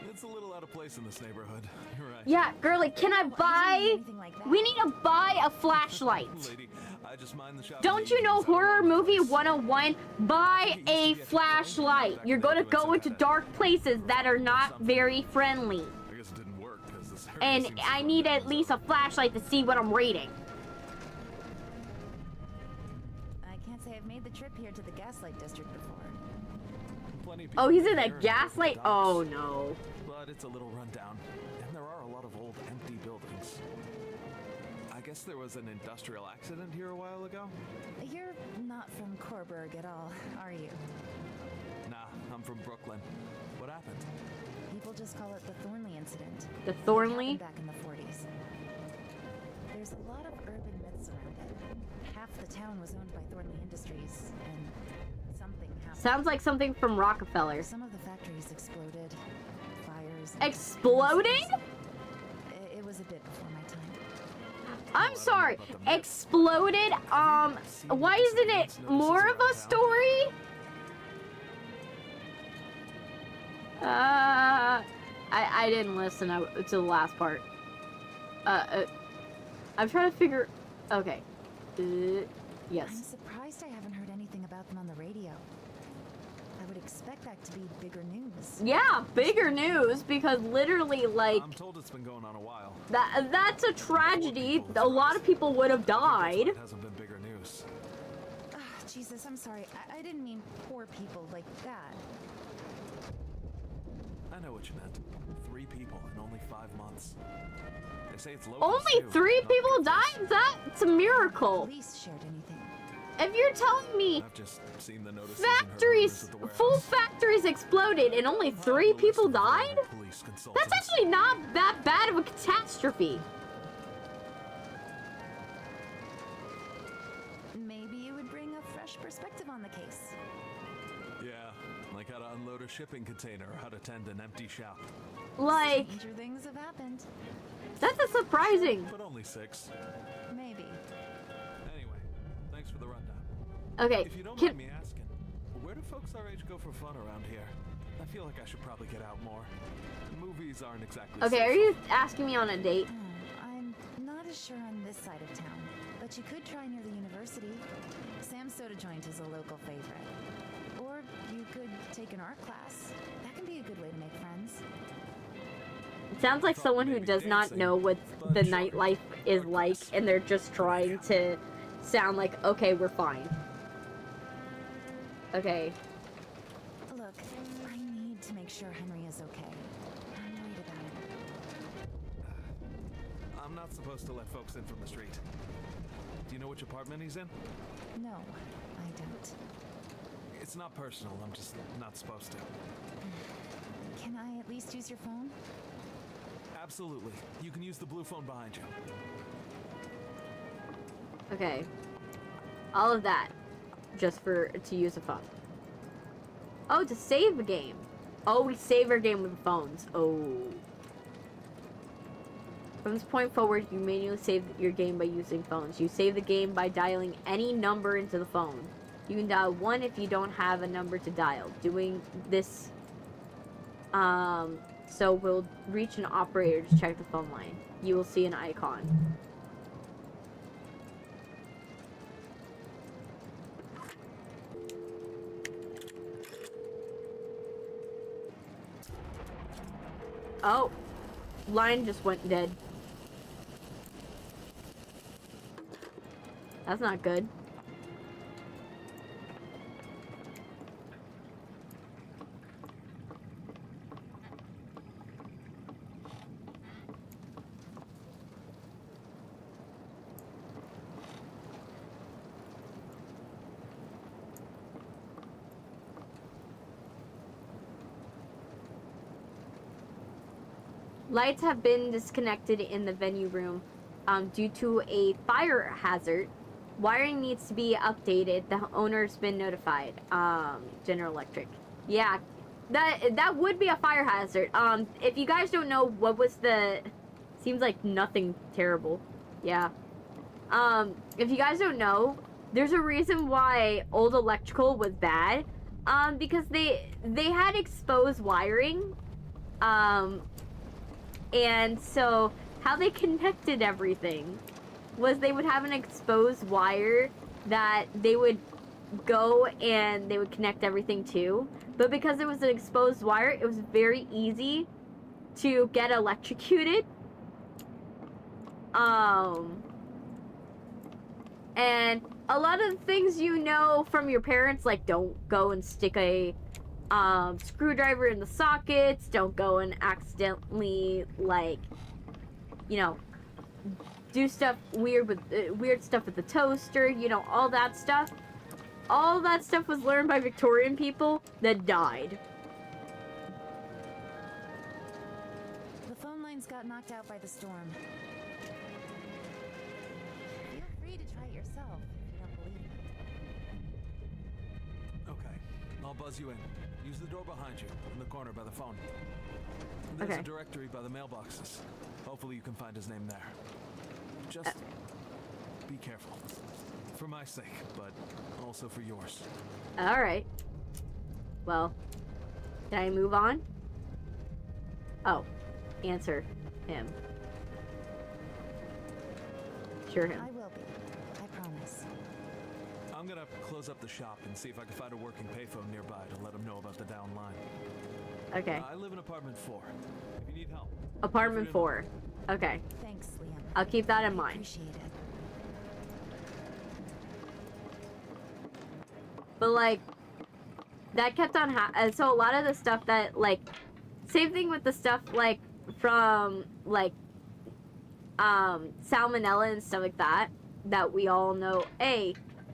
It's a little out of place in this neighborhood. You're right. Yeah, girly, can I buy... Anything like that. We need to buy a flashlight. Lady, I just mind the shop. Don't you know Horror Movie 101? Buy a flashlight. You're gonna go into dark places that are not very friendly. I guess it didn't work because this area And seems I so need at closed least a up. flashlight to see what I'm reading. I can't say I've made the trip here to the Gaslight District before. Plenty of Oh, people he's in a here and gaslight? docks, Oh, no. But it's a little rundown, and there are a lot of old empty buildings. I guess there was an industrial accident here a while ago? You're not from Coburg at all, are you? Nah, I'm from Brooklyn. What happened? People just call it the Thornley incident. The It Thornley? happened back in the 40s. There's a lot of urban myths around it. Half the town was owned by Thornley Industries, and something happened. Sounds like something from Rockefeller. Some of the factories exploded. Fires. Exploding? It was a bit before my time. I'm sorry. Exploded? Why isn't it more of a story? I didn't listen to the last part. I'm trying to figure... Okay. I'm Yes. surprised I haven't heard anything about them on the radio. I would expect that to be bigger news. Yeah, bigger news, because literally, like, I'm told it's been going on a while. that's a tragedy. A lot of people would have died. It hasn't been bigger news. Ah, Jesus, I'm sorry. I didn't mean poor people like that. I know what you meant. 3 people in only 5 months. They say it's local. Only 3 people died? That's a miracle. Police shared anything. If you're telling me I've just seen the notices factories, full factories exploded and only 3 people died, that's actually not that bad of a catastrophe. Maybe you would bring a fresh perspective on the case. Yeah, like how to unload a shipping container or how to tend an empty shop. Like, Stranger things have happened. that's a surprising. But only 6. Maybe. Anyway, thanks for the rundown. Okay, If you don't mind me asking, where do folks our age go for fun around here? I feel like I should probably get out more. Movies aren't exactly okay, are social. you asking me on a date? I'm not as sure on this side of town, but you could try near the university. Sam's Soda Joint is a local favorite. Or you could take an art class. That can be a good way to make friends. It sounds like someone who does not know what the nightlife is like, and they're just trying to sound like, okay, we're fine. Okay. Look, I need to make sure Henry is okay. I'm worried about him. I'm not supposed to let folks in from the street. Do you know which apartment he's in? No, I don't. It's not personal, I'm just not supposed to. Can I at least use your phone? Absolutely. You can use the blue phone behind you. Okay. All of that. Just to use a phone. Oh, to save a game. Oh, we save our game with phones. Oh. From this point forward, you manually save your game by using phones. You save the game by dialing any number into the phone. You can dial 1 if you don't have a number to dial. Doing this, so we'll reach an operator to check the phone line. You will see an icon. Oh, line just went dead. That's not good. Lights have been disconnected in the venue room due to a fire hazard. Wiring needs to be updated. The owner's been notified. General Electric. Yeah, that would be a fire hazard. If you guys don't know, what was the... Seems like nothing terrible. Yeah. If you guys don't know, there's a reason why old electrical was bad. Because they had exposed wiring. And so, how they connected everything was they would have an exposed wire that they would go and they would connect everything to. But because it was an exposed wire, it was very easy to get electrocuted. And a lot of things you know from your parents, like don't go and stick a screwdriver in the sockets, don't go and accidentally, like, you know, do stuff weird with weird stuff with the toaster, you know, all that stuff. All that stuff was learned by Victorian people that died. The phone lines got knocked out by the storm. Feel free to try it yourself if you don't believe me. Okay, I'll buzz you in. Use the door behind you, in the corner by the phone. There's Okay. a directory by the mailboxes. Hopefully you can find his name there. Just be careful. For my sake, but also for yours. Alright. Well, can I move on? Oh, answer him. Sure him. I will be. I promise. I'm gonna close up the shop and see if I can find a working payphone nearby to let him know about the down line. Okay. I live in apartment 4. If you need help. Apartment 4. Okay. Thanks, Liam. I'll keep that in mind. Appreciate it. But like, that kept on so a lot of the stuff that, like, same thing with the stuff like from like salmonella and stuff like that we all know,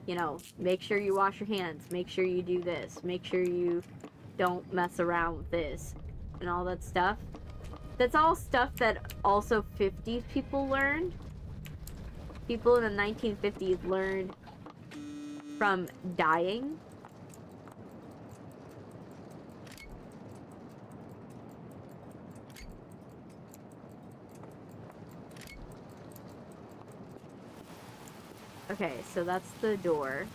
you know, make sure you wash your hands, make sure you do this, make sure you don't mess around with this, and all that stuff. That's all stuff that also 50s people learned. People in the 1950s learned from dying. Okay, so that's the door.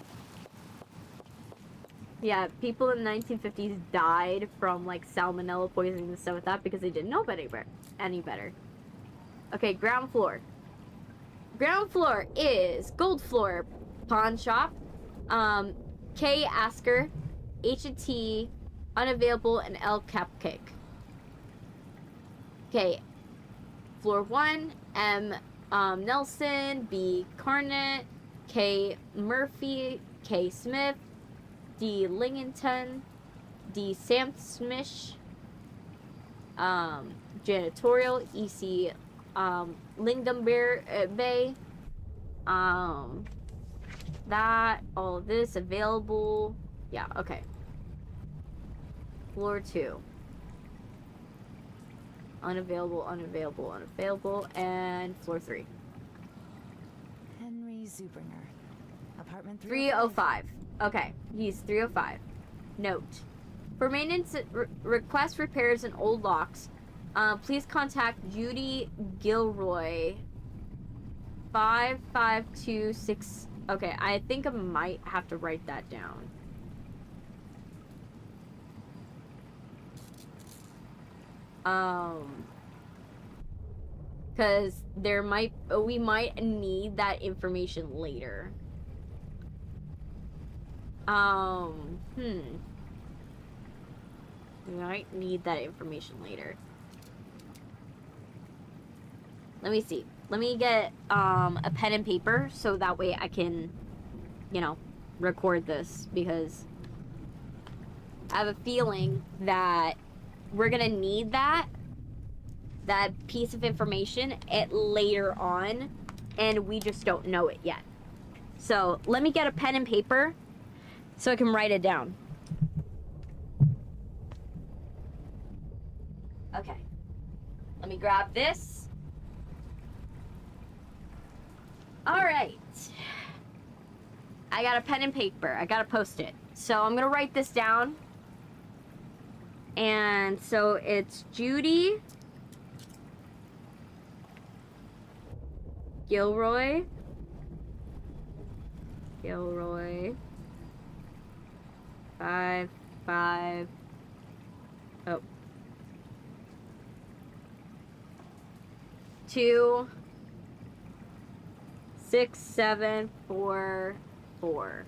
Yeah, people in the 1950s died from, like, salmonella poisoning and stuff like that because they didn't know any better. Okay, ground floor. Ground floor is Gold Floor Pawn Shop, K Asker, H&T, Unavailable, and L Cupcake. Okay, floor 1, M Nelson, B Carnett, K Murphy, K Smith, D Lingington, D Samsmish, Janitorial, EC Lingdom Bay, that, all of this available. Yeah, okay. Floor 2. Unavailable, unavailable, unavailable, and floor 3. Henry Zubringer. Apartment 305. Okay, he's 305. Note. For maintenance, request repairs and old locks, please contact Judy Gilroy. 5526. Okay, I think I might have to write that down. Because we might need that information later. We might need that information later. Let me see. Let me get a pen and paper so that way I can, you know, record this, because I have a feeling that we're gonna need that piece of information later on, and we just don't know it yet. So let me get a pen and paper so I can write it down. Okay. Let me grab this. All right. I got a pen and paper. I got to post it. So I'm going to write this down. And so it's Judy Gilroy. 55. Oh. 2 6 7 4 4.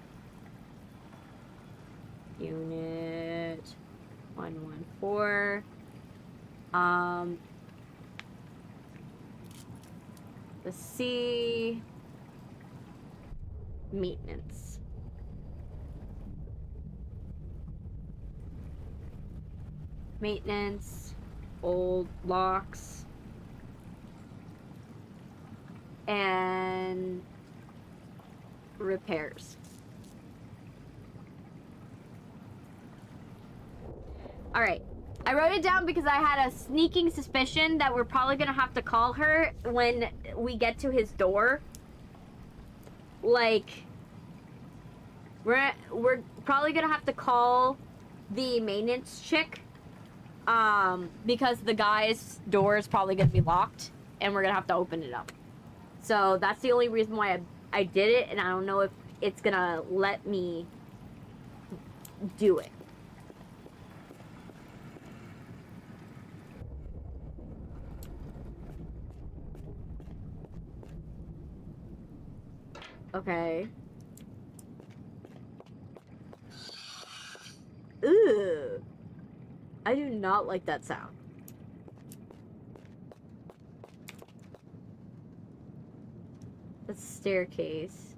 Unit 114. Let's see. Maintenance. Old locks. And repairs. All right. I wrote it down because I had a sneaking suspicion that we're probably gonna have to call her when we get to his door. Like, we're probably gonna have to call the maintenance chick, because the guy's door is probably gonna be locked, and we're gonna have to open it up. So that's the only reason why I did it, and I don't know if it's gonna let me do it. Okay. Ugh. I do not like that sound. That's a staircase.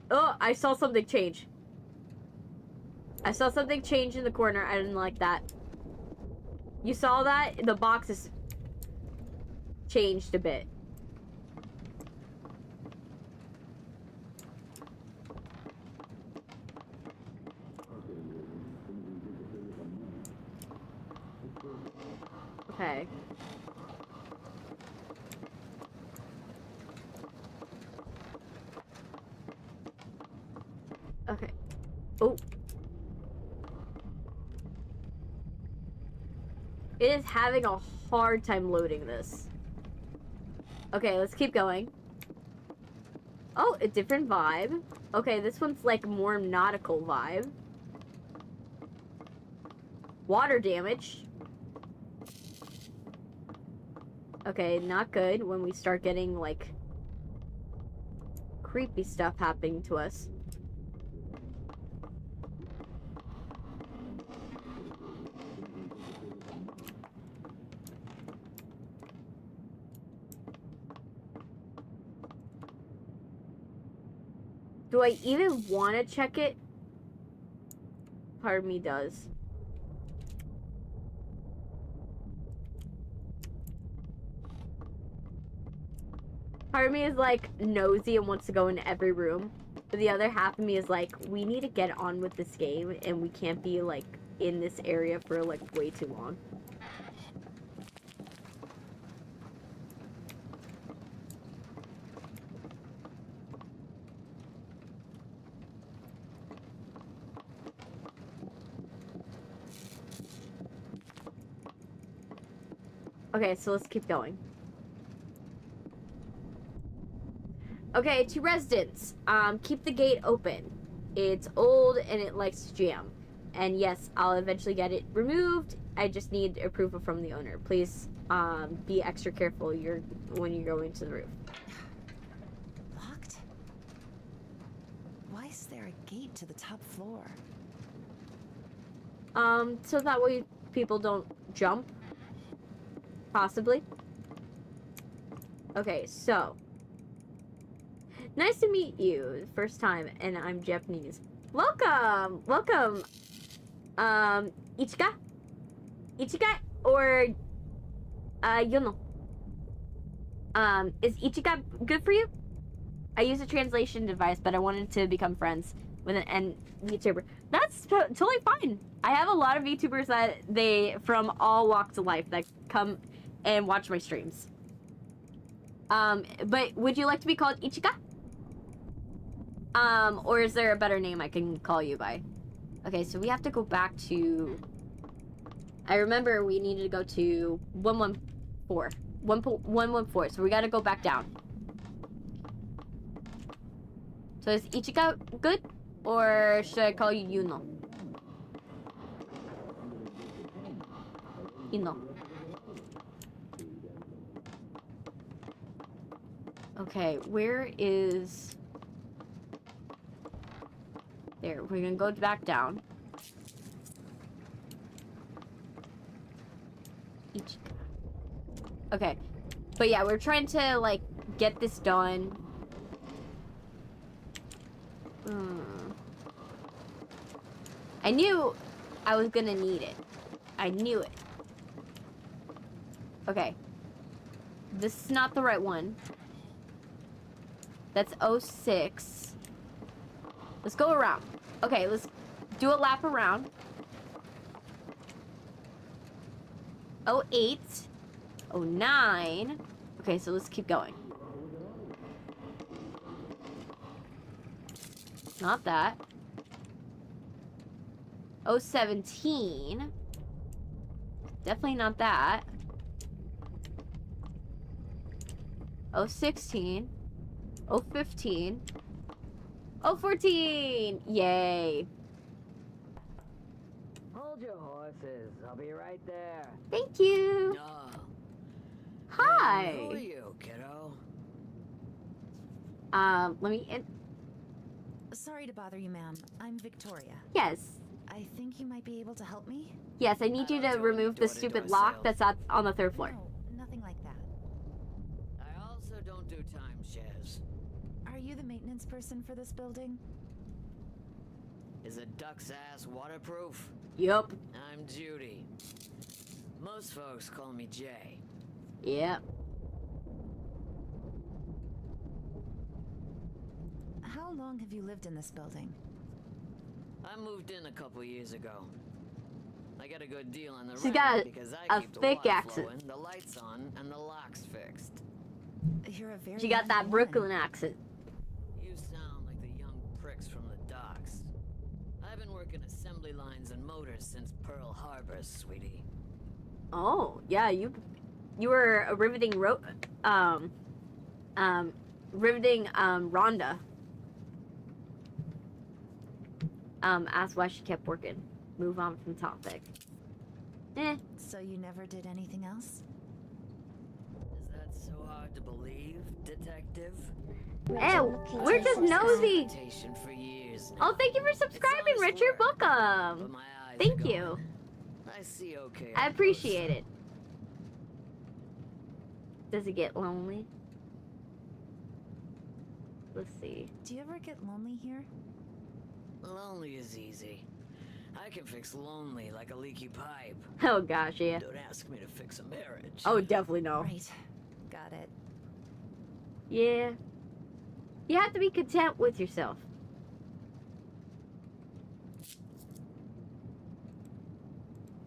Oh, I saw something change. I saw something change in the corner. I didn't like that. You saw that? The box is changed a bit. Okay. Okay. Oh. It is having a hard time loading this. Okay, let's keep going. Oh, a different vibe. Okay, this one's like more nautical vibe. Water damage. Okay, not good when we start getting like creepy stuff happening to us. Do I even want to check it? Part of me does. Part of me is like nosy and wants to go in every room. But the other half of me is like, we need to get on with this game and we can't be like in this area for like way too long. Okay, so let's keep going. Okay, to residents, keep the gate open. It's old and it likes to jam. And yes, I'll eventually get it removed. I just need approval from the owner. Please be extra careful when you're going to the roof. Locked? Why is there a gate to the top floor? So that way people don't jump. Possibly. Okay, so. Nice to meet you. First time, and I'm Japanese. Welcome! Welcome! Ichika? Ichika or, Yono? Is Ichika good for you? I use a translation device, but I wanted to become friends with an VTuber. That's totally fine. I have a lot of VTubers that from all walks of life that come and watch my streams. But would you like to be called Ichika? Or is there a better name I can call you by? Okay, so we have to go back to... I remember we needed to go to 114. 114, so we gotta go back down. So is Ichika good? Or should I call you Yuno? Yuno. Okay, where is... There, we're gonna go back down. Okay. But yeah, we're trying to, like, get this done. I knew I was gonna need it. I knew it. Okay. This is not the right one. That's 06. Let's go around. Okay, let's do a lap around. 08. 09. Okay, so let's keep going. Not that. 017. Definitely not that. 016. 015. 014. Yay. Hold your horses. I'll be right there. Thank you. Oh. Hi. Hey, who are you, kiddo? Let me Sorry to bother you, ma'am. I'm Victoria. Yes. I think you might be able to help me? Yes, I need you to remove the stupid lock that's on the third floor. No, nothing like that. I also don't do timeshares. Are you the maintenance person for this building? Is a duck's ass waterproof? Yup. I'm Judy. Most folks call me Jay. Yep. How long have you lived in this building? I moved in a couple years ago. I I get a good deal on the She's rent got because I a keep the thick water accent. flowing, the lights on, and the locks fixed. You're a very She got young that one. Brooklyn accent. You sound like the young pricks from the docks. I've been working assembly lines and motors since Pearl Harbor, sweetie. Oh, yeah, you were a riveting Rhonda. Asked why she kept working. Move on from topic. So you never did anything else? Is that so hard to believe, detective? We're just nosy. Reputation for years now. Oh, thank you for subscribing, It's honest Richard work, Bookham. but my eyes Thank are you. going. I see okay. I up appreciate it. Does it get lonely? Let's see. Do you ever get lonely here? close. Lonely is easy. I can fix lonely like a leaky pipe. Oh gosh, yeah. Don't ask me to fix a marriage. Oh, definitely no. Right. Got it. Yeah. You have to be content with yourself.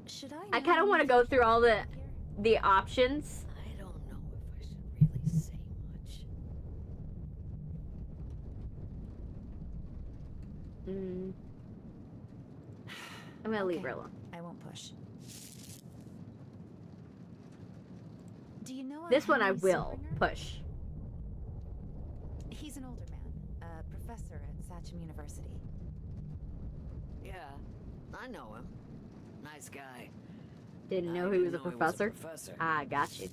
Should I kind of want to go through all here? the options. I don't know if I should really say much. I'm gonna leave Okay. her alone. I won't push. Do you know a This one I Henry will Silverner? push. He's an older man, a professor at Sachem University. Yeah, I know him. Nice guy. Didn't I know he didn't was a know professor. professor. Ah, got you.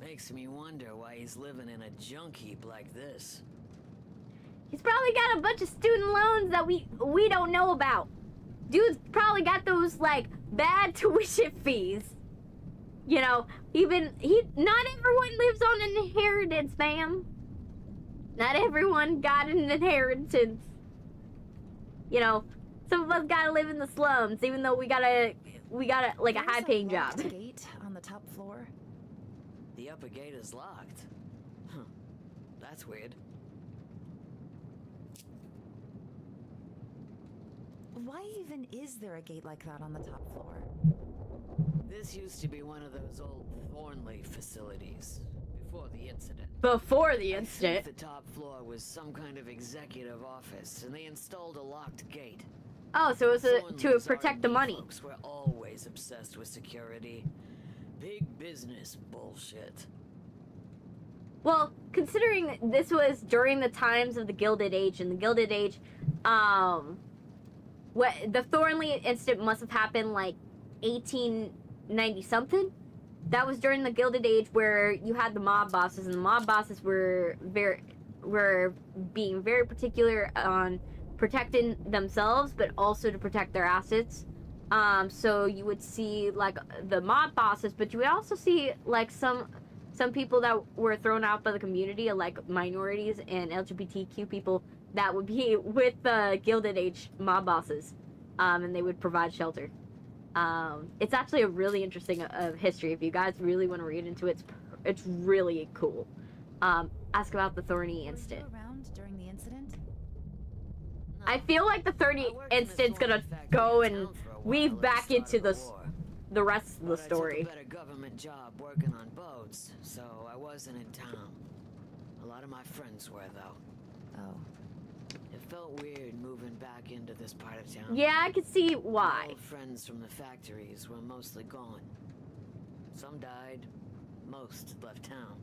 Makes me wonder why he's living in a junk heap like this. He's probably got a bunch of student loans that we don't know about. Dude's probably got those like bad tuition fees. You know, not everyone lives on an inheritance, ma'am. Not everyone got an inheritance. You know, some of us gotta live in the slums, even though we got like a There's high-paying job. locked gate on the top floor. The upper gate is locked. Huh. That's weird. Why even is there a gate like that on the top floor? This used to be one of those old Thornley facilities before the incident. Before the I incident. think the top floor was some kind of executive office, and they installed a locked gate. Oh, so it was to Thornley's protect the R&D money. Folks were always obsessed with security. Big business bullshit. Well, considering this was during the times of the Gilded Age, and the Gilded Age, what the Thornley incident must have happened like 1890 something. That was during the Gilded Age where you had the mob bosses, and the mob bosses were being very particular on protecting themselves, but also to protect their assets. So you would see like the mob bosses, but you would also see like some people that were thrown out by the community, like minorities and LGBTQ people that would be with the Gilded Age mob bosses, and they would provide shelter. It's actually a really interesting history. If you guys really want to read into it, it's really cool. Ask about the Thorny incident. Were you around during the incident? I feel like the Thorny I worked in a incident's Thorny gonna factory go in and town for a while weave at the back start into of the the war. the rest of the But story. I took a better government job working on boats, so I wasn't in town. A lot of my friends were, though. Oh. It felt weird moving back into this part of town. Yeah, I can see My why. old friends from the factories were mostly gone. Some died, most left town,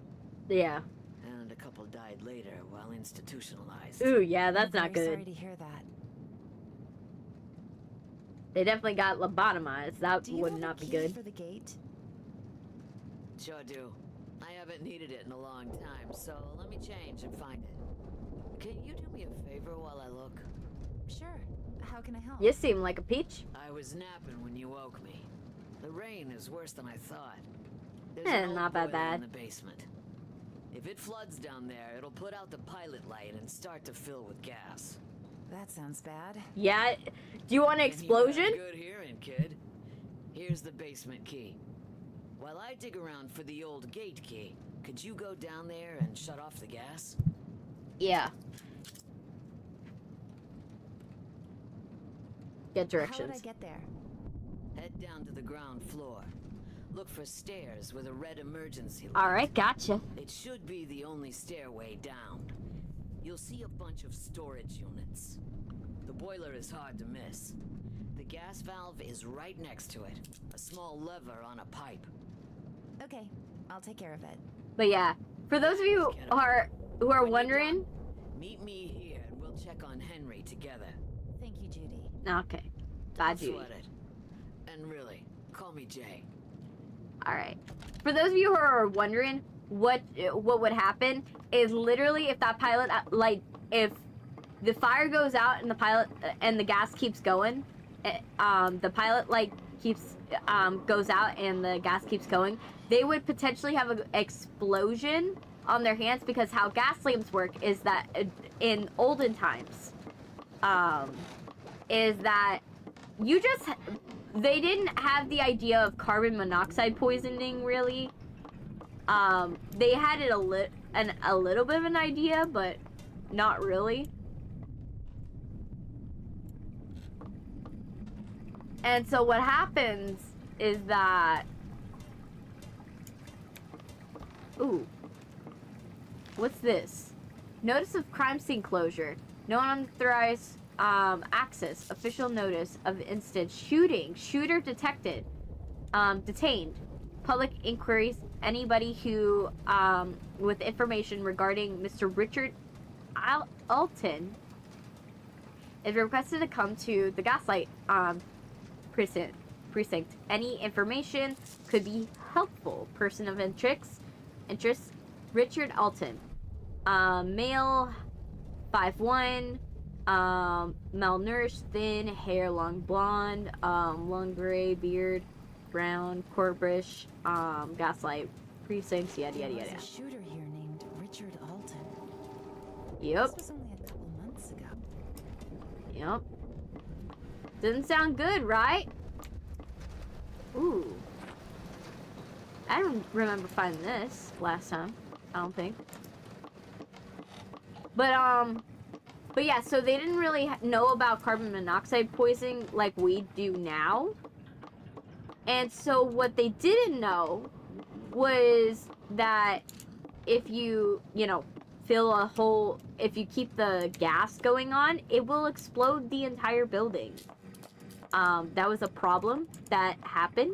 Yeah. and a couple died later while institutionalized. Ooh, yeah, that's I'm not very good. Sorry to hear that. They definitely got lobotomized. That Do you would have not a be key good. for the gate? Sure do. I haven't needed it in a long time, so let me change and find it. Can you do me a favor while I look? Sure. How can I help? You seem like a peach. I was napping when you woke me. The rain is worse than I thought. There's Eh, an old not that boiler bad. in the basement. If it floods down there, it'll put out the pilot light and start to fill with gas. That sounds bad. Yeah. Do you want an And you explosion? have good hearing, kid. Here's the basement key. While I dig around for the old gate key, could you go down there and shut off the gas? Yeah. Get How would I directions. get there? Head down to the ground floor. Look for stairs with a red emergency light. Alright, gotcha. It should be the only stairway down. You'll see a bunch of storage units. The boiler is hard to miss. The gas valve is right next to it. A small lever on a pipe. Okay, I'll take care of it. But yeah, for those of you who are wondering... Meet me here and we'll check on Henry together. Thank you, Judy. Okay. Bye, Don't Judy. sweat it. And really, call me Jay. Alright. For those of you who are wondering what would happen is literally if that pilot, like, if the fire goes out and the pilot, and the gas keeps going, the pilot, like, goes out and the gas keeps going, they would potentially have an explosion on their hands because how gas lamps work is that in olden times, is that they didn't have the idea of carbon monoxide poisoning, really. They had it a little bit of an idea, but not really. And so what happens is that... Ooh. What's this? Notice of crime scene closure. No unauthorized access. Official notice of incident. Shooting. Shooter detected. Detained. Public inquiries. Anybody who, with information regarding Mr. Richard Alton is requested to come to the Gaslight, precinct. Any information could be helpful. Person of interest, Richard Alton. Male, 5'1", malnourished, thin, hair long blonde, long gray, beard, brown, corbrish, Gaslight precincts, yada yada yada. There was a shooter here named Richard Alton. Yep. This was only a couple months ago. Yep. Doesn't sound good, right? Ooh. I don't remember finding this last time. I don't think. But yeah, so they didn't really know about carbon monoxide poisoning like we do now. And so what they didn't know was that if you fill a hole, if you keep the gas going on, it will explode the entire building. That was a problem that happened.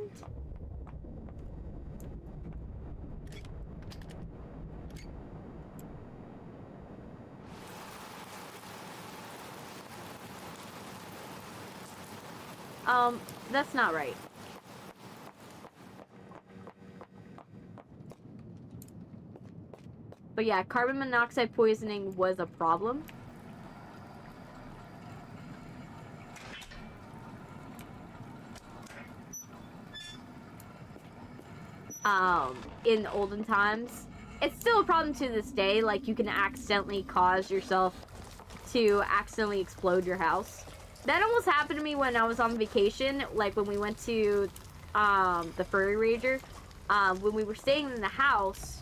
That's not right. But yeah, carbon monoxide poisoning was a problem. In olden times. It's still a problem to this day. Like, you can accidentally cause yourself to accidentally explode your house. That almost happened to me when I was on vacation. Like, when we went to, the Furry Rager. When we were staying in the house,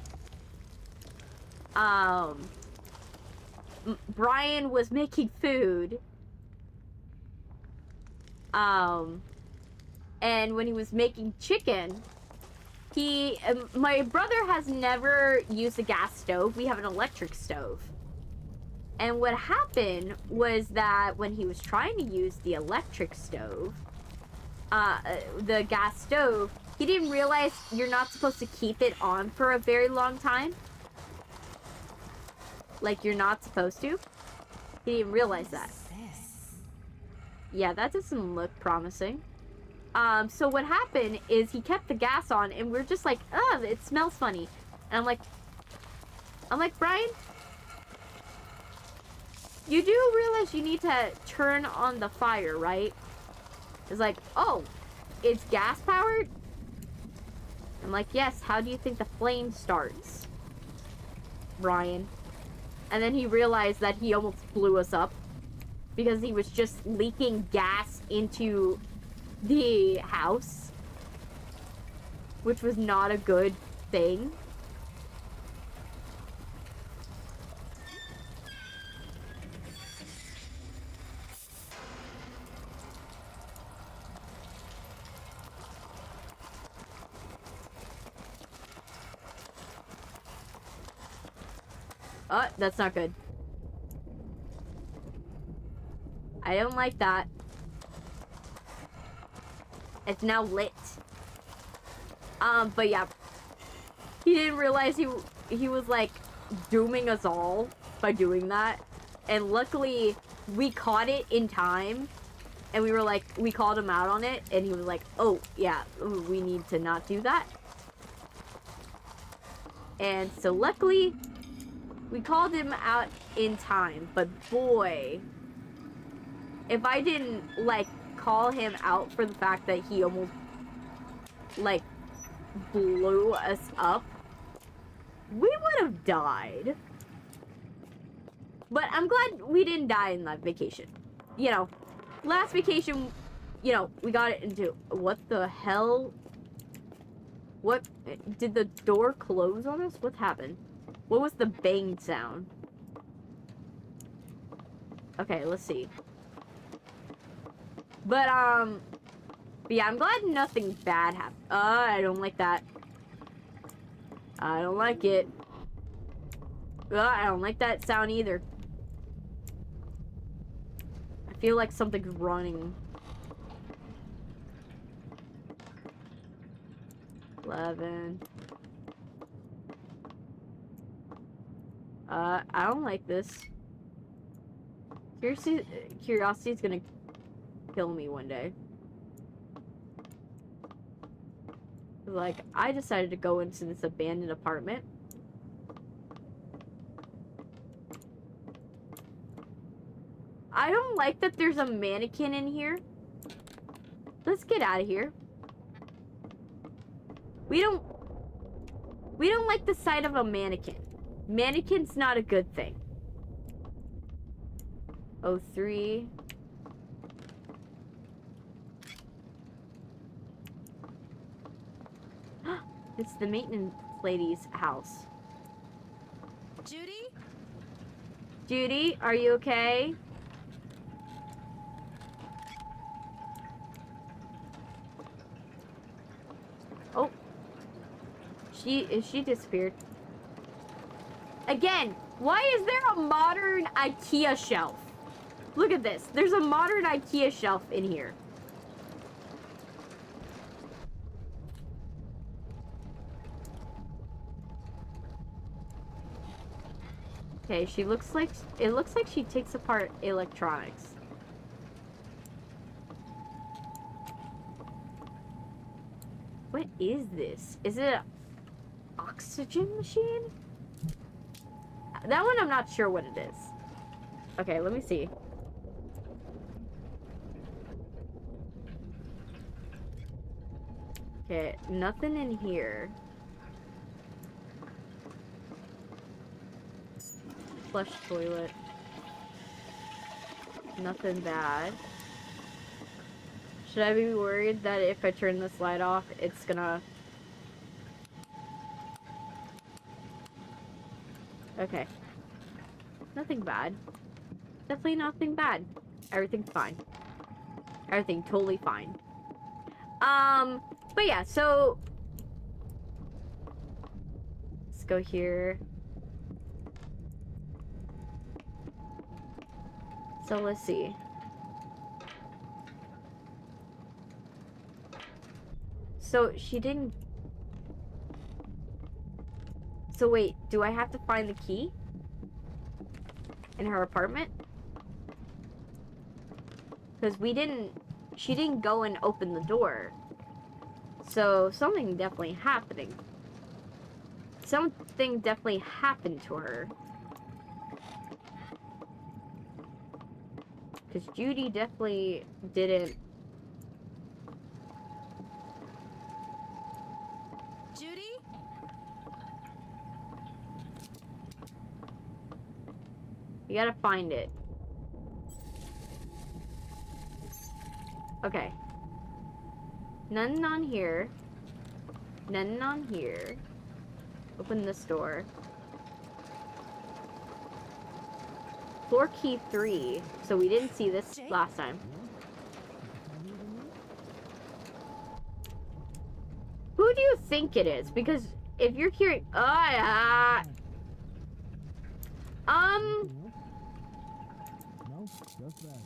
Brian was making food. And when he was making chicken, my brother has never used a gas stove. We have an electric stove. And what happened was that when he was trying to use the electric stove, the gas stove, he didn't realize you're not supposed to keep it on for a very long time. Like, you're not supposed to. He didn't realize that. Yeah, that doesn't look promising. So what happened is he kept the gas on, and we're just like, ugh, it smells funny. And I'm like, Brian, you do realize you need to turn on the fire, right? It's like, oh, it's gas powered? I'm like, yes, how do you think the flame starts, Brian? And then he realized that he almost blew us up because he was just leaking gas into the house, which was not a good thing. That's not good. I don't like that. It's now lit. But yeah. He didn't realize he was like dooming us all by doing that. And luckily we caught it in time. And we were like, we called him out on it, and he was like, oh, yeah, we need to not do that. And so luckily, we called him out in time. But boy, if I didn't, like, call him out for the fact that he almost, like, blew us up, we would have died. But I'm glad we didn't die in that vacation. You know. Last vacation, you know, we got it into... What the hell? What? Did the door close on us? What happened? What was the bang sound? Okay, let's see. But yeah, I'm glad nothing bad happened. I don't like that. I don't like it. I don't like that sound either. I feel like something's running. 11. I don't like this. Curiosity is gonna kill me one day. Like, I decided to go into this abandoned apartment. I don't like that there's a mannequin in here. Let's get out of here. We don't like the sight of a mannequin. Mannequin's not a good thing. 03. It's the maintenance lady's house. Judy? Judy, are you okay? Oh. She disappeared. Again, why is there a modern IKEA shelf? Look at this. There's a modern IKEA shelf in here. Okay, it looks like she takes apart electronics. What is this? Is it an oxygen machine? That one I'm not sure what it is. Okay, let me see. Okay, nothing in here. Flush toilet. Nothing bad. Should I be worried that if I turn this light off, it's gonna... Okay. Nothing bad. Definitely nothing bad. Everything's fine. Everything totally fine. But yeah, so... Let's go here. So let's see. So she didn't... So wait, do I have to find the key? In her apartment? Because she didn't go and open the door. So something definitely happening. Something definitely happened to her. Because Judy definitely didn't... Judy? You gotta find it. Okay. None on here. None on here. Open this door. Floor key 3. So we didn't see this last time. Who do you think it is? Because if you're hearing... Just that.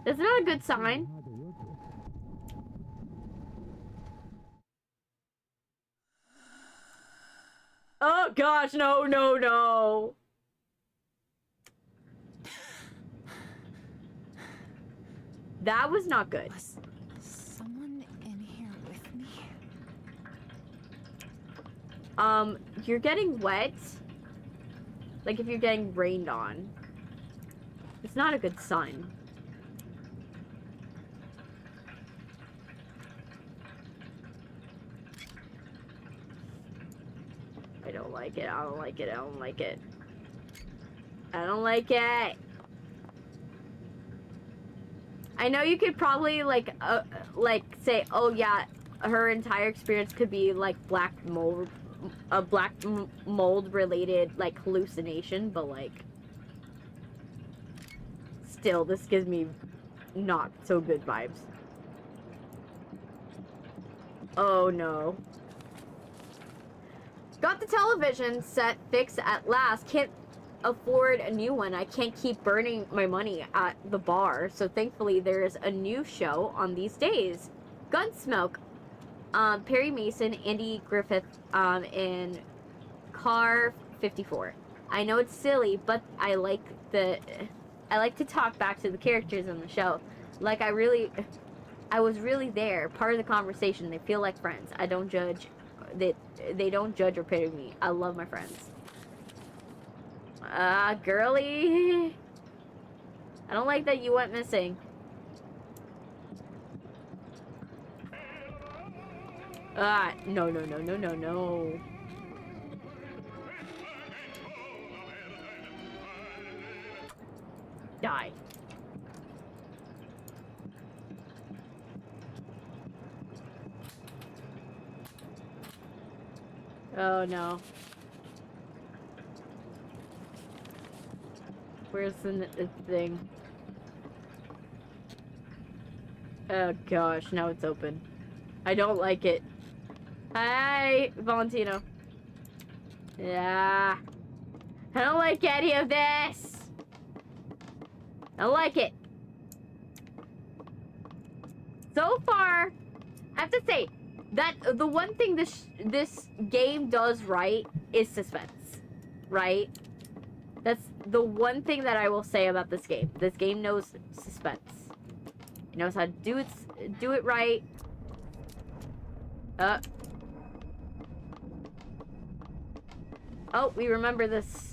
That's not a good sign. Hard to work with. Oh gosh, no, no, no. That was not good. Was someone in here with me? You're getting wet. Like if you're getting rained on. It's not a good sign. I don't like it. I don't like it. I don't like it. I don't like it. I know you could probably like say, oh yeah, her entire experience could be like black mold related like hallucination, but like still this gives me not so good vibes. Oh no. Got the television set fixed at last. Can't afford a new one. I can't keep burning my money at the bar, so thankfully there's a new show on these days. Gunsmoke. Perry Mason, Andy Griffith, in Car 54. I know it's silly, but I like to talk back to the characters in the show. Like I was really there, part of the conversation. They feel like friends. I don't judge. They don't judge or pity me. I love my friends. Girly. I don't like that you went missing. No, no, no, no, no, no. Die. Oh no. Where's the thing? Oh gosh, now it's open. I don't like it. Hi, Valentino. Yeah. I don't like any of this. I don't like it. So far, I have to say that the one thing this game does right is suspense, right? That's the one thing that I will say about this game. This game knows suspense. It knows how to do it right. Oh, we remember this.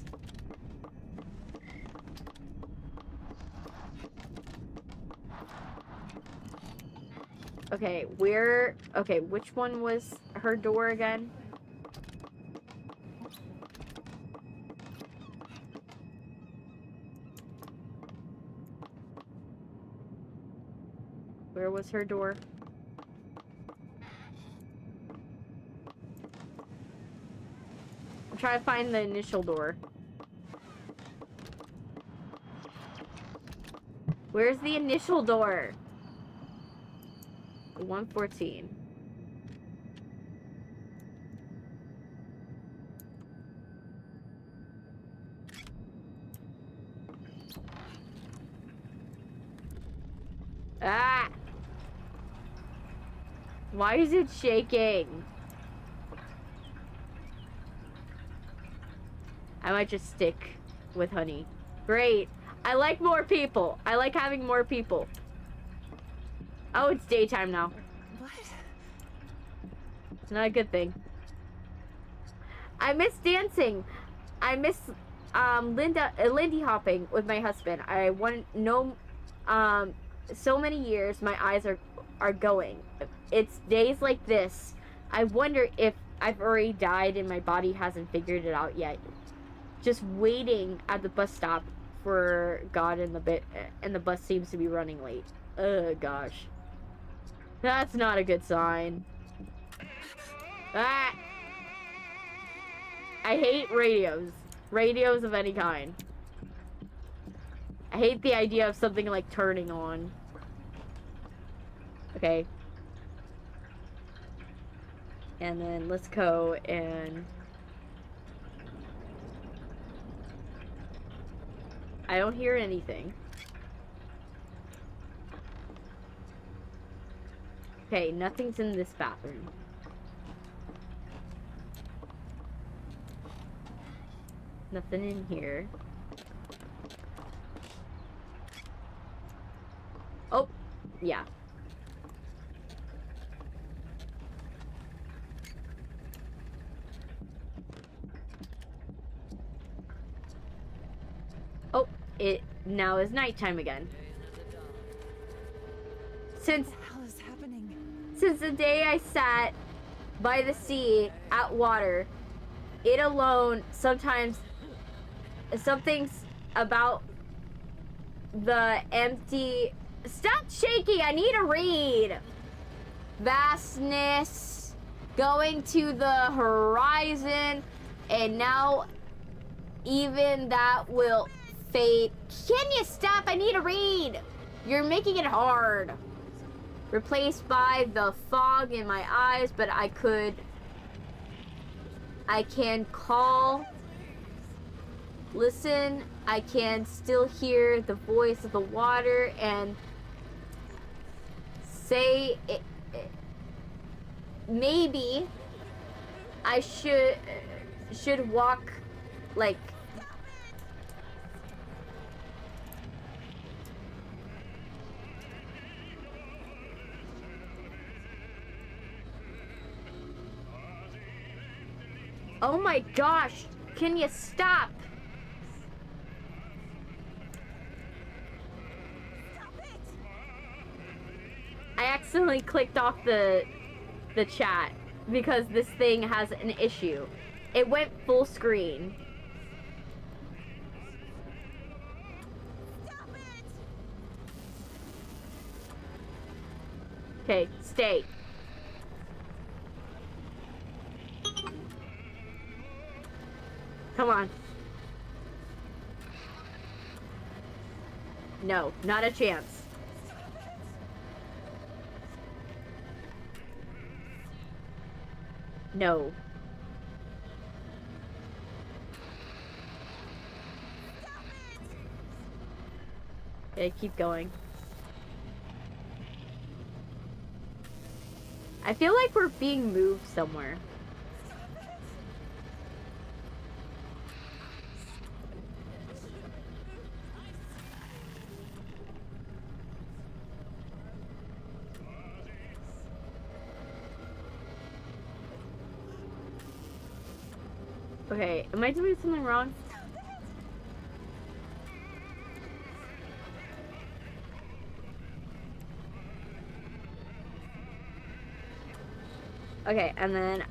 Okay, which one was her door again? Where was her door? I'm trying to find the initial door. Where's the initial door? 114. Ah! Why is it shaking? I might just stick with honey. Great. I like more people. I like having more people. Oh, it's daytime now. What? It's not a good thing. I miss dancing. I miss Lindy hopping with my husband. I want no so many years my eyes are going. It's days like this. I wonder if I've already died and my body hasn't figured it out yet. Just waiting at the bus stop for God and the bus seems to be running late. Oh gosh. That's not a good sign. Ah! I hate radios. Radios of any kind. I hate the idea of something like turning on. Okay. And then let's go and... I don't hear anything. Okay, nothing's in this bathroom. Nothing in here. Oh, yeah. Oh, it now is nighttime again. Since the day I sat by the sea at water, it alone sometimes something's about the empty. Stop shaking! I need to read. Vastness, going to the horizon, and now even that will fade. Can you stop? I need to read. You're making it hard. Replaced by the fog in my eyes, but I can call. Listen, I can still hear the voice of the water and say it, maybe I should walk like oh my gosh, can you stop? I accidentally clicked off the chat because this thing has an issue. It went full screen. Okay, stay. Come on. No, not a chance. No. Okay, keep going. I feel like we're being moved somewhere. Okay, am I doing something wrong? Okay, and then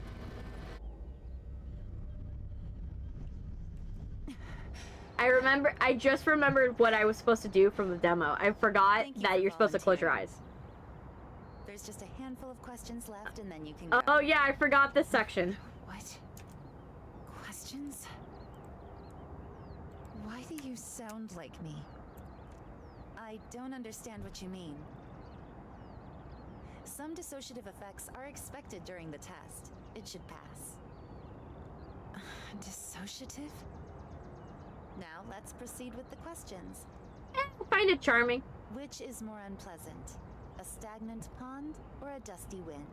I just remembered what I was supposed to do from the demo. I forgot that you're supposed to close your eyes. There's just a handful of questions left and then you can go. Oh yeah, I forgot this section. What? Questions? Why do you sound like me? I don't understand what you mean. Some dissociative effects are expected during the test. It should pass. Dissociative? Now let's proceed with the questions. I find it charming. Which is more unpleasant? A stagnant pond or a dusty wind?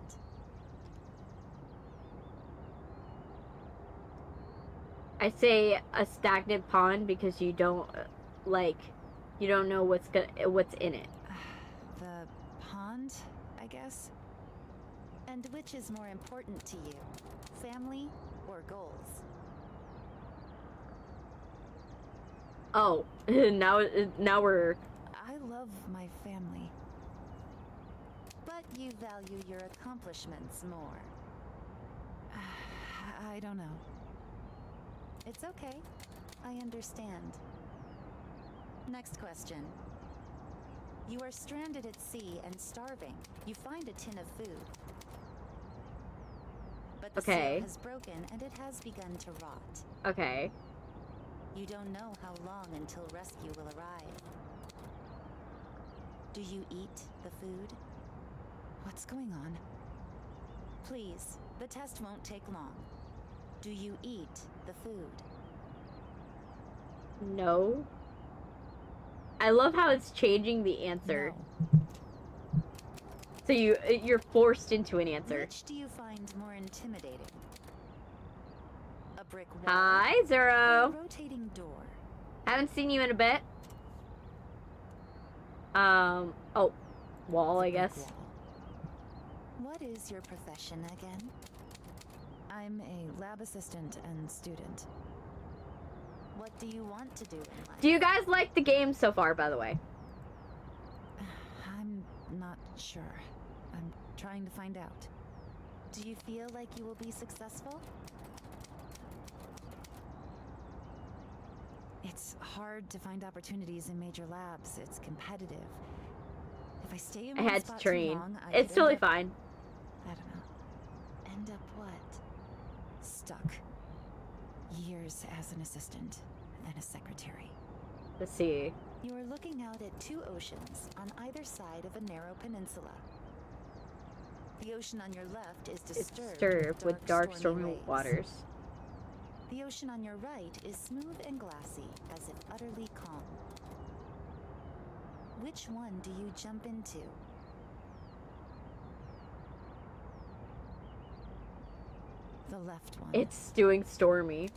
I say a stagnant pond because you don't you don't know what's in it. The pond, I guess. And which is more important to you? Family or goals? Oh, now we're... I love my family. But you value your accomplishments more. I don't know. It's okay. I understand. Next question. You are stranded at sea and starving. You find a tin of food. But the seal has broken and it has begun to rot. Okay. You don't know how long until rescue will arrive. Do you eat the food? What's going on? Please, the test won't take long. Do you eat the food? No. I love how it's changing the answer. No. So you're forced into an answer. Which do you find more intimidating? A brick wall? Hi, Or a Zero. rotating door? Haven't seen you in a bit. Oh, wall, I guess. Wall. What is your profession again? I'm a lab assistant and student. What do you want to do in life? Do you guys like the game so far, by the way? I'm not sure. I'm trying to find out. Do you feel like you will be successful? It's hard to find opportunities in major labs. It's competitive. If I stay in I one had to spot too train. long, I It's could totally end up, fine. I don't know. End up what? Stuck. Years as an assistant, then a secretary. Let's see. You are looking out at two oceans on either side of a narrow peninsula. The ocean on your left is It's disturbed with dark, stormy waves. waters. The ocean on your right is smooth and glassy, as if utterly calm. Which one do you jump into? The left one. It's doing stormy.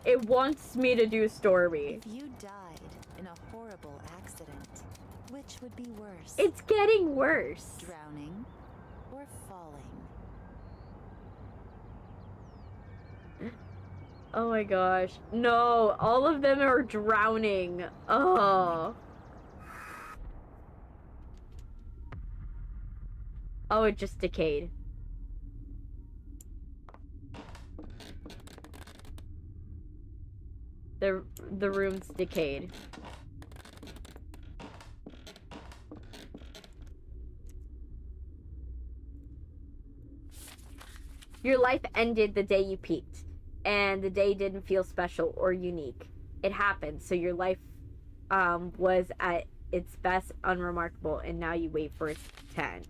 It wants me to do stormy. If you died in a horrible accident, which would be worse? It's getting worse. Drowning or falling? Oh my gosh. No, all of them are drowning. Oh. Oh, it just decayed. The room's decayed. Your life ended the day you peaked, and the day didn't feel special or unique. It happened, so your life was at its best unremarkable, and now you wait for its to end.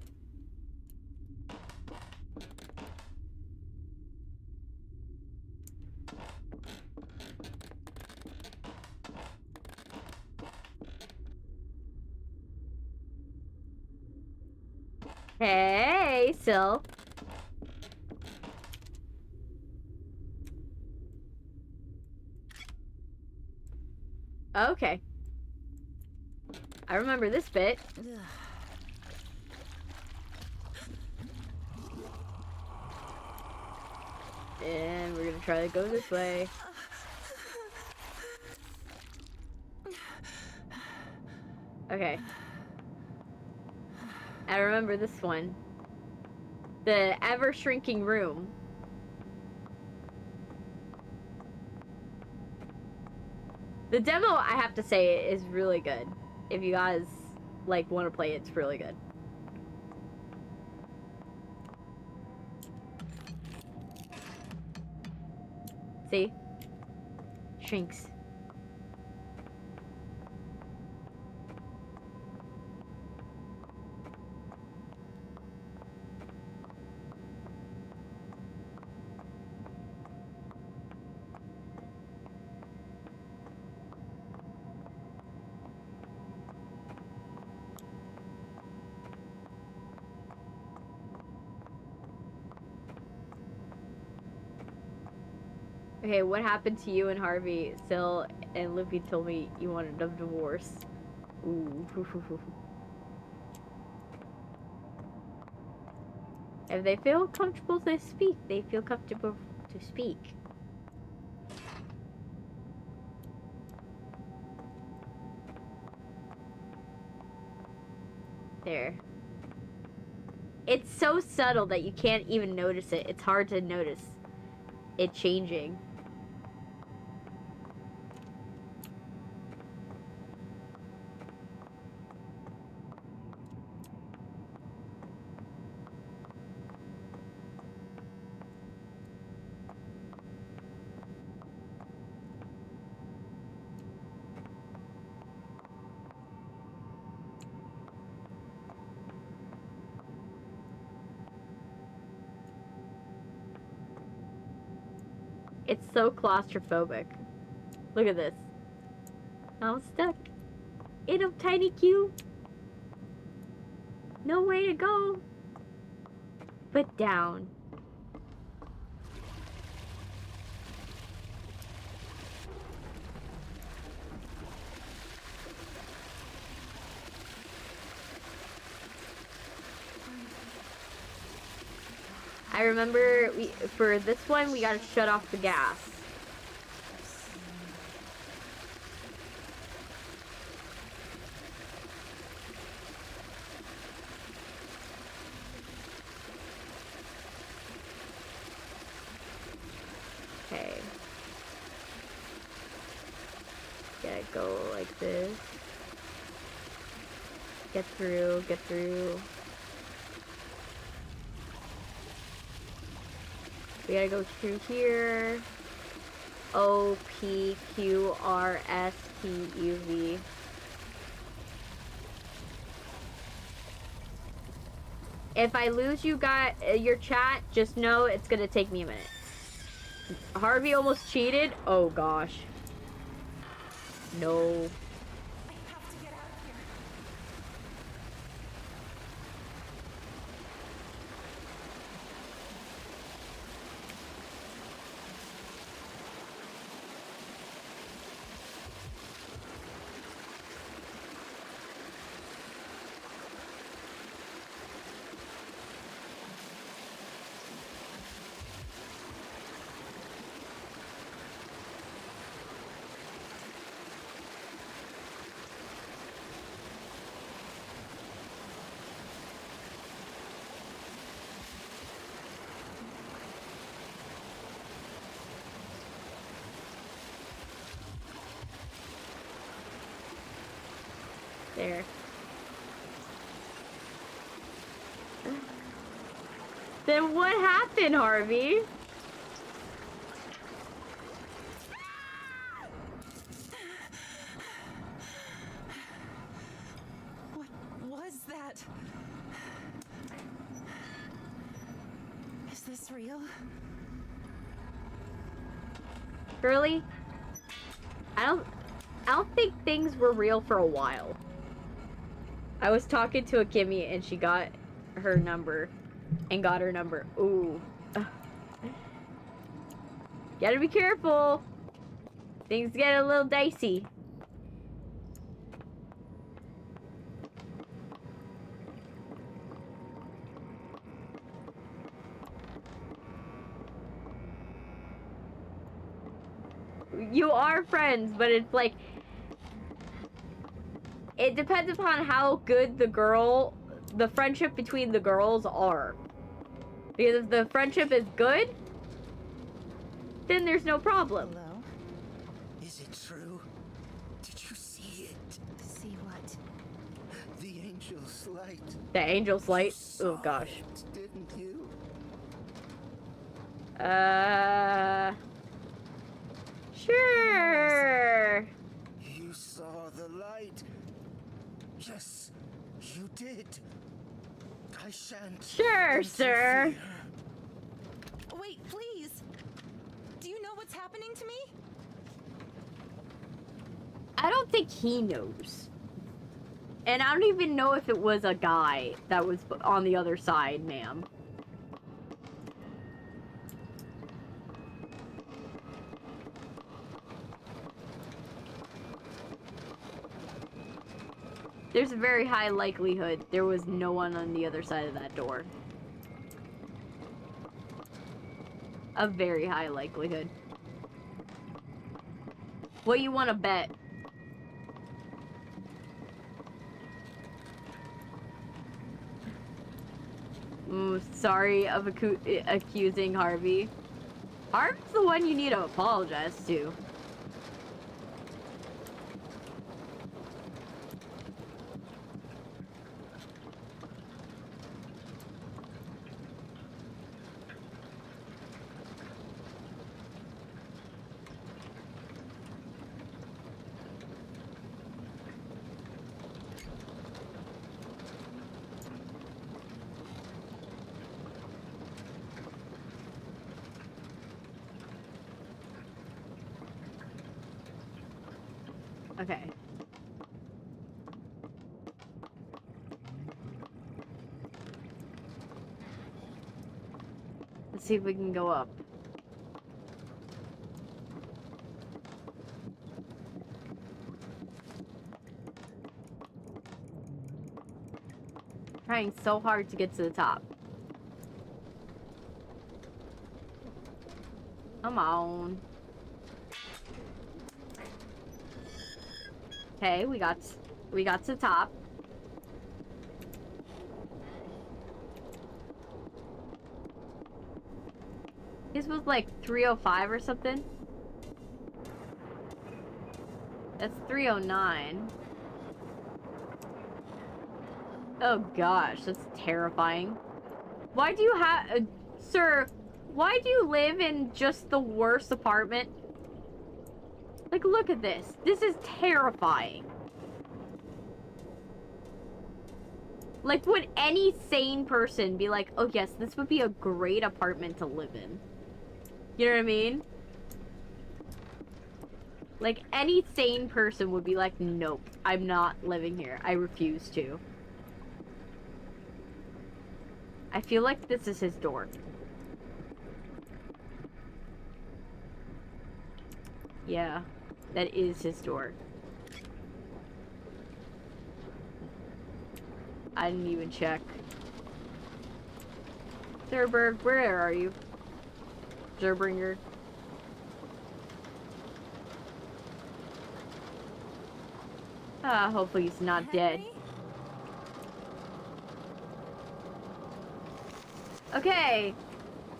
Hey, Sil. Okay. I remember this bit. And we're gonna try to go this way. Okay. I remember this one. The ever-shrinking room. The demo, I have to say, is really good. If you guys, like, want to play it, it's really good. See? Shrinks. Okay, what happened to you and Harvey? Sil and Lippy told me you wanted a divorce. Ooh. If they feel comfortable to speak, they feel comfortable to speak. There. It's so subtle that you can't even notice it. It's hard to notice it changing. It's so claustrophobic. Look at this. I'm stuck. in a tiny cube. No way to go but down. I remember for this one we gotta shut off the gas. Okay. Gotta go like this. Get through, get through. We gotta go through here. O, P, Q, R, S, T, U, V. If I lose you guys, your chat, just know it's gonna take me a minute. Harvey almost cheated. Oh gosh. No. There. Then what happened, Harvey? What was that? Is this real? Girly, I don't think things were real for a while. I was talking to a Kimmy and she got her number. Ooh. Gotta be careful. Things get a little dicey. You are friends, but it's like, it depends upon how good the friendship between the girls are. Because if the friendship is good, then there's no problem. Hello? Is it true? Did you see it? See what? The angel's light. The angel's light? You Oh gosh. saw it, didn't you? Sure. You saw the light. Yes, you did. I shan't. Sure, sir. interfere. Wait, please! Do you know what's happening to me? I don't think he knows. And I don't even know if it was a guy that was on the other side, ma'am. There's a very high likelihood there was no one on the other side of that door. A very high likelihood. What you want to bet? Sorry of accusing Harvey. Harvey's the one you need to apologize to. Okay. Let's see if we can go up. Trying so hard to get to the top. Come on. Okay, we got to the top. This was like 305 or something. That's 309. Oh gosh, that's terrifying. Why do you have, sir, why do you live in just the worst apartment? Like, look at this. This is terrifying. Like, would any sane person be like, oh yes, this would be a great apartment to live in? You know what I mean? Like, any sane person would be like, nope, I'm not living here. I refuse to. I feel like this is his door. Yeah, that is his door. I didn't even check. Zerberg, where are you? Zerbringer. Ah, hopefully he's not dead. Okay,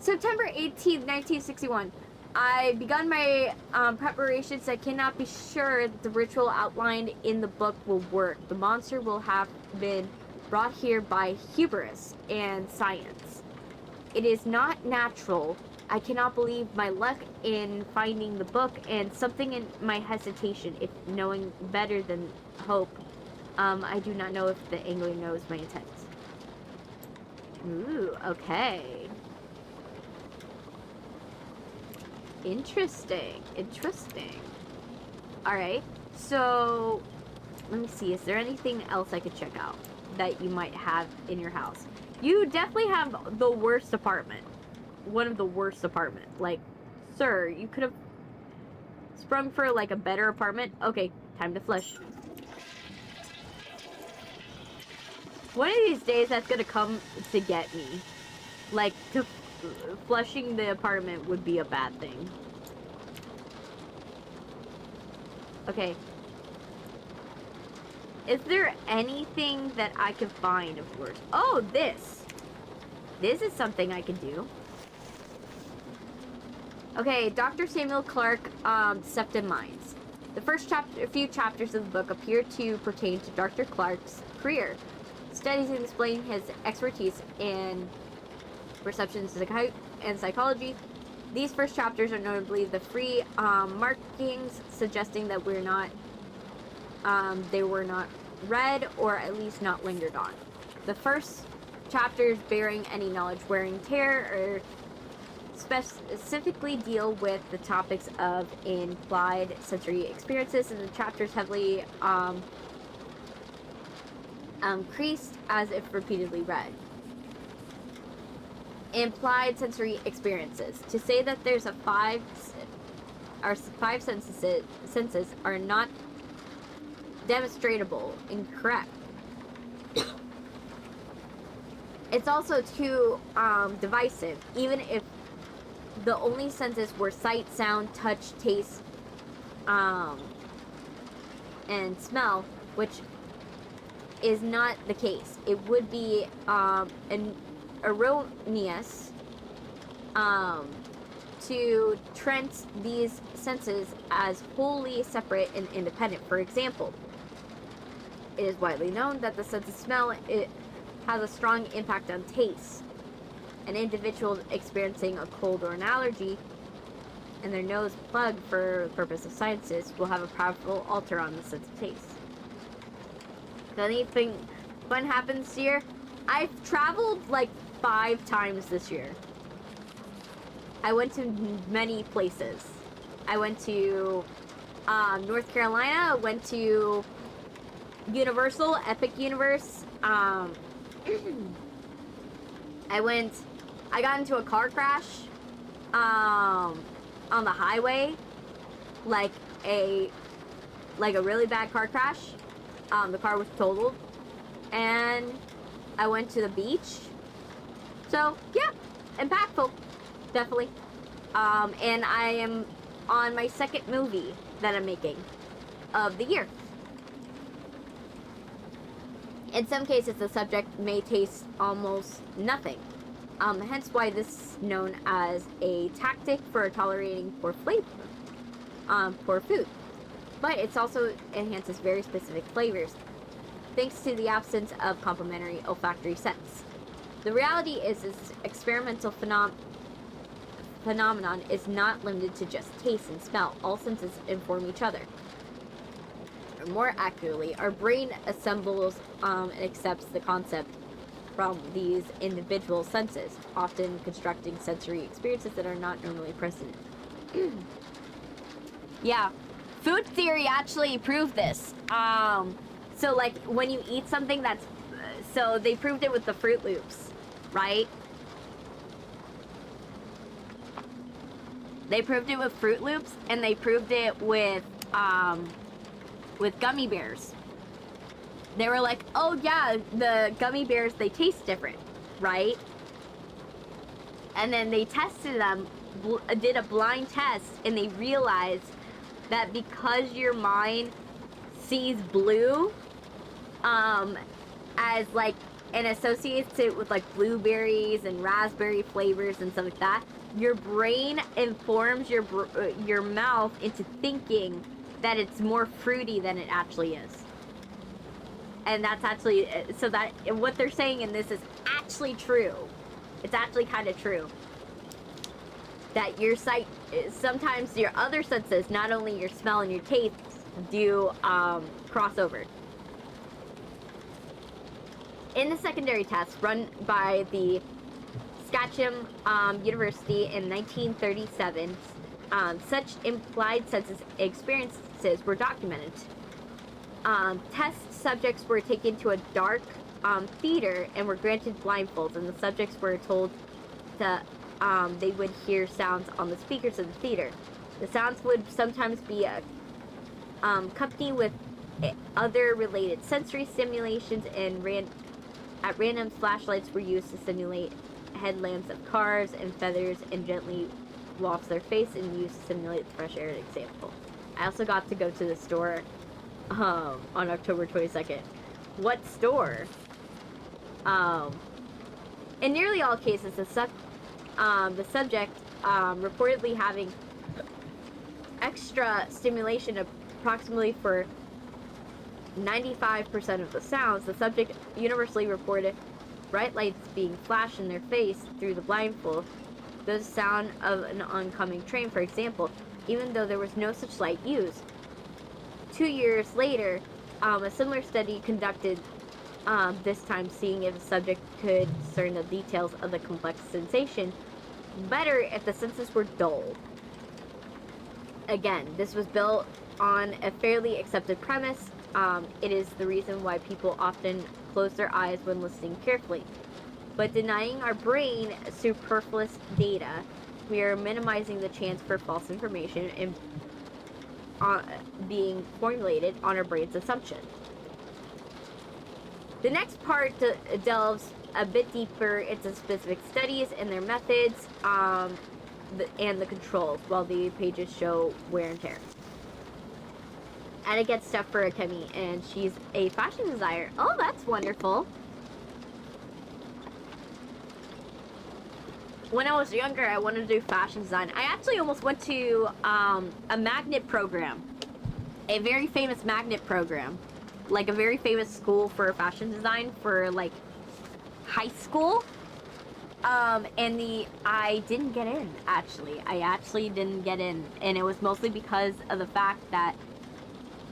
September 18th, 1961. I begun my preparations. I cannot be sure that the ritual outlined in the book will work. The monster will have been brought here by hubris and science. It is not natural. I cannot believe my luck in finding the book, and something in my hesitation, if knowing better than hope. I do not know if the angler knows my intent. Ooh, okay. Interesting. Interesting. Alright, so let me see. Is there anything else I could check out that you might have in your house? You definitely have the worst apartment. One of the worst apartment. Like, sir, you could have sprung for like a better apartment. Okay, time to flush. One of these days that's gonna come to get me. Like, flushing the apartment would be a bad thing. Okay. Is there anything that I can find of worse? Oh, this! This is something I can do. Okay, Dr. Samuel Clark, Deceptive Minds. The first few chapters of the book appear to pertain to Dr. Clark's career. Studies and explain his expertise in perception and psychology. These first chapters are notably the free markings suggesting that they were not read or at least not lingered on. The first chapters bearing any knowledge wearing tear or specifically deal with the topics of implied sensory experiences, and the chapters heavily creased as if repeatedly read. Implied sensory experiences. To say that there's five senses are not demonstrable, incorrect. It's also too divisive, even if the only senses were sight, sound, touch, taste, and smell, which is not the case. It would be an erroneous to treat these senses as wholly separate and independent. For example, it is widely known that the sense of smell has a strong impact on taste. An individual experiencing a cold or an allergy and their nose plugged for the purpose of sciences will have a powerful alter on the sense of taste. If anything fun happens here, I've traveled like 5 times this year. I went to many places. I went to North Carolina, I went to Universal, Epic Universe, I went I got into a car crash on the highway, like a really bad car crash. The car was totaled, and I went to the beach. So yeah, impactful, definitely. And I am on my second movie that I'm making of the year. In some cases, the subject may taste almost nothing. Hence why this is known as a tactic for tolerating poor flavor, poor food. But it also enhances very specific flavors, thanks to the absence of complementary olfactory scents. The reality is this experimental phenomenon is not limited to just taste and smell. All senses inform each other. Or more accurately, our brain assembles and accepts the concept from these individual senses, often constructing sensory experiences that are not normally present. Yeah, food theory actually proved this. So like when you eat something that's, so they proved it with the Fruit Loops, right? They proved it with Fruit Loops, and they proved it with gummy bears. They were like, oh yeah, the gummy bears, they taste different, right? And then they tested them, did a blind test, and they realized that because your mind sees blue as like, and associates it with like blueberries and raspberry flavors and stuff like that, your brain informs your mouth into thinking that it's more fruity than it actually is. And that's actually, so that what they're saying in this is actually true. It's actually kind of true. That your sight, sometimes your other senses, not only your smell and your taste, do crossover. In the secondary test run by the Scatcham University in 1937, such implied senses experiences were documented. Test subjects were taken to a dark theater and were granted blindfolds, and the subjects were told that they would hear sounds on the speakers of the theater. The sounds would sometimes be accompanied with other related sensory stimulations, and at random flashlights were used to simulate headlamps of cars and feathers, and gently wafts their face and used to simulate the fresh air example. I also got to go to the store on October 22nd. What store? In nearly all cases, the subject reportedly having extra stimulation approximately for 95% of the sounds. The subject universally reported bright lights being flashed in their face through the blindfold, the sound of an oncoming train, for example, even though there was no such light used. 2 years later, a similar study conducted, this time seeing if the subject could discern the details of the complex sensation better if the senses were dulled. Again, this was built on a fairly accepted premise. It is the reason why people often close their eyes when listening carefully. But denying our brain superfluous data, we are minimizing the chance for false information and being formulated on our brain's assumption. The next part delves a bit deeper into specific studies and their methods and the controls, while the pages show wear and tear. And it gets stuff for Akemi, and she's a fashion designer. Oh, that's wonderful. When I was younger, I wanted to do fashion design. I actually almost went to a magnet program. A very famous magnet program. Like a very famous school for fashion design for like high school. And I didn't get in, actually. I actually didn't get in. And it was mostly because of the fact that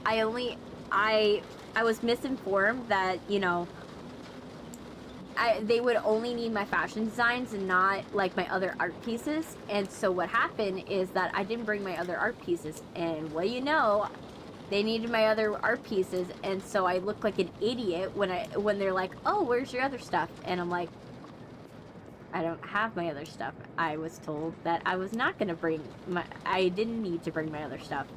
I was misinformed that, you know, they would only need my fashion designs and not like my other art pieces. And so what happened is that I didn't bring my other art pieces, and well, you know, they needed my other art pieces, and so I look like an idiot when they're like, oh, where's your other stuff? And I'm like, I don't have my other stuff. I was told that I was not gonna bring my... I didn't need to bring my other stuff.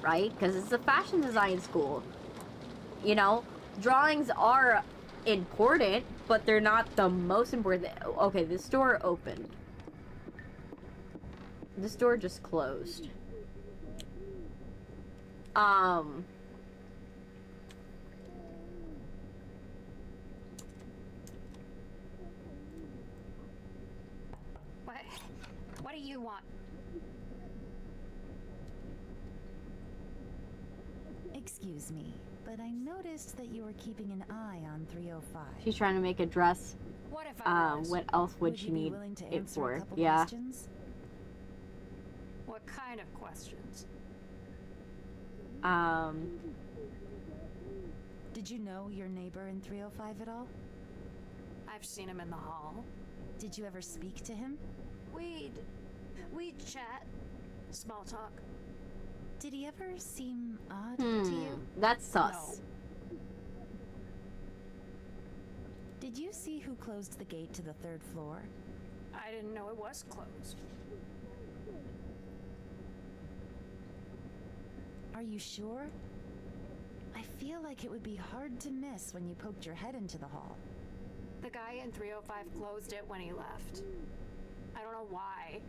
Right? Because it's a fashion design school. You know? Drawings are important, but they're not the most important. Okay, this door opened. This door just closed. What do you want? Excuse me, but I noticed that you were keeping an eye on 305. She's trying to make a dress. What if I was? What else would she you be need willing to it answer a for? couple Yeah. questions? What kind of questions? Did you know your neighbor in 305 at all? I've seen him in the hall. Did you ever speak to him? We'd chat. Small talk. Did he ever seem odd to you? That's sus. No. Did you see who closed the gate to the 3rd floor? I didn't know it was closed. Are you sure? I feel like it would be hard to miss when you poked your head into the hall. The guy in 305 closed it when he left. I don't know why.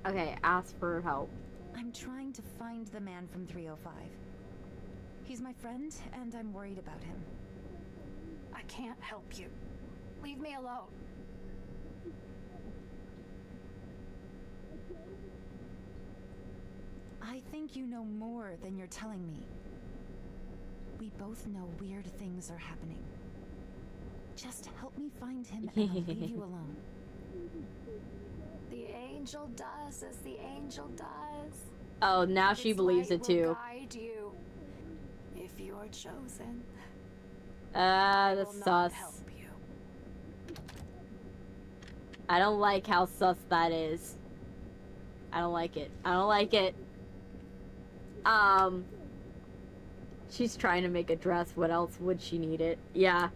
Okay, ask for help. I'm trying to find the man from 305. He's my friend, and I'm worried about him. I can't help you. Leave me alone. I think you know more than you're telling me. We both know weird things are happening. Just help me find him and I'll leave you alone. The angel does as the angel does. Oh, now she His believes light it too. will guide you if you are chosen. That's will not sus. help you. I don't like how sus that is. I don't like it. I don't like it. She's trying to make a dress. What else would she need it? Yeah.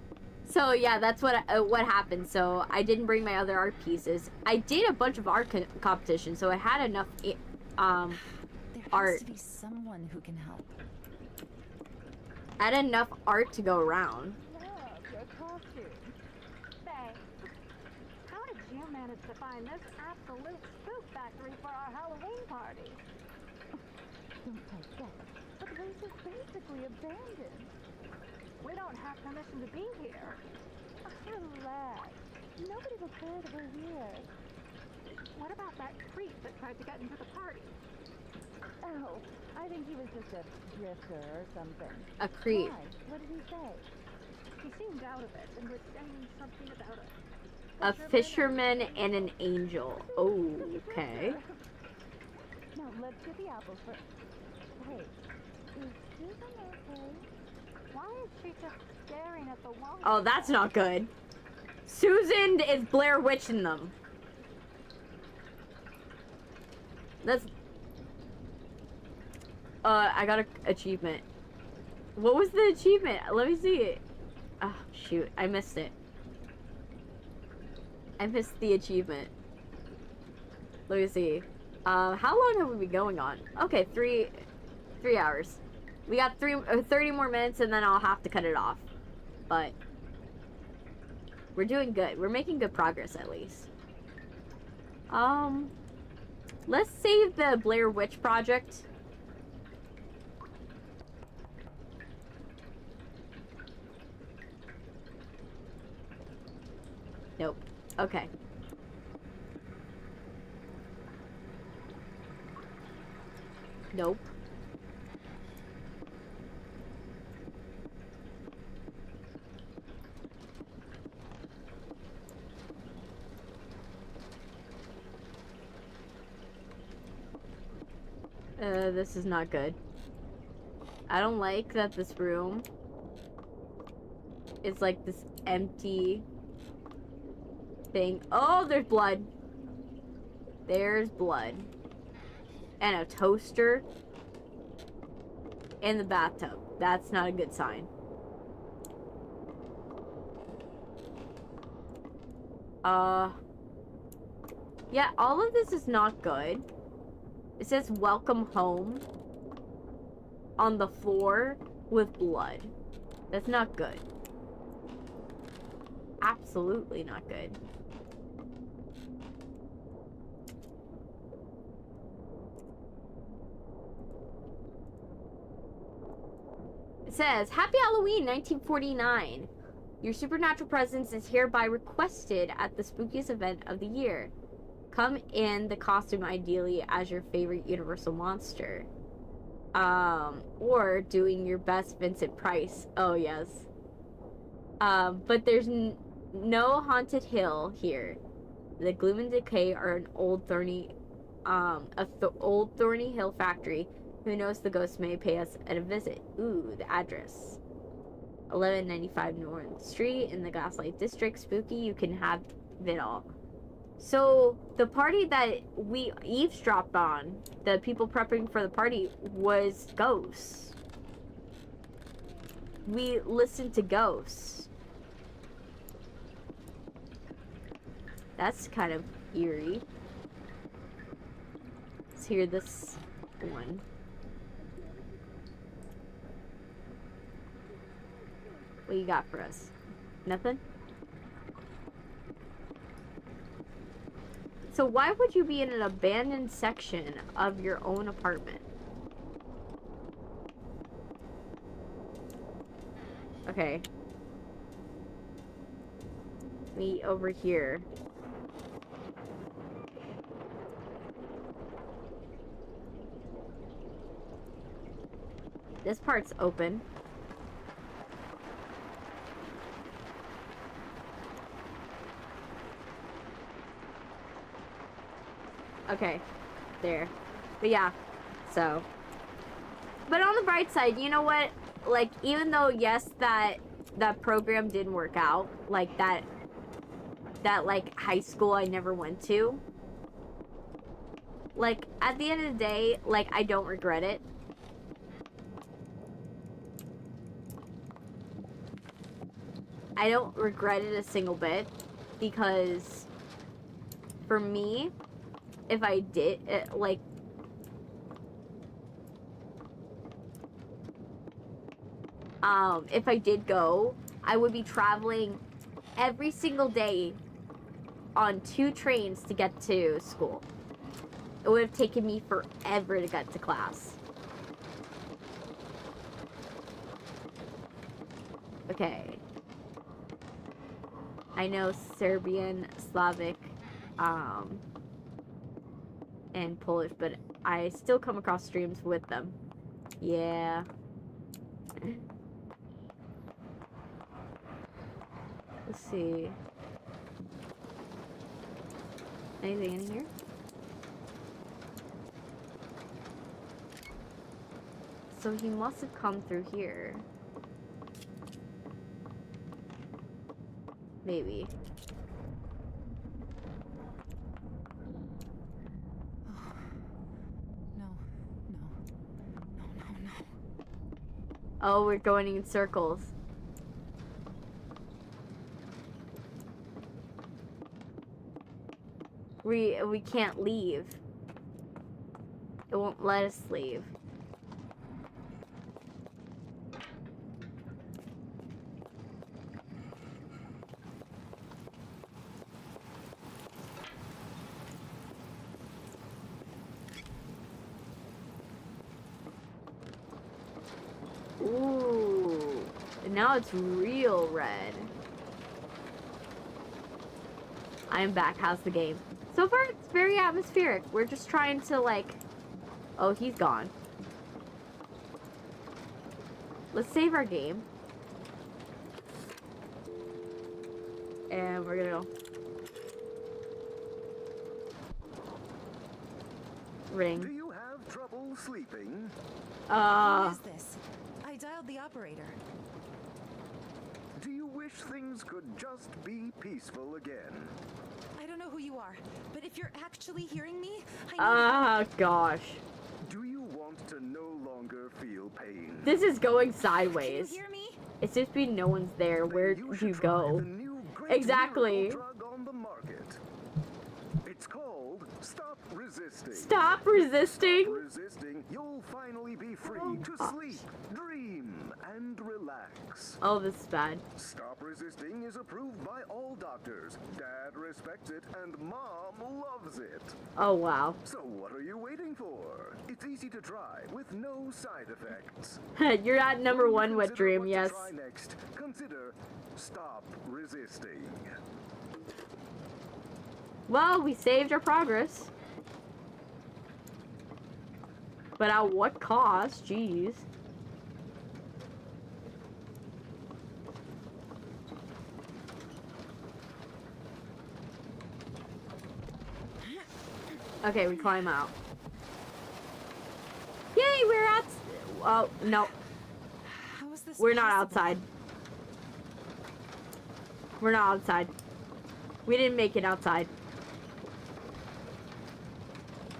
So yeah, that's what happened. So I didn't bring my other art pieces. I did a bunch of art competitions, so I had enough There art. has to be someone who can help. I had enough art to go around. Look, your costume. Thanks. How did you manage to find this absolute spook factory for our Halloween party? Don't take that. But the place is basically abandoned. We don't have permission to be here. Relax. Nobody will care that we're here. What about that creep that tried to get into the party? Oh, I think he was just a drifter or something. A creep. Why? What did he say? He seemed out of it and was saying something about it. A fisherman and an angel. Oh, okay. Now let's get the apples first. Hey, is Susan okay? Why is she just staring at the wall? Oh, that's not good. Susan is Blair Witching them. That's... I got an achievement. What was the achievement? Let me see it. Oh, shoot. I missed it. I missed the achievement. Let me see. How long have we been going on? Okay, 3 hours. We got 30 more minutes and then I'll have to cut it off. But we're doing good. We're making good progress at least. Let's save the Blair Witch project. Nope. Okay. Nope. This is not good. I don't like that this room is like this empty thing. Oh, there's blood. There's blood. And a toaster in the bathtub. That's not a good sign. Yeah, all of this is not good. It says welcome home on the floor with blood. That's not good. Absolutely not good. It says, Happy Halloween 1949. Your supernatural presence is hereby requested at the spookiest event of the year. Come in the costume ideally as your favorite universal monster. Or doing your best Vincent Price. Oh, yes. But there's no haunted hill here. The gloom and decay are an old thorny hill factory. Who knows, the ghost may pay us a visit. Ooh, the address. 1195 North Street in the Gaslight District. Spooky, you can have it all. So, the party that we eavesdropped on, the people prepping for the party, was ghosts. We listened to ghosts. That's kind of eerie. Let's hear this one. What you got for us? Nothing? So why would you be in an abandoned section of your own apartment? Okay. Me over here. This part's open. Okay, there. But yeah, so. But on the bright side, you know what? Like, even though, yes, that program didn't work out, like, that like, high school I never went to. Like, at the end of the day, like, I don't regret it. I don't regret it a single bit, because for me, if I did, like, if I did go, I would be traveling every single day on 2 trains to get to school. It would have taken me forever to get to class. Okay. I know Serbian, Slavic, and Polish, but I still come across streams with them. Yeah. Let's see. Anything in here? So he must have come through here. Maybe. Oh, we're going in circles. We can't leave. It won't let us leave. Ooh, and now it's real red. I am back. How's the game? So far, it's very atmospheric. We're just trying to, like... Oh, he's gone. Let's save our game. And we're gonna go. Ring. Do you have trouble sleeping? Who is this? I dialed the operator. Do you wish things could just be peaceful again? I don't know who you are, but if you're actually hearing me, I need gosh. Do you want to no longer feel pain? This is going sideways. Can you hear me? It seems to be no one's there. Where do you go? The new great Exactly. miracle drug on the market. resisting. Stop resisting. Stop resisting. You'll finally be free to sleep, dream, and relax. Oh, this is bad. Stop resisting is approved by all doctors. Dad respects it, and Mom loves it. Oh, wow. So what are you waiting for? It's easy to try with no side effects. You're at number one wet dream, What yes. to try next, consider stop resisting. Well, we saved our progress. But at what cost? Jeez. Okay, we climb out. Yay, we're out. Oh, no. How is this We're not possible? outside. We're not outside. We didn't make it outside.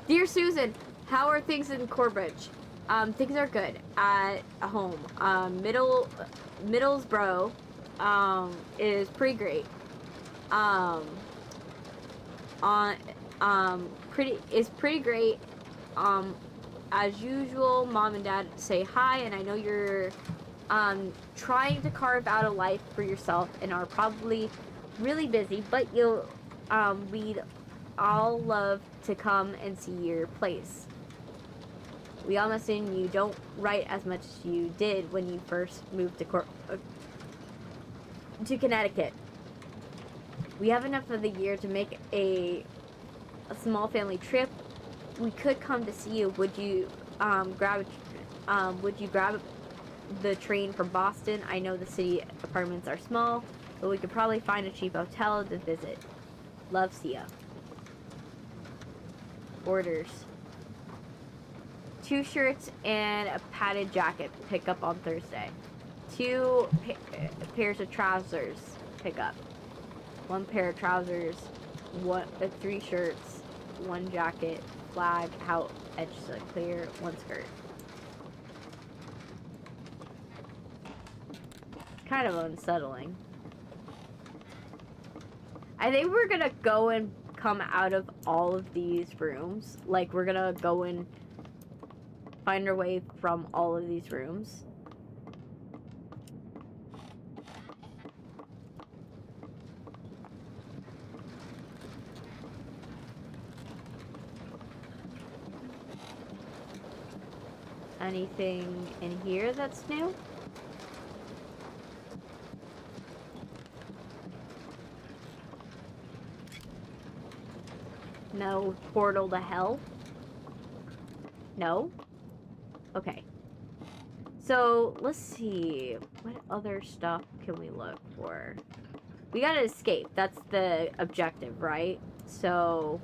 Dear Susan, how are things in Corbridge? Things are good at home. Middlesbrough, is pretty great. Is pretty great. As usual, Mom and Dad say hi, and I know you're, trying to carve out a life for yourself and are probably really busy, but we'd all love to come and see your place. We all assume you don't write as much as you did when you first moved to Connecticut. We have enough of the year to make a small family trip. We could come to see you. Would you grab the train from Boston? I know the city apartments are small, but we could probably find a cheap hotel to visit. Love, Sia. Orders. 2 shirts and a padded jacket. Pick up on Thursday. 2 pairs of trousers. Pick up. 1 pair of trousers. 3 shirts. 1 jacket. Flag out. Edge clear. 1 skirt. Kind of unsettling. I think we're gonna go and come out of all of these rooms. Like, we're gonna go and find our way from all of these rooms. Anything in here that's new? No portal to hell? No? Okay. So, let's see. What other stuff can we look for? We gotta escape. That's the objective, right? So...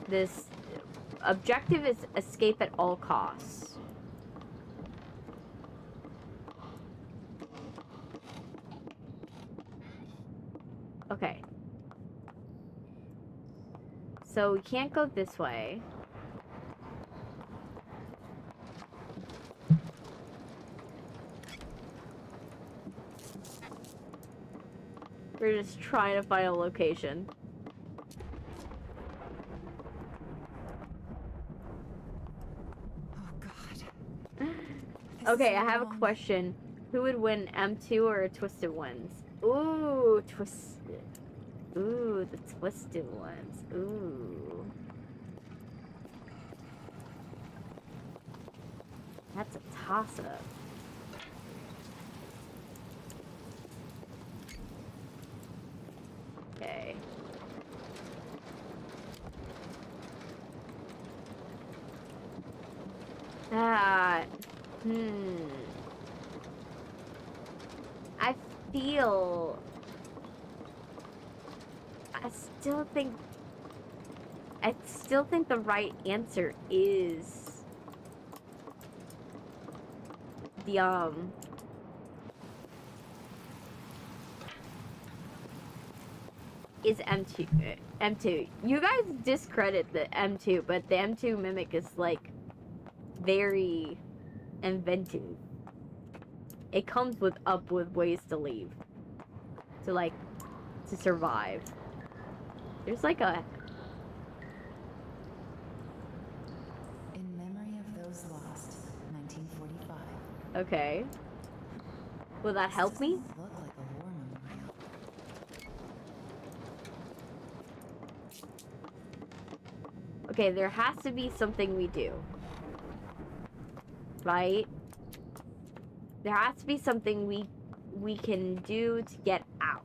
this objective is escape at all costs. Okay. So we can't go this way. We're just trying to find a location. Oh God. Okay, I have a question. Who would win, M2 or Twisted Ones? Ooh, Twisted. Ooh, the Twisted Ones. Ooh. That's a toss-up. Okay. I still think the right answer is the is M2. M2. You guys discredit the M2, but the M2 mimic is like very inventive. It comes with ways to leave. To like to survive. There's like a... In memory of those lost, 1945. Okay. Will that help me? Look like a war memorial. Okay, there has to be something we do. Right? There has to be something we can do to get out.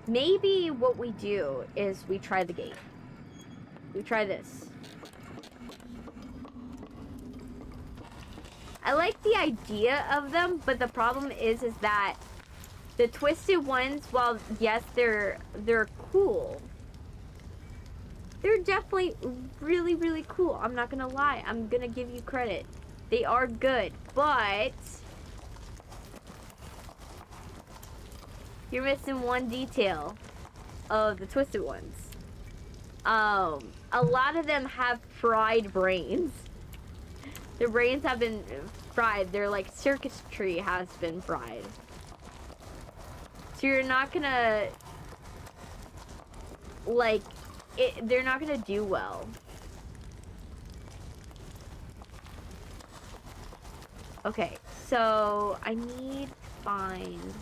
Maybe what we do is we try the gate. We try this. I like the idea of them, but the problem is that the twisted ones, while yes, they're cool. They're definitely really, really cool. I'm not gonna lie. I'm gonna give you credit. They are good, but you're missing one detail of the twisted ones. A lot of them have fried brains. Their brains have been fried. Their like circuitry has been fried. So you're not gonna like it. They're not gonna do well. Okay, so I need to find.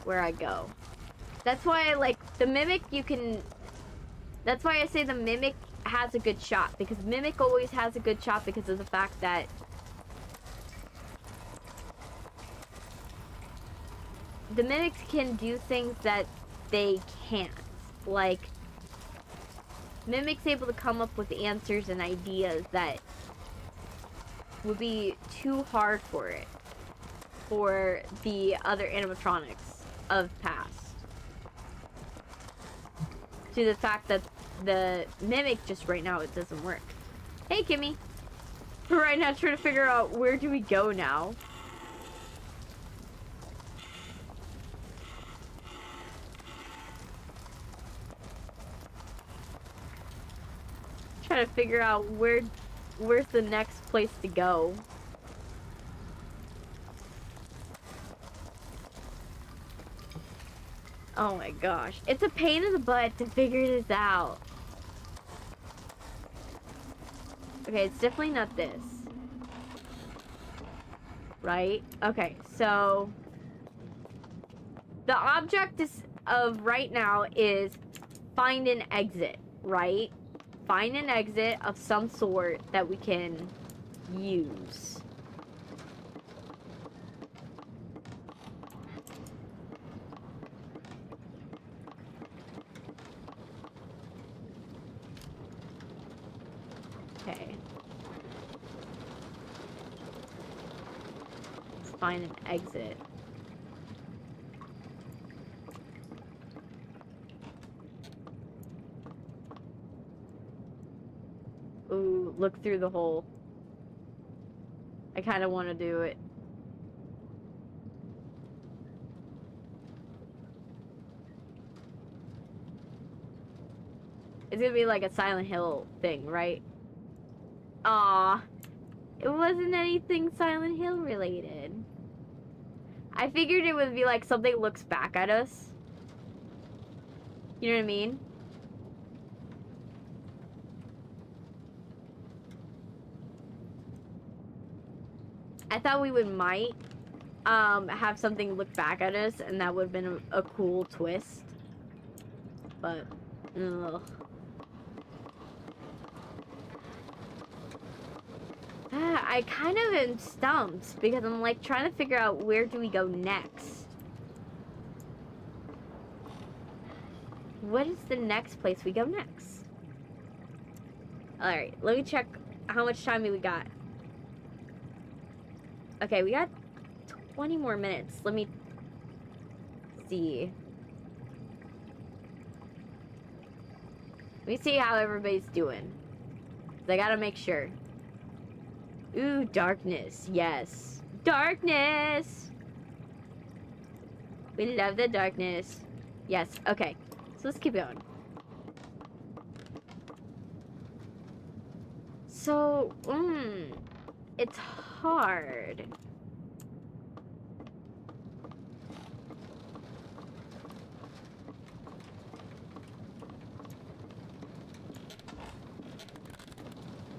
Where I go. That's why, like, the Mimic, you can... That's why I say the Mimic has a good shot. Because Mimic always has a good shot because of the fact that... The Mimics can do things that they can't. Like, Mimic's able to come up with answers and ideas that would be too hard for it. For the other animatronics of past. To the fact that the Mimic just right now, it doesn't work. Hey, Kimmy. We're right now trying to figure out where do we go now. Trying to figure out where's the next place to go. Oh my gosh. It's a pain in the butt to figure this out. Okay, it's definitely not this. Right? Okay, so... The object of right now is find an exit, right? Find an exit of some sort that we can use. Okay. Let's find an exit. Ooh, look through the hole. I kind of want to do it. It's gonna be like a Silent Hill thing, right? Aw. It wasn't anything Silent Hill related. I figured it would be like something looks back at us. You know what I mean? I thought we might have something look back at us, and that would have been a cool twist. But, ugh. I kind of am stumped because I'm like trying to figure out where do we go next. What is the next place we go next? Alright, let me check how much time we got. Okay, we got 20 more minutes. Let me see. Let me see how everybody's doing. I gotta make sure. Ooh, darkness. Yes. Darkness! We love the darkness. Yes, okay. So let's keep going. So, it's hard.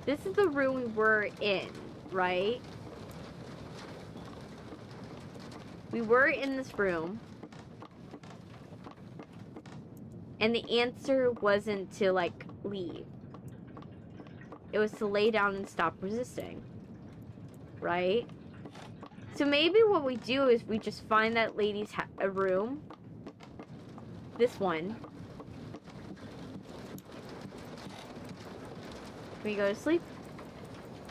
This is the room we were in, right? We were in this room. And the answer wasn't to, like, leave. It was to lay down and stop resisting. Right? So maybe what we do is we just find that lady's a room. This one. Can we go to sleep?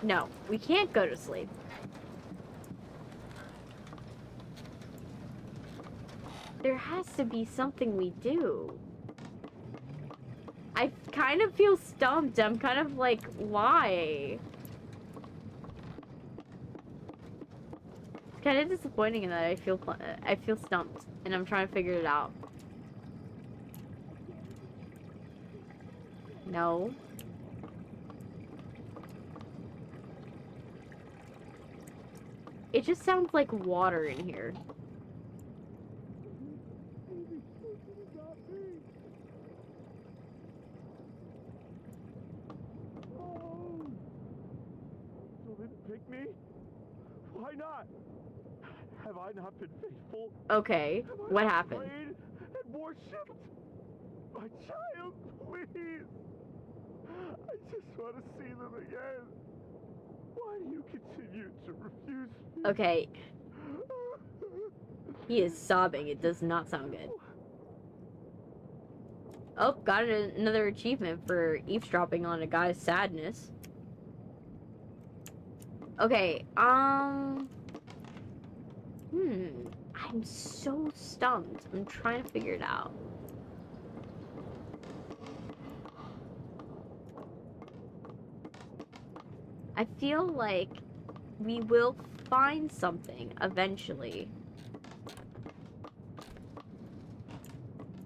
No, we can't go to sleep. There has to be something we do. I kind of feel stumped. I'm kind of like, why? It's kind of disappointing in that I feel stumped, and I'm trying to figure it out. No. It just sounds like water in here. Pick me? Why not? Have I not been faithful? Okay, what happened? And worshipped? My child, please. I just want to see them again. Why do you continue to refuse me? Okay. He is sobbing. It does not sound good. Oh, got another achievement for eavesdropping on a guy's sadness. Okay, I'm so stumped. I'm trying to figure it out. I feel like we will find something eventually.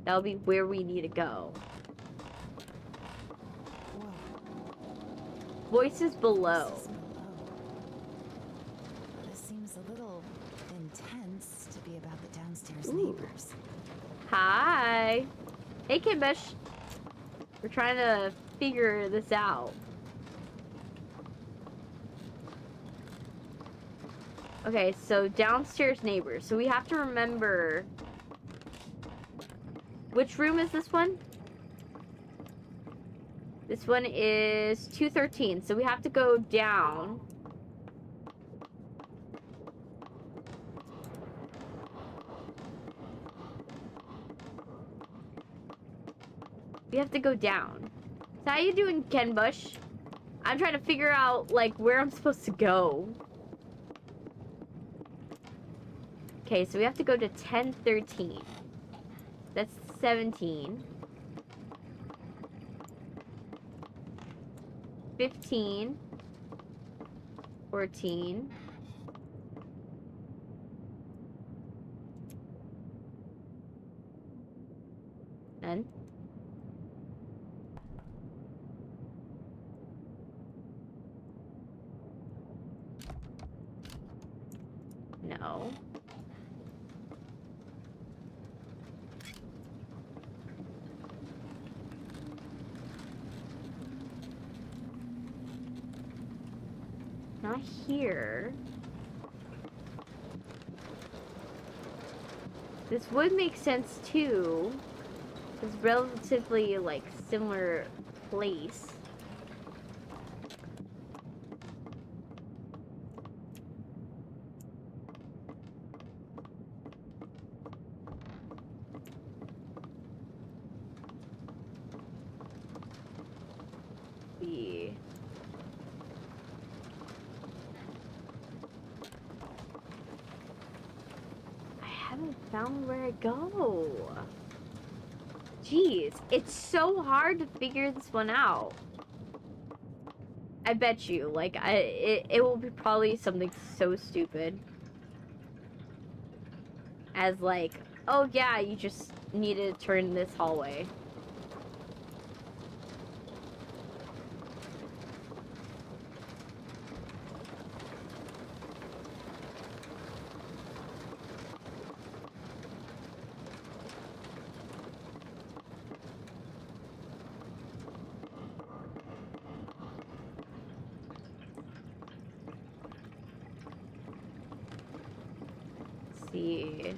That'll be where we need to go. Whoa. Voices below. This seems a little intense to be about the downstairs Ooh. neighbors. Hi. Hey, Kimbish. We're trying to figure this out. Okay, so downstairs neighbors. So we have to remember... Which room is this one? This one is 213. So we have to go down. We have to go down. So how you doing, Ken Bush? I'm trying to figure out, like, where I'm supposed to go. Okay, so we have to go to 1013. That's 17. 15. 14. And no. Not here. This would make sense too. It's relatively like similar place. Yeah. I haven't found where to go. Jeez, it's so hard to figure this one out. I bet you, like, it will be probably something so stupid. As like, oh yeah, you just need to turn this hallway. see.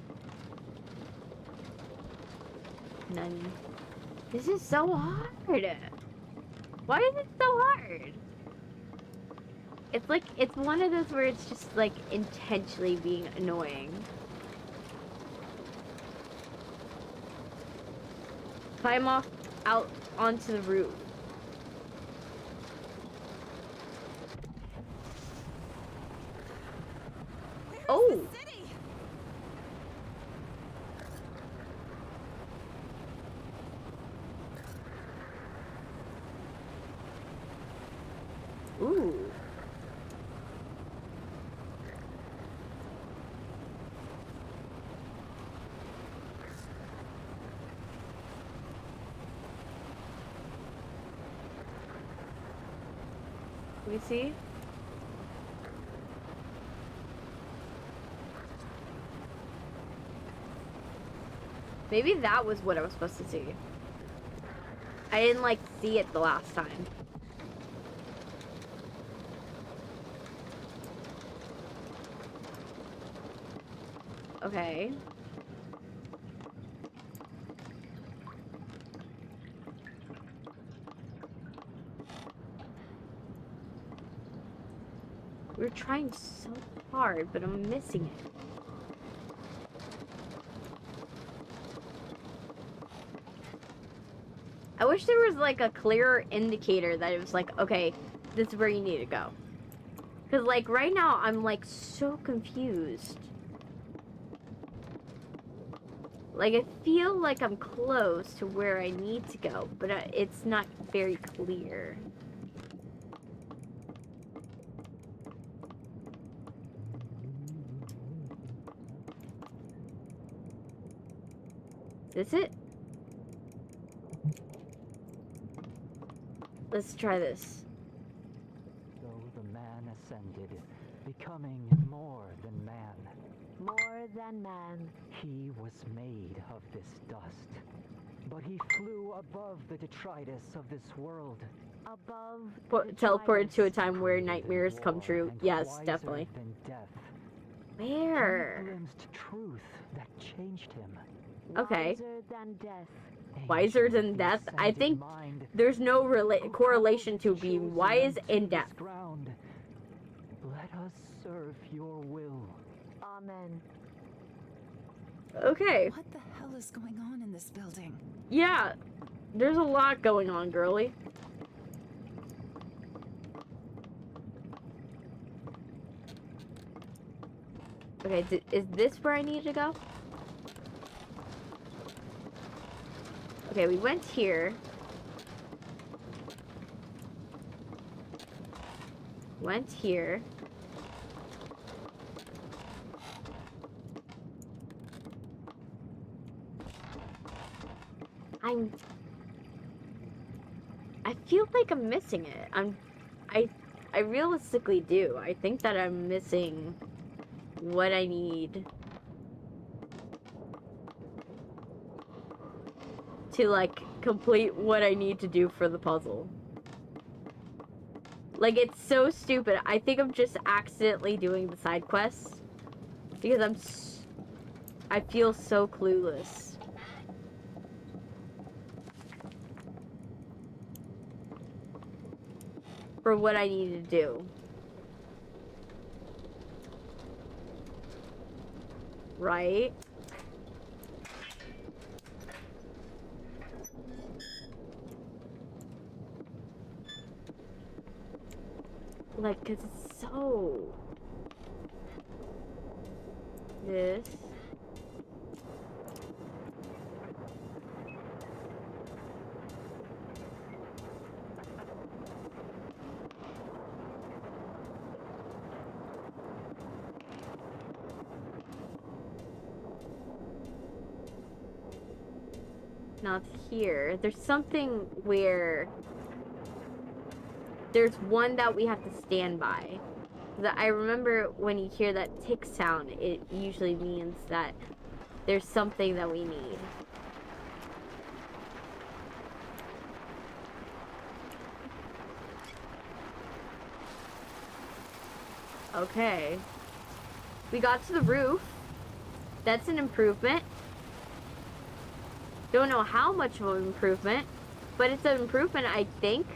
None. This is so hard. Why is it so hard? It's like, it's one of those where it's just like intentionally being annoying. Climb off out onto the roof. Oh! Ooh. Let me see. Maybe that was what I was supposed to see. I didn't like see it the last time. Okay. We're trying so hard, but I'm missing it. I wish there was like a clearer indicator that it was like, okay, this is where you need to go. Because like right now, I'm like so confused. Like I feel like I'm close to where I need to go, but it's not very clear. Is it? Let's try this. So the man ascended, becoming more than man. More than man. He was made of this dust, but he flew above the detritus of this world. Above. Teleported to a time where nightmares come true. Yes, definitely. Than death. Where? He glimpsed truth that changed him. Okay. Wiser than death. Wiser than death? I think there's no correlation to being wise and death. Let us serve your will. Amen. Okay. What the hell is going on in this building? Yeah, there's a lot going on, girly. Okay, is this where I need to go? Okay, we went here. Went here. I feel like I'm missing it. I realistically do. I think that I'm missing what I need to like complete what I need to do for the puzzle. Like it's so stupid. I think I'm just accidentally doing the side quests because I feel so clueless. For what I need to do. Right? Like, 'cause it's so... This... Not here. There's something where there's one that we have to stand by. I remember when you hear that tick sound, it usually means that there's something that we need. Okay. We got to the roof. That's an improvement. Don't know how much of an improvement, but it's an improvement, I think.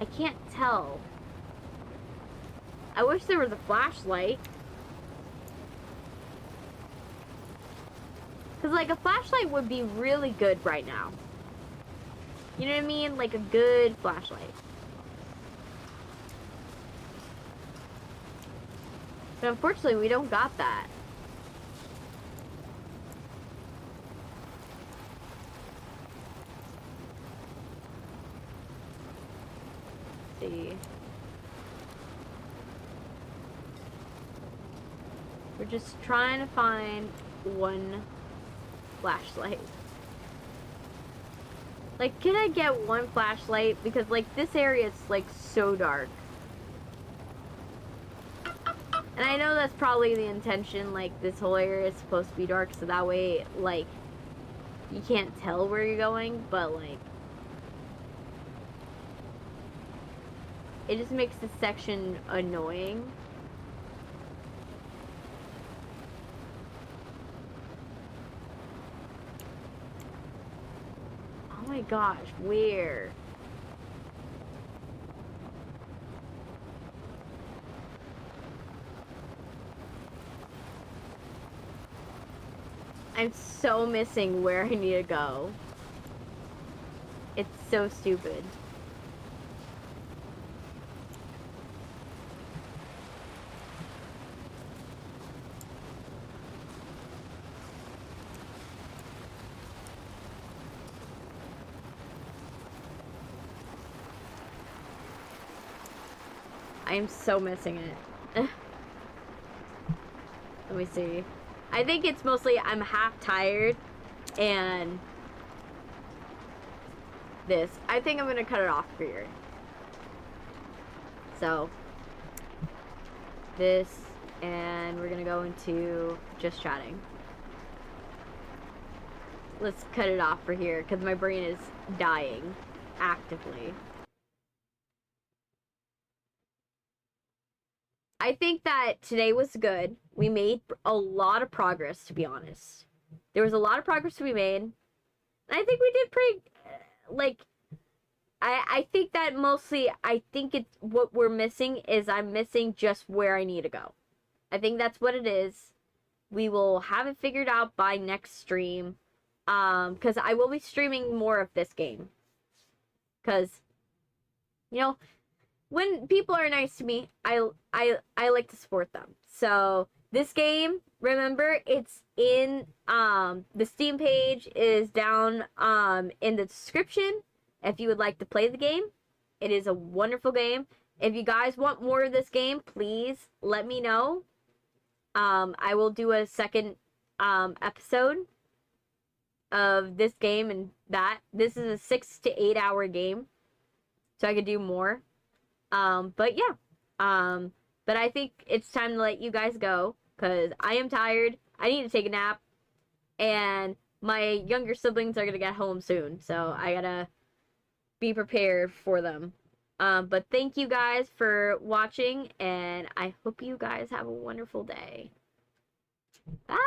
I can't tell. I wish there was a flashlight. Because, like, a flashlight would be really good right now. You know what I mean? Like a good flashlight. But unfortunately, we don't got that. Let's see. We're just trying to find one flashlight. Like, can I get one flashlight? Because, like, this area is, like, so dark. And I know that's probably the intention, like, this whole area is supposed to be dark, so that way, like, you can't tell where you're going, but, like, it just makes this section annoying. Oh my gosh, where? I'm so missing where I need to go. It's so stupid. I am so missing it. Let me see. I think it's mostly I'm half tired and this. I think I'm gonna cut it off here. So this, and we're gonna go into just chatting. Let's cut it off for here because my brain is dying actively. I think that today was good. We made a lot of progress, to be honest. There was a lot of progress to be made. And I think we did pretty, like, I think that mostly, I think it's, what we're missing is I'm missing just where I need to go. I think that's what it is. We will have it figured out by next stream. Because I will be streaming more of this game. Because, you know, when people are nice to me, I like to support them. So this game, remember, it's in the Steam page is down in the description if you would like to play the game. It is a wonderful game. If you guys want more of this game, please let me know. I will do a second episode of this game and that. This is a 6 to 8 hour game, so I could do more. But yeah, but I think it's time to let you guys go, because I am tired, I need to take a nap, and my younger siblings are gonna get home soon, so I gotta be prepared for them. But thank you guys for watching, and I hope you guys have a wonderful day. Bye!